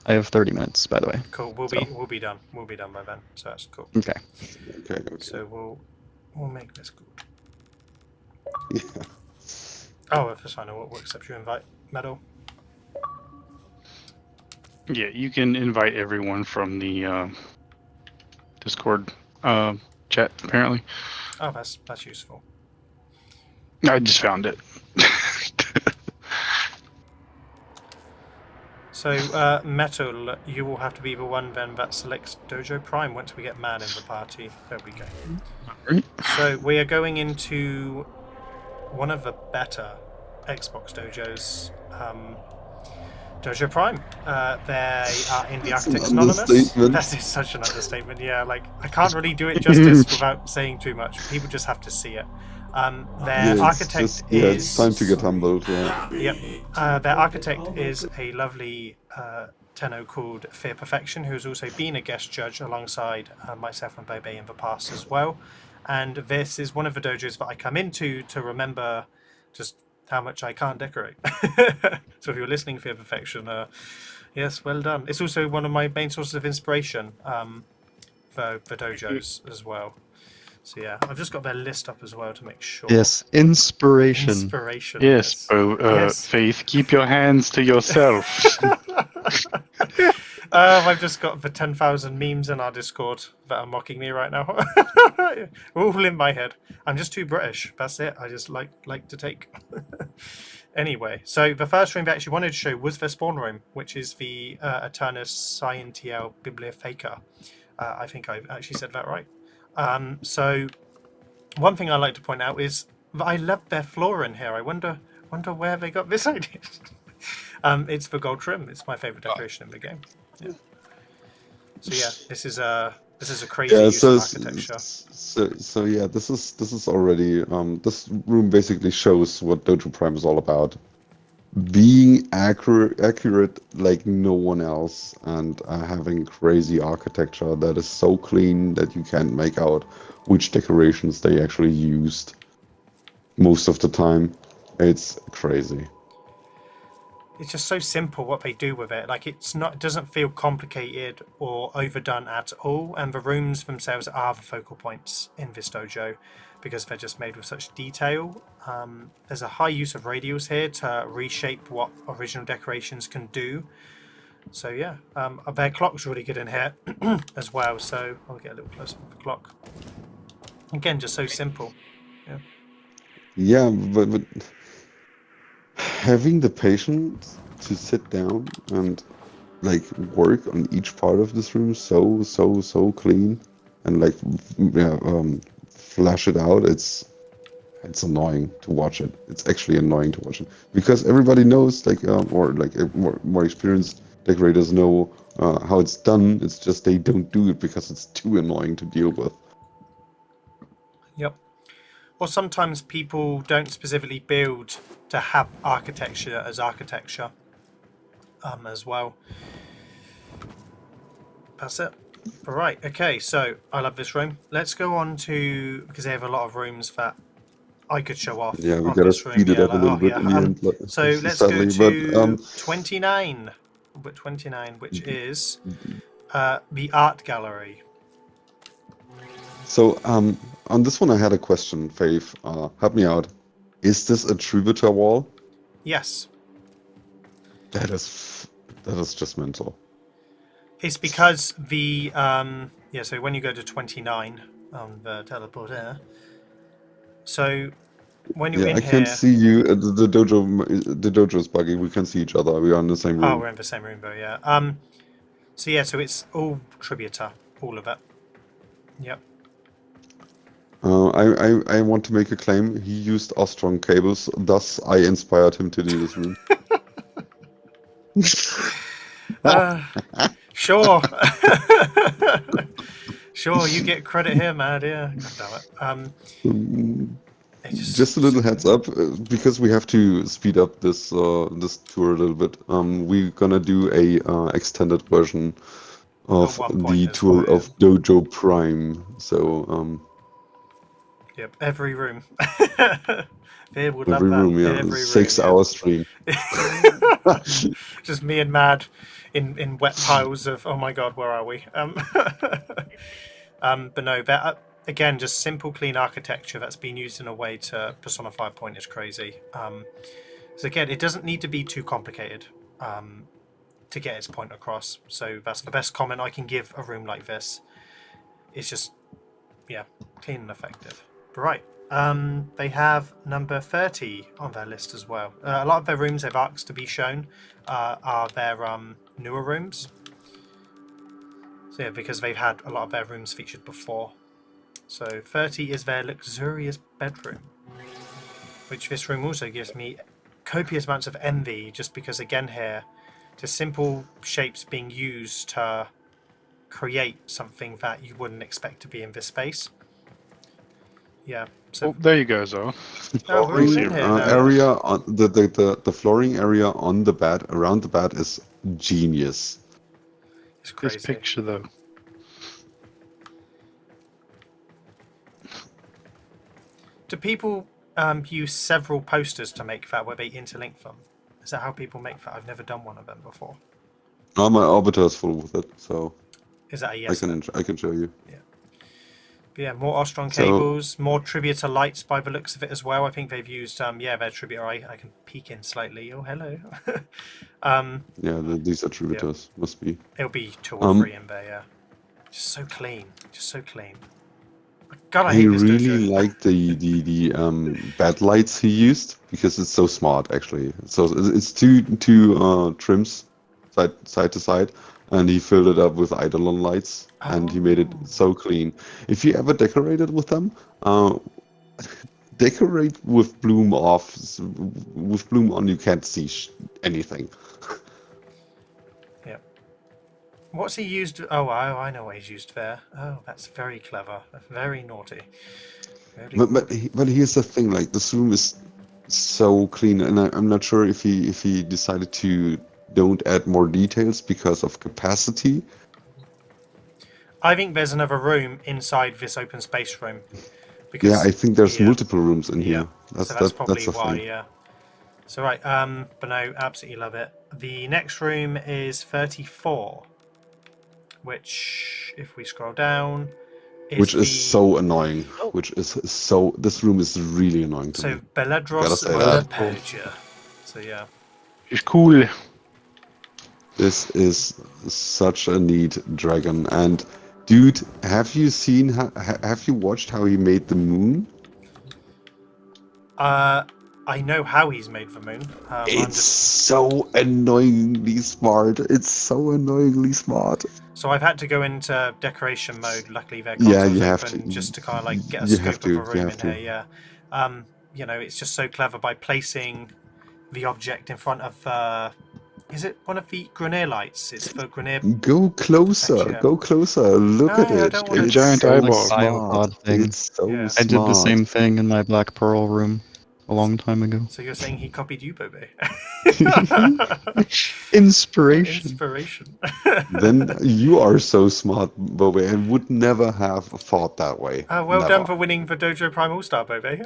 30 minutes, by the way. Cool. We'll be done. We'll be done by then. So that's cool. Okay. Okay. So we'll make this good. Yeah. Oh, if it's fine, we'll accept your invite, Metal. Yeah, you can invite everyone from the Discord chat, apparently. Oh, that's useful. I just found it. So, Metal, you will have to be the one then that selects Dojo Prime once we get Man in the party. There we go. Alright. So, we are going into one of the better Xbox dojos, Dojo Prime. They are in the That's an Arctics Anonymous. understatement. That is such an understatement, yeah. Like, I can't really do it justice without saying too much. People just have to see it. Their Yeah, architect it's is... time to get humbled. Yeah. Yep. Their architect is a lovely Tenno called Fear Perfection, who's also been a guest judge alongside myself and Bobay in the past as well. And this is one of the dojos that I come into to remember just how much I can't decorate. So if you're listening, Fear Perfection, yes, well done. It's also one of my main sources of inspiration for dojos as well. So yeah, I've just got their list up as well to make sure. Yes, inspiration. Inspiration. Yes, Yes. Faith, keep your hands to yourself. I've just got the 10,000 memes in our Discord that are mocking me right now. All in my head. I'm just too British. That's it. I just like to take. Anyway, so the first room we actually wanted to show was the spawn room, which is the Eternus Sciential Bibliotheca. I think I actually said that right. So one thing I like to point out is that I love their floor in here. I wonder where they got this idea. It's the gold trim. It's my favorite decoration in the game. Yeah. So yeah, this is a crazy Yeah, use of architecture. so yeah, this is already this room basically shows what Dojo Prime is all about. Being accurate like no one else, and having crazy architecture that is so clean that you can't make out which decorations they actually used most of the time. It's crazy. It's just so simple what they do with it. Like it doesn't feel complicated or overdone at all. And the rooms themselves are the focal points in this dojo because they're just made with such detail. There's a high use of radials here to reshape what original decorations can do. So yeah, their clock's really good in here as well. So I'll get a little closer with the clock. Again, just so simple. Yeah, but having the patience to sit down and like work on each part of this room so clean and like flash it out, it's annoying to watch it. It's actually annoying to watch it because everybody knows or like more experienced decorators know how it's done. It's just they don't do it because it's too annoying to deal with. Yep. Or sometimes people don't specifically build to have architecture as architecture as well. That's it. All right. Okay. So I love this room. Let's go on to, because they have a lot of rooms that I could show off. Yeah, we on gotta this room. speed it Yeah, up a little bit in the end. So let's sadly, go to but 29. 29, which is the art gallery. So, on this one, I had a question, Faith. Help me out. Is this a tributary wall? Yes. That is just mental. It's because the so when you go to 29 on the teleporter, so when you're Yeah, in I here, can't see you. The dojo is buggy. We can see each other. We are in the same room. oh, we're in the same room though, yeah. So yeah, so it's all tributor, all of it. Yep. I want to make a claim. He used Ostron cables, thus I inspired him to do this room. Sure. Sure, you get credit here, man. Yeah, God damn it. Just a little heads up, because we have to speed up this this tour a little bit. We're gonna do a extended version of the tour of Dojo Prime. So yep, every room. They would love every that. room, yeah, Every 6 room, hour stream. Just me and Mad in wet piles of, oh my god, where are we? But no, that again, just simple, clean architecture that's been used in a way to personify a point is crazy. So again, it doesn't need to be too complicated to get its point across. So that's the best comment I can give a room like this. It's just, yeah, clean and effective. Right. They have number 30 on their list as well. A lot of their rooms they've asked to be shown are their newer rooms. So yeah, because they've had a lot of their rooms featured before. So 30 is their luxurious bedroom, which this room also gives me copious amounts of envy, just because again here, just simple shapes being used to create something that you wouldn't expect to be in this space. Yeah. So Well, there you go, Zoe. oh, we're all in here now. Area on the flooring area on the bed, around the bed, is genius. It's crazy. This picture, though. Do people use several posters to make that where they interlink them? Is that how people make that? I've never done one of them before. Oh, my arbiter is full with it, so Is that a yes? I can show you. Yeah. But yeah, more Ostron cables, more tributor lights by the looks of it as well. I think they've used their tributor. I can peek in slightly. Oh, hello. Yeah, these are tributors. Yeah. Must be. It'll be 2 or 3 in there. Yeah. Just so clean. Just so clean. God, I hate this really dojo. like the bed lights he used because it's so smart actually. So it's two trims side to side, and he filled it up with Eidolon lights, and he made it Oh. so clean. If you ever decorated with them, decorate with bloom off. With bloom on, you can't see anything. Yeah. What's he used? Oh, I know what he's used there. Oh, that's very clever. That's very naughty. Very But naughty. here's the thing: like this room is so clean, and I'm not sure if he decided to don't add more details because of capacity. I think there's another room inside this open space room. Because, Yeah, I think there's yeah, multiple rooms in yeah. here. So that's probably That's the why. thing. Yeah. So right. But no, absolutely love it. The next room is 34, which, if we scroll down, is Which is the so annoying. Oh. Which is so. This room is really annoying to me. so Gotta Beledros say the that. Poacher. So yeah. It's cool. This is such a neat dragon. And dude, have you seen? Have you watched how he made the moon? I know how he's made the moon. I'm It's just so annoyingly smart. It's so annoyingly smart. so I've had to go into decoration mode. Luckily, their Yeah, console's you have open to. just to kind of like get a You have scope of a to. You room have in to. here. Yeah. You know, it's just so clever by placing the object in front of. Is it one of the Grenier lights? It's for Grenier Go closer. protection. Go closer. Look No, at I it. don't want The to. It's giant so eyeballs. smart. Biopod thing. It's so Yeah. I did the smart. same thing in my Black Pearl room a long time ago. So you're saying he copied you, Bobay? Inspiration. Inspiration. Then you are so smart, Bobby, and would never have thought that way. Well Never. done for winning the Dojo Prime All Star, Bobay.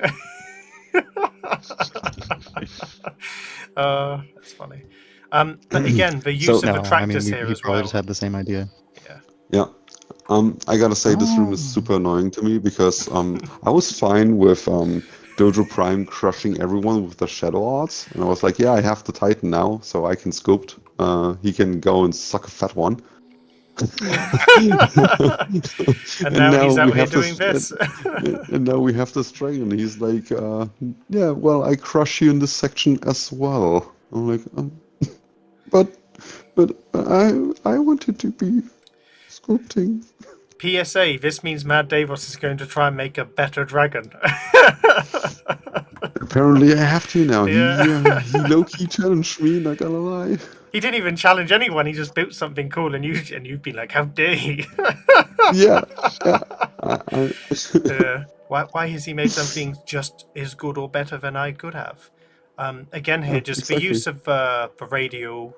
That's funny. But again, the use So- of No, attractors here he as probably well. just had the same idea. Yeah. Yeah. I gotta say this room is super annoying to me because I was fine with Dojo Prime crushing everyone with the Shadow Arts, and I was like, yeah, I have the Titan now, so I can sculpt. He can go and suck a fat one. And now he's out we here have doing this. and now we have this dragon. He's like, yeah, well, I crush you in this section as well. I'm like, but I wanted to be sculpting. PSA, this means Mad Deivos is going to try and make a better dragon. Apparently, I have to now. Yeah. He low-key challenged me. Not gonna lie. He didn't even challenge anyone. He just built something cool, and you'd be like, "How dare he?" Yeah. Yeah. Why has he made something just as good or better than I could have? Again, here, just the Exactly. use of the radial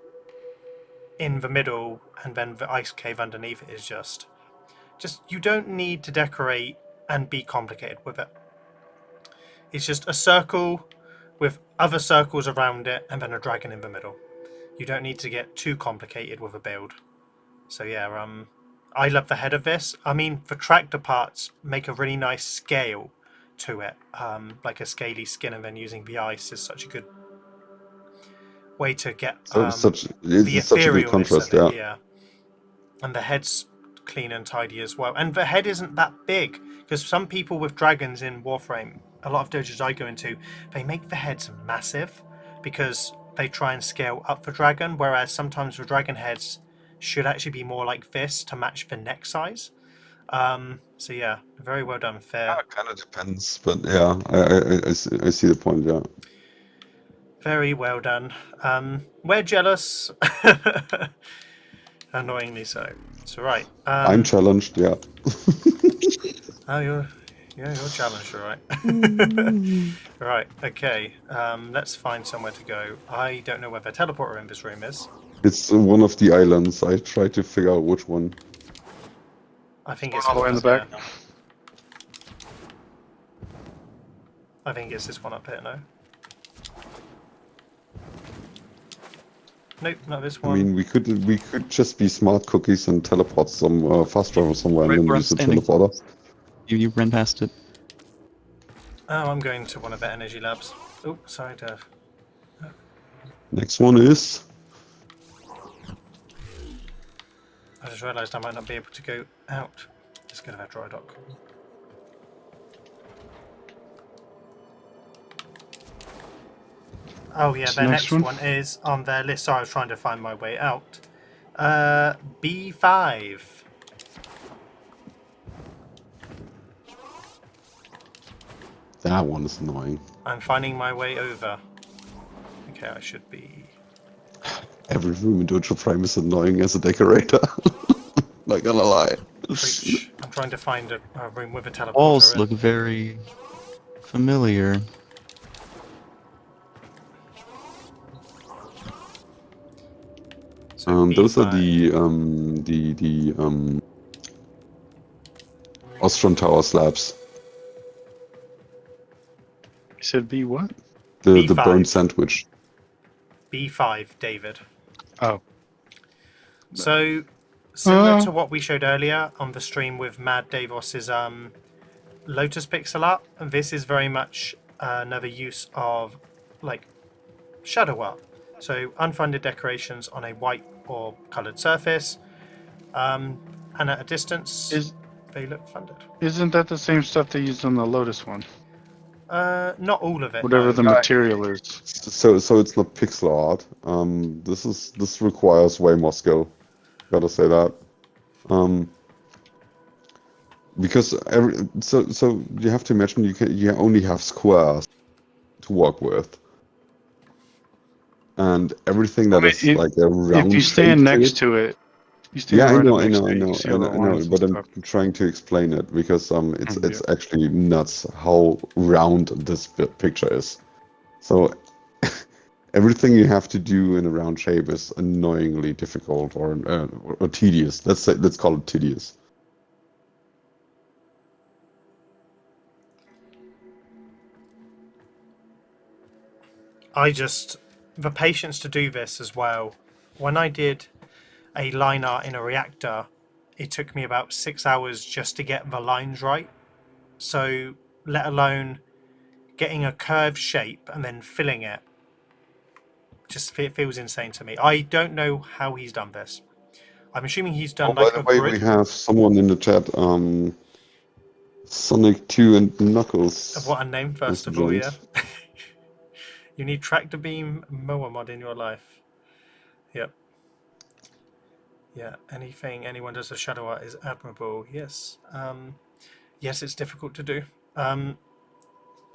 in the middle and then the ice cave underneath it is just you don't need to decorate and be complicated with it. It's just a circle with other circles around it and then a dragon in the middle. You don't need to get too complicated with a build. So yeah, I love the head of this. I mean, the tractor parts make a really nice scale to it, like a scaly skin, and then using the ice is such a good way to get So the it's such a good etherealness contrast. of it. Yeah. Yeah, and the head's clean and tidy as well. And the head isn't that big because some people with dragons in Warframe, a lot of dojos I go into, they make the heads massive because they try and scale up the dragon, whereas sometimes the dragon heads should actually be more like this to match the neck size. So yeah, very well done, fair. It kind of depends, but yeah, I see the point. Yeah. Very well done. We're jealous. Annoyingly so. So right. I'm challenged. Yeah. Oh, you're challenged, all right. Right. Okay. Let's find somewhere to go. I don't know where the teleporter in this room is. It's one of the islands. I try to figure out which one. I think it's All the way in the one up back. here. I think it's this one up here. No. Nope, not this I one. mean, we could just be smart cookies and teleport some fast travel somewhere Right and then where I'm use the standing. teleporter. You ran past it. Oh, I'm going to one of the energy labs. Oh, sorry, Dev. Next one is. I just realised I might not be able to go out. Let's go to that dry dock. Oh yeah, What's their the next next one is on their list. So I was trying to find my way out. B5. That one is annoying. I'm finding my way over. Okay, I should be... Every room in Dojo Prime is annoying as a decorator. Not gonna lie. Preach. I'm trying to find a room with a teleporter Walls in. look very familiar. So Those are B5. the Ostron Tower slabs. You said B what? The B5. burnt sandwich. B5, David. Oh. So, similar to what we showed earlier on the stream with Mad Deivos' Lotus pixel art, and this is very much another use of like shadow art. So unfunded decorations on a white or coloured surface, and at a distance, they look funded. Isn't that the same stuff they used on the Lotus one? Not all of it. Whatever no. the material is. So it's not pixel art. This requires way more skill. Gotta say that. Because so you have to imagine you only have squares to work with, and everything that is like a round. If you stand next to it, you stand yeah, right I know, next to it, you can see all the I know, lines and but I'm stuff. trying to explain it because it's Yeah. actually nuts how round this picture is. So everything you have to do in a round shape is annoyingly difficult or tedious. Let's call it tedious. The patience to do this as well. When I did a line art in a reactor, it took me about 6 hours just to get the lines right. So, let alone getting a curved shape and then filling it. Just feels insane to me. I don't know how he's done this. I'm assuming he's done By like the a way, grid. we have someone in the chat. Sonic 2 and Knuckles. What a name, first of all, yeah. You need tractor beam mower mod in your life. Yep. Yeah, anyone does a shadow art is admirable. Yes. Yes, it's difficult to do.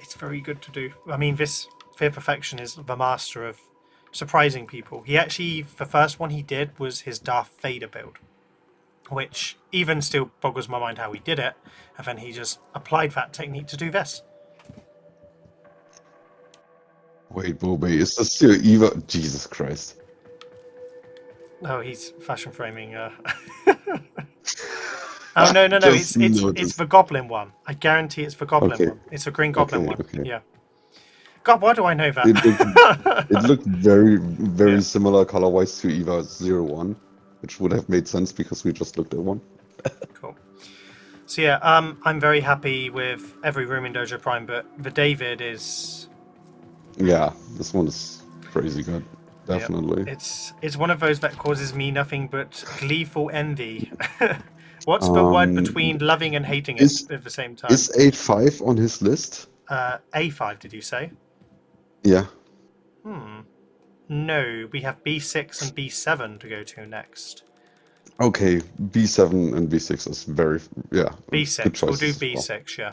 It's very good to do. I mean, this Fear Perfection is the master of surprising people. He actually, the first one he did was his Darth Vader build, which even still boggles my mind how he did it, and then he just applied that technique to do this. Wait, Bobay, is this your Eva? Jesus Christ. Oh, he's fashion framing. Oh no! Just It's noticed. the Goblin one. I guarantee it's the Goblin Okay. one. It's a Green Goblin Okay, one. okay. Yeah. God, why do I know that? It looked very Yeah. similar color-wise to Eva 01, which would have made sense because we just looked at one. Cool. So yeah, I'm very happy with every room in Dojo Prime, but the David is. Yeah, this one is crazy good. Definitely. Yep. It's one of those that causes me nothing but gleeful envy. What's the word between loving and hating it at the same time? Is 8.5 on his list? A5, did you say? Yeah. No, we have B6 and B7 to go to next. Okay, B7 and B6 is very, yeah. B6, good we'll do choices as well. B6, yeah.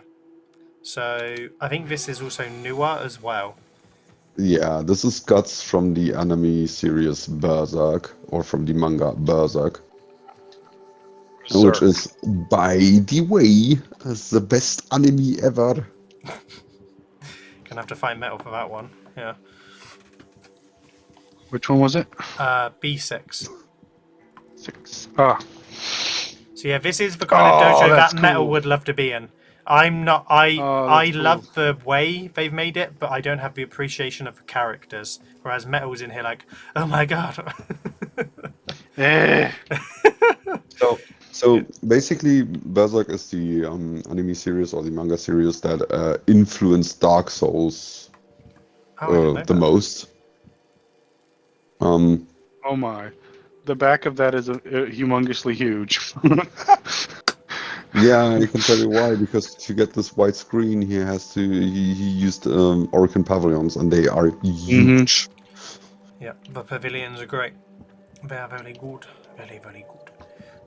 So, I think this is also newer as well. Yeah, this is Guts from the anime series Berserk, or from the manga Berserk. Which is, by the way, the best anime ever. Gonna have to find metal for that one, yeah. Which one was it? B6. 6. Ah. So yeah, this is the kind of dojo that's that metal cool. would love to be in. I'm not. I that's love cool. the way they've made it, but I don't have the appreciation of the characters. Whereas metal's in here, like, oh my god. Eh. So basically, Berserk is the anime series or the manga series that influenced Dark Souls Oh, I didn't know the that. most. Oh my. The back of that is humongously huge. Yeah, I can tell you why. Because to get this white screen, he used Oricon pavilions, and they are huge. Yeah, the pavilions are great. They are very good. Very, very good.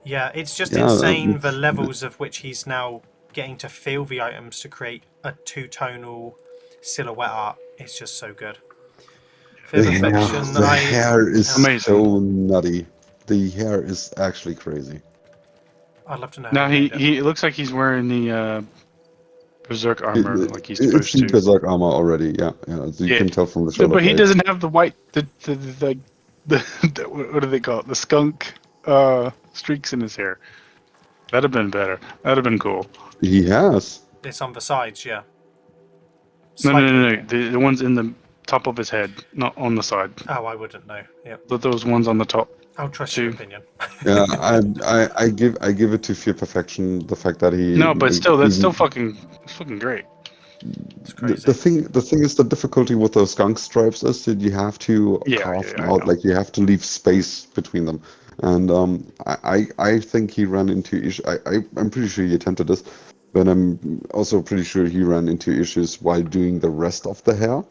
Yeah, it's just Yeah, insane the levels of which he's now getting to feel the items to create a two-tonal silhouette art. It's just so good. For perfection, the hair is Amazing. so nutty. The hair is actually crazy. I'd love to know how Now he made it. he it looks like he's wearing the Berserk armor like he's It's supposed the to. Berserk armor already. Yeah, yeah. So you Yeah, can tell from the shoulder but he blade. doesn't have the white the what do they call it? The skunk streaks in his hair. That'd have been better. That'd have been cool. He has. It's on the sides, yeah. No, no, Slightly. no, no. The ones in the top of his head, not on the side. Oh, I wouldn't know. Yeah, Those ones on the top. I'll trust your Two. opinion. Yeah, I give it to Fear Perfection. The fact that he No, but still, that's still even- fucking great. It's crazy. the thing is, the difficulty with those skunk stripes is that you have to Yeah, carve yeah, I out, know. like you have to leave space between them. And I think he ran into issues. I'm pretty sure he attempted this, but I'm also pretty sure he ran into issues while doing the rest of the hair.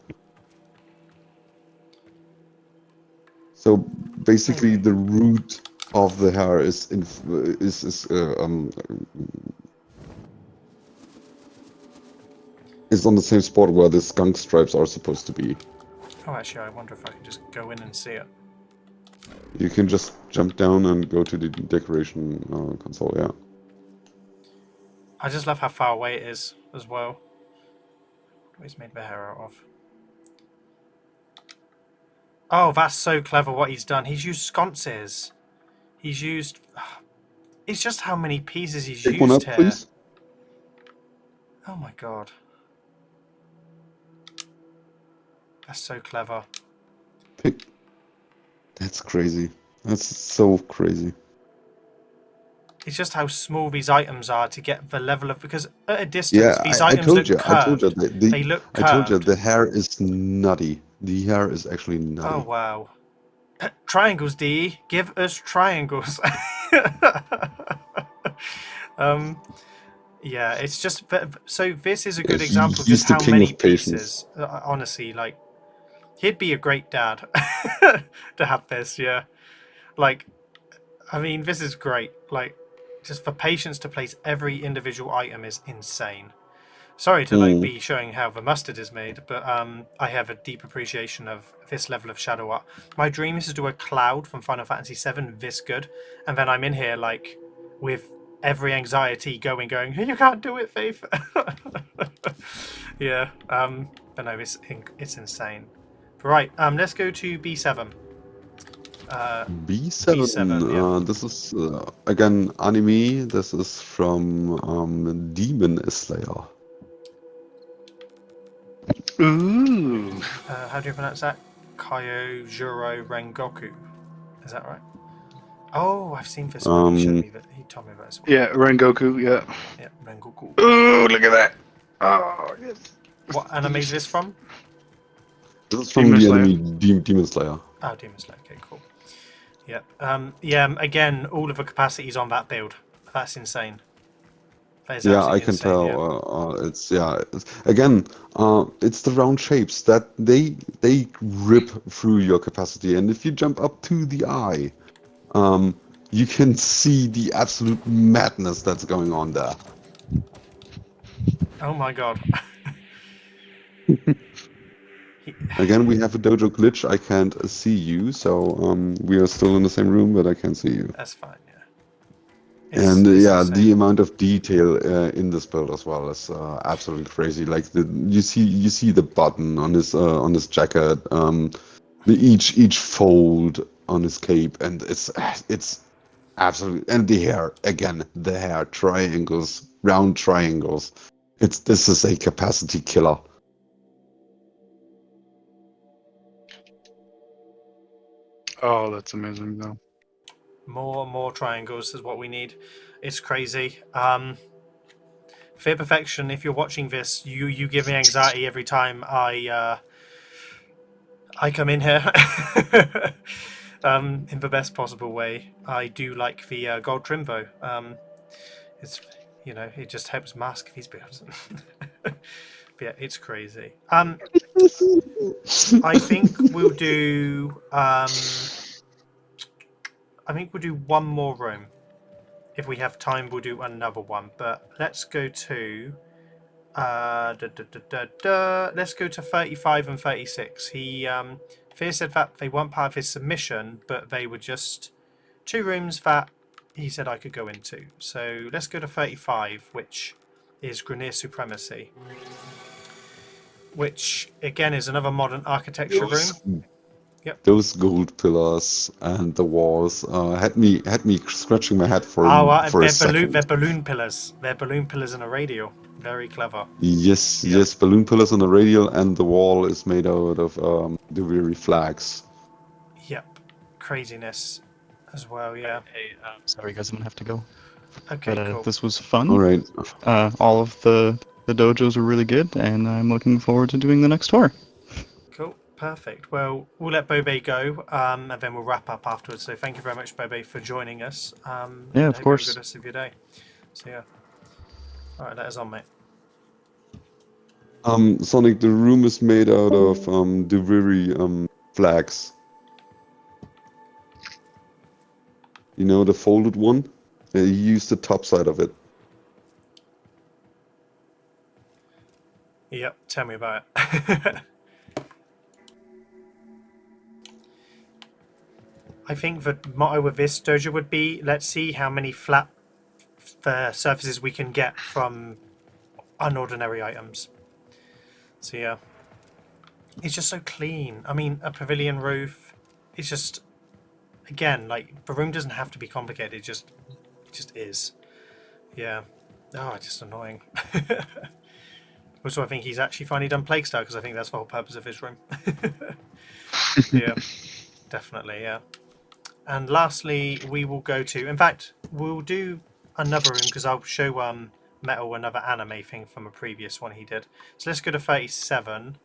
So basically, Maybe. the root of the hair is on the same spot where the skunk stripes are supposed to be. Oh, actually, I wonder if I can just go in and see it. You can just jump down and go to the decoration console. Yeah. I just love how far away it is as well. What he's made the hair out of. Oh, that's so clever what he's done. He's used sconces. He's used... It's just how many pieces he's Take one used up, here. please. Oh my god. That's so clever. Pick. That's crazy. That's so crazy. It's just how small these items are to get the level of... Because at a distance, Yeah, these I items told look you. curved. I told you. They look I curved. told you the hair is nutty. The hair is actually nutty. Oh, wow. Triangles, D. Give us triangles. Yeah, it's just... So this is a good He- example of he's just the how king many of patience. pieces... Honestly, like... He'd be a great dad to have this, yeah. Like, I mean, this is great. Like, just for patience to place every individual item is insane. Sorry to like be showing how the mustard is made, but I have a deep appreciation of this level of shadow art. My dream is to do a cloud from Final Fantasy VII this good, and then I'm in here like with every anxiety going, you can't do it, Faith. Yeah, but no, it's insane. Right, let's go to B7. B7. B7, yeah. This is again anime. This is from Demon Slayer. Ooh. How do you pronounce that? Kyojuro Rengoku. Is that right? Oh, I've seen this one. He showed me that. He told me about this one. Yeah, Rengoku. Yeah. Yeah, Rengoku. Ooh, look at that. Oh, yes. What anime is this from? This is from Demon the Slayer. anime Demon Slayer. Oh, Demon Slayer. Okay, cool. Yep. Yeah. Again, all of the capacities on that build. That's insane. That is Yeah, I absolutely can insane, tell. yeah. It's the round shapes that they rip through your capacity, and if you jump up to the eye, you can see the absolute madness that's going on there. Oh my god. Again, we have a dojo glitch. I can't see you, so we are still in the same room, but I can't see you. That's fine, yeah. And It's yeah, insane. the amount of detail in this build as well is absolutely crazy. Like you see the button on his jacket, each fold on his cape, and it's absolutely, and the hair again, the hair triangles, round triangles. This is a capacity killer. Oh, that's amazing though. More triangles is what we need. It's crazy. Fear Perfection, if you're watching this, you give me anxiety every time I come in here. In the best possible way. I do like the gold trim bow. It's it just helps mask these builds. But yeah, it's crazy. I think we'll do I think we'll do one more room. If we have time, we'll do another one. But let's go to let's go to 35 and 36. Fear said that they weren't part of his submission, but they were just 2 rooms that he said I could go into. So let's go to 35, which is Grineer Supremacy, which again is another modern architecture room. Yep. Those gold pillars and the walls had me scratching my head for a They're second. balloon pillars. They're balloon pillars in a radial. Very clever. Yes, Yep. yes, balloon pillars on the radial, and the wall is made out of the weary flags. Yep. Craziness as well, yeah. Hey, sorry guys, I'm gonna have to go. Okay, But cool. this was fun. All right. All of the dojos were really good, and I'm looking forward to doing the next tour. Cool. Perfect. Well, we'll let Bobay go, and then we'll wrap up afterwards. So thank you very much, Bobay, for joining us. Yeah, and of hope you have course. a good rest of your day. So yeah. All right, let us on, mate. Sonic, the room is made out of the weary flags. You know, the folded one? You use the top side of it. Yep. Tell me about it. I think the motto with this dojo would be, let's see how many flat surfaces we can get from unordinary items. So yeah. It's just so clean. I mean, a pavilion roof, it's just, again, like, the room doesn't have to be complicated, it just is. Yeah. Oh, it's just annoying. Also, I think he's actually finally done Plague Star, because I think that's the whole purpose of his room. Yeah. Definitely, yeah. And lastly, we will go to... In fact, we'll do another room, because I'll show Metal another anime thing from a previous one he did. So let's go to 37,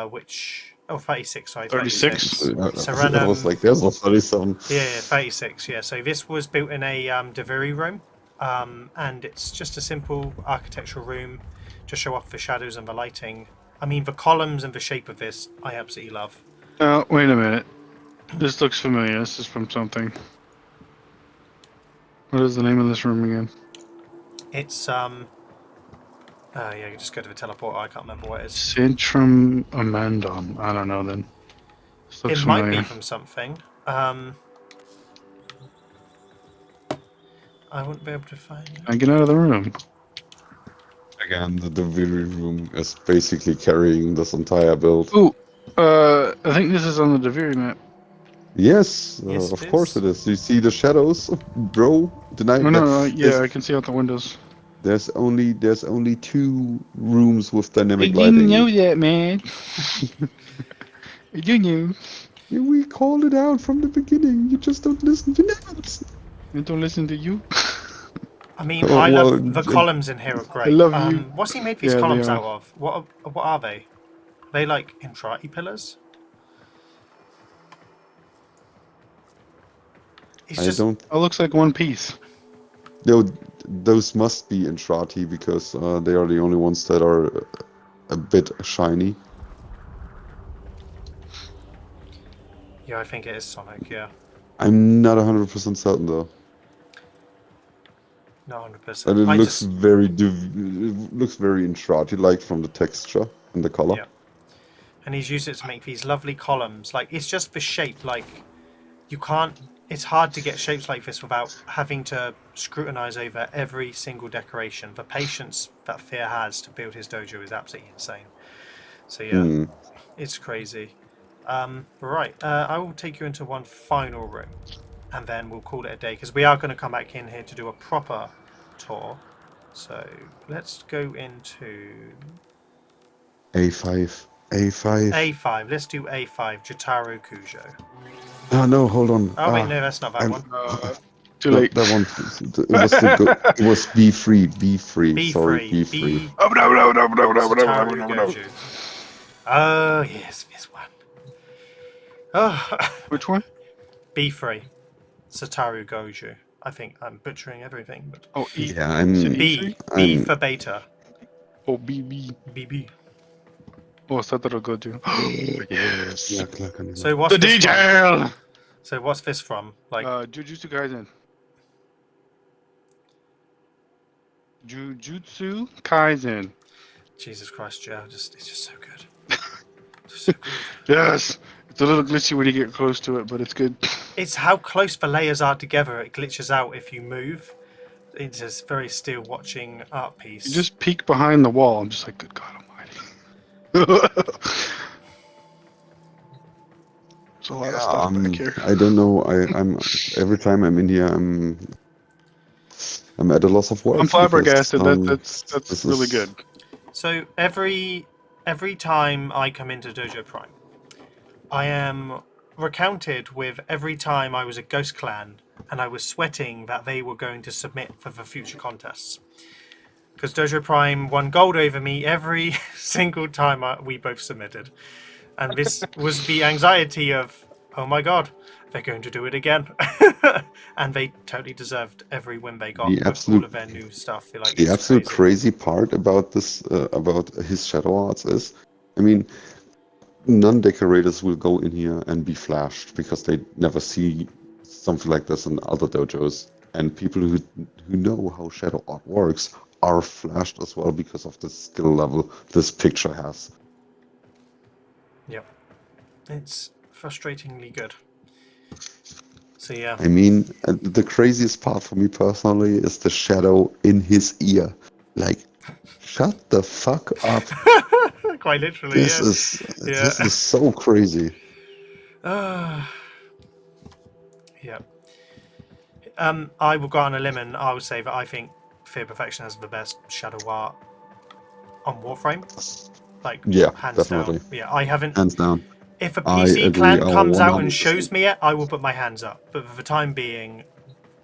which... Oh, 36, sorry. 36? I was like, there's no 37. Yeah, 36, yeah. So this was built in a Deviri room, and it's just a simple architectural room to show off the shadows and the lighting. I mean, the columns and the shape of this, I absolutely love. Oh, wait a minute. This looks familiar. This is from something. What is the name of this room again? It's, yeah, you just go to the teleporter, I can't remember what it is. Centrum Amandum. I don't know then. This looks It familiar. might be from something. I wouldn't be able to find it. I get out of the room. Again, the weary room is basically carrying this entire build. Ooh, I think this is on the Deviri map. Yes, Yes, of it course is. it is. You see the shadows, bro? No, yeah, I can see out the windows. There's only 2 rooms with I dynamic didn't lighting. know that, man. I didn't know. Yeah, we called it out from the beginning. You just don't listen. You never listen. I don't listen to you. I mean, Oh, I well, love the columns in here are great. love you. What's he made these Yeah, they columns are. out of? What are they? Are they like Intrati pillars? It's I just don't. It looks like one piece. No, those must be Entrati because they are the only ones that are a bit shiny. yeah, I think it is Sonic. Yeah, I'm not 100% certain though. not 100%. But it I looks just very it looks very Entrati-like from the texture and the color. yeah, and he's used it to make these lovely columns. Like it's just the shape. Like you can't. It's hard to get shapes like this without having to scrutinize over every single decoration. The patience that Fear has to build his dojo is absolutely insane. So yeah, it's crazy. Right, I will take you into one final room, and then we'll call it a day because we are going to come back in here to do a proper tour. So let's go into A5. A5. Let's do A5. Jotaro Kujo. Oh no, hold on. Oh wait, no, that's not that one. Too No, late. that one. It was B3. B3. B3. Sorry, B3. Oh, no. Jotaro Goju. Oh yes, this one. Oh, Which one? B3. Satoru Goju. I think I'm butchering everything, but Oh, E. Yeah, I'm. Is it B I'm- for beta. Oh, BB. BB. Oh, Satoru Goju. Oh, yes. Yeah, klar kann ich So what's The this one? detail! So what's this from? Like, Jujutsu Kaisen. Jujutsu Kaisen. Jesus Christ, Joe, it's just so good. Just so good. Yes, it's a little glitchy when you get close to it, but it's good. It's how close the layers are together. It glitches out if you move. It's a very still watching art piece. You just peek behind the wall. I'm just like, good God Almighty. There's a lot of stuff back here. I don't know. I'm every time I'm in here, I'm at a loss of words. I'm flabbergasted. Because, That's this really is- good. So every time I come into Dojo Prime, I am recounted with every time I was a Ghost Clan and I was sweating that they were going to submit for the future contests. Because Dojo Prime won gold over me every single time we both submitted. And this was the anxiety of, oh my god, they're going to do it again. And they totally deserved every win they got with all of their new stuff. Like, The it's absolute crazy. crazy part about this, about his shadow arts is, I mean, non-decorators will go in here and be flashed because they never see something like this in other dojos. And people who know how shadow art works are flashed as well because of the skill level this picture has. Yep. It's frustratingly good. So yeah. I mean, the craziest part for me personally is the shadow in his ear. Like, shut the fuck up. Quite literally, This is so crazy. yeah. I will go on a limb and I would say that I think Fear Perfection has the best shadow art on Warframe. Like, Yeah, hands definitely. down. Yeah, I haven't. Hands down. If a I PC agree, clan comes out and 100%. shows me it, I will put my hands up. But for the time being,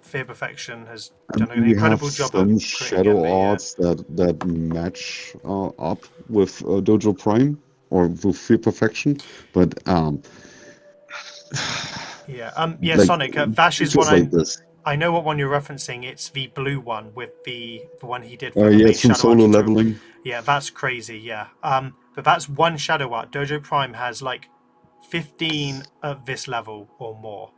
Fear Perfection has And done an we have incredible job some of shadow creating arts that match up with Dojo Prime or with Fear Perfection, but yeah, like, Sonic. Vash is features one like this. I know what one you're referencing. It's the blue one with the one he did for the Yeah, main it's from shadow solo art tutorial. leveling. Yeah, that's crazy. Yeah. But that's one shadow art. Dojo Prime has like 15 of this level or more.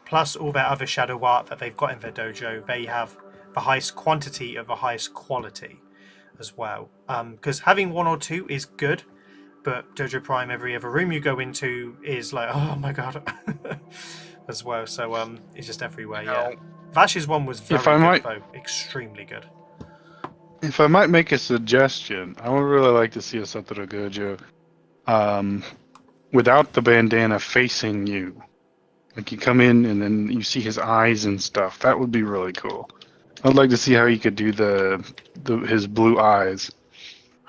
Plus all their other shadow art that they've got in their dojo. They have the highest quantity of the highest quality as well. Because having one or two is good, but Dojo Prime, every other room you go into is like, oh my god, as well. So it's just everywhere. Yeah. Vash's one was very good though, extremely good. If I might make a suggestion, I would really like to see a Satoru Gojo without the bandana facing you. Like you come in and then you see his eyes and stuff. That would be really cool. I'd like to see how he could do his blue eyes.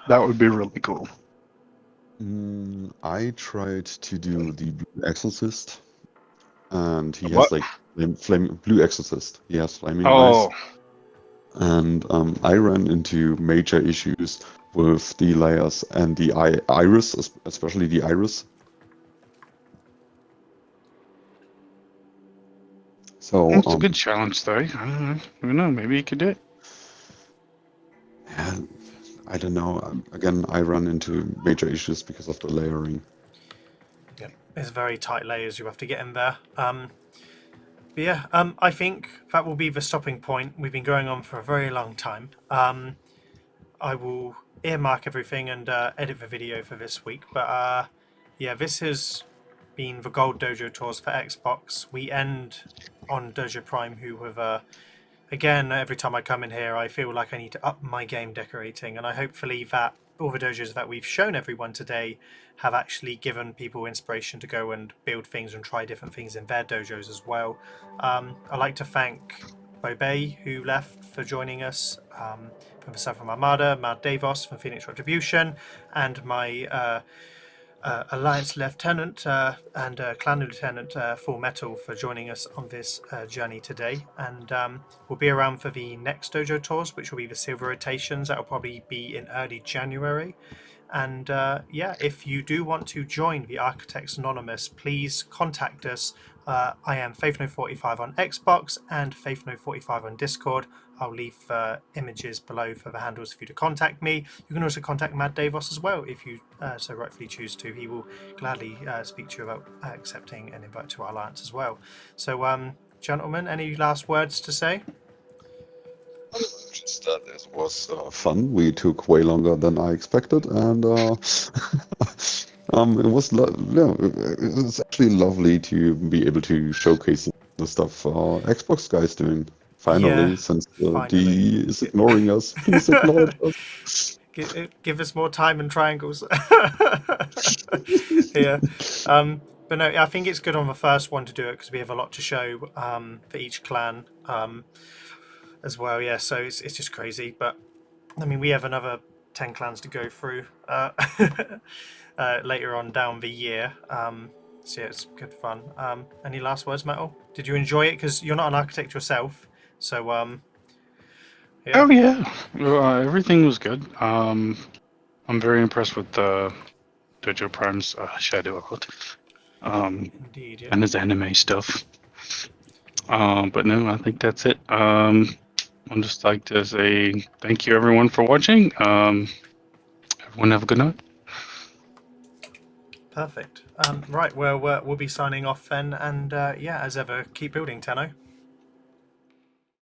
That would be really cool. I tried to do the Blue Exorcist, and he What? has like Blue Exorcist. He has flaming Oh, eyes, and I ran into major issues with the layers and the iris, especially the iris. So that's a good challenge, though. I don't know. Who knows? Maybe he could do it. yeah, I don't know. Again, I run into major issues because of the layering. Yeah, it's very tight layers you have to get in there. But yeah, I think that will be the stopping point. We've been going on for a very long time. I will earmark everything and edit the video for this week. But yeah, this has been the Gold Dojo Tours for Xbox. We end on Dojo Prime, who have again, every time I come in here, I feel like I need to up my game decorating, and I hopefully that all the dojos that we've shown everyone today have actually given people inspiration to go and build things and try different things in their dojos as well. I'd like to thank Bobay, who left, for joining us, from the Seraphim Armada, Deivos from Phoenix Retribution, and my Alliance Lieutenant and Clan Lieutenant Full Metal for joining us on this journey today. And we'll be around for the next dojo tours, which will be the Silver Rotations. That will probably be in early January. And yeah, if you do want to join the Architects Anonymous, please contact us. I am FaithNo45 on Xbox and FaithNo45 on Discord. I'll leave images below for the handles for you to contact me. You can also contact Mad Deivos as well if you so rightfully choose to. He will gladly speak to you about accepting an invite to our alliance as well. So, gentlemen, any last words to say? Just that it was fun. We took way longer than I expected, and it was it was actually lovely to be able to showcase the stuff Xbox guys doing. Finally, Yeah, since finally. DE is ignoring us, please acknowledge us. Give us more time and triangles. Yeah. But no, I think it's good on the first one to do it because we have a lot to show for each clan as well. Yeah, so it's just crazy. But I mean, we have another 10 clans to go through later on down the year. So yeah, it's good fun. Any last words, Metal? Did you enjoy it? Because you're not an architect yourself, so yeah. Oh yeah, everything was good. I'm very impressed with Dojo Prime's shadow art. Indeed, yeah. And his anime stuff. But no, I think that's it. I'd just like to say thank you everyone for watching. Everyone have a good night. Perfect. Right, well, we'll be signing off then, and yeah, as ever, keep building, Tenno.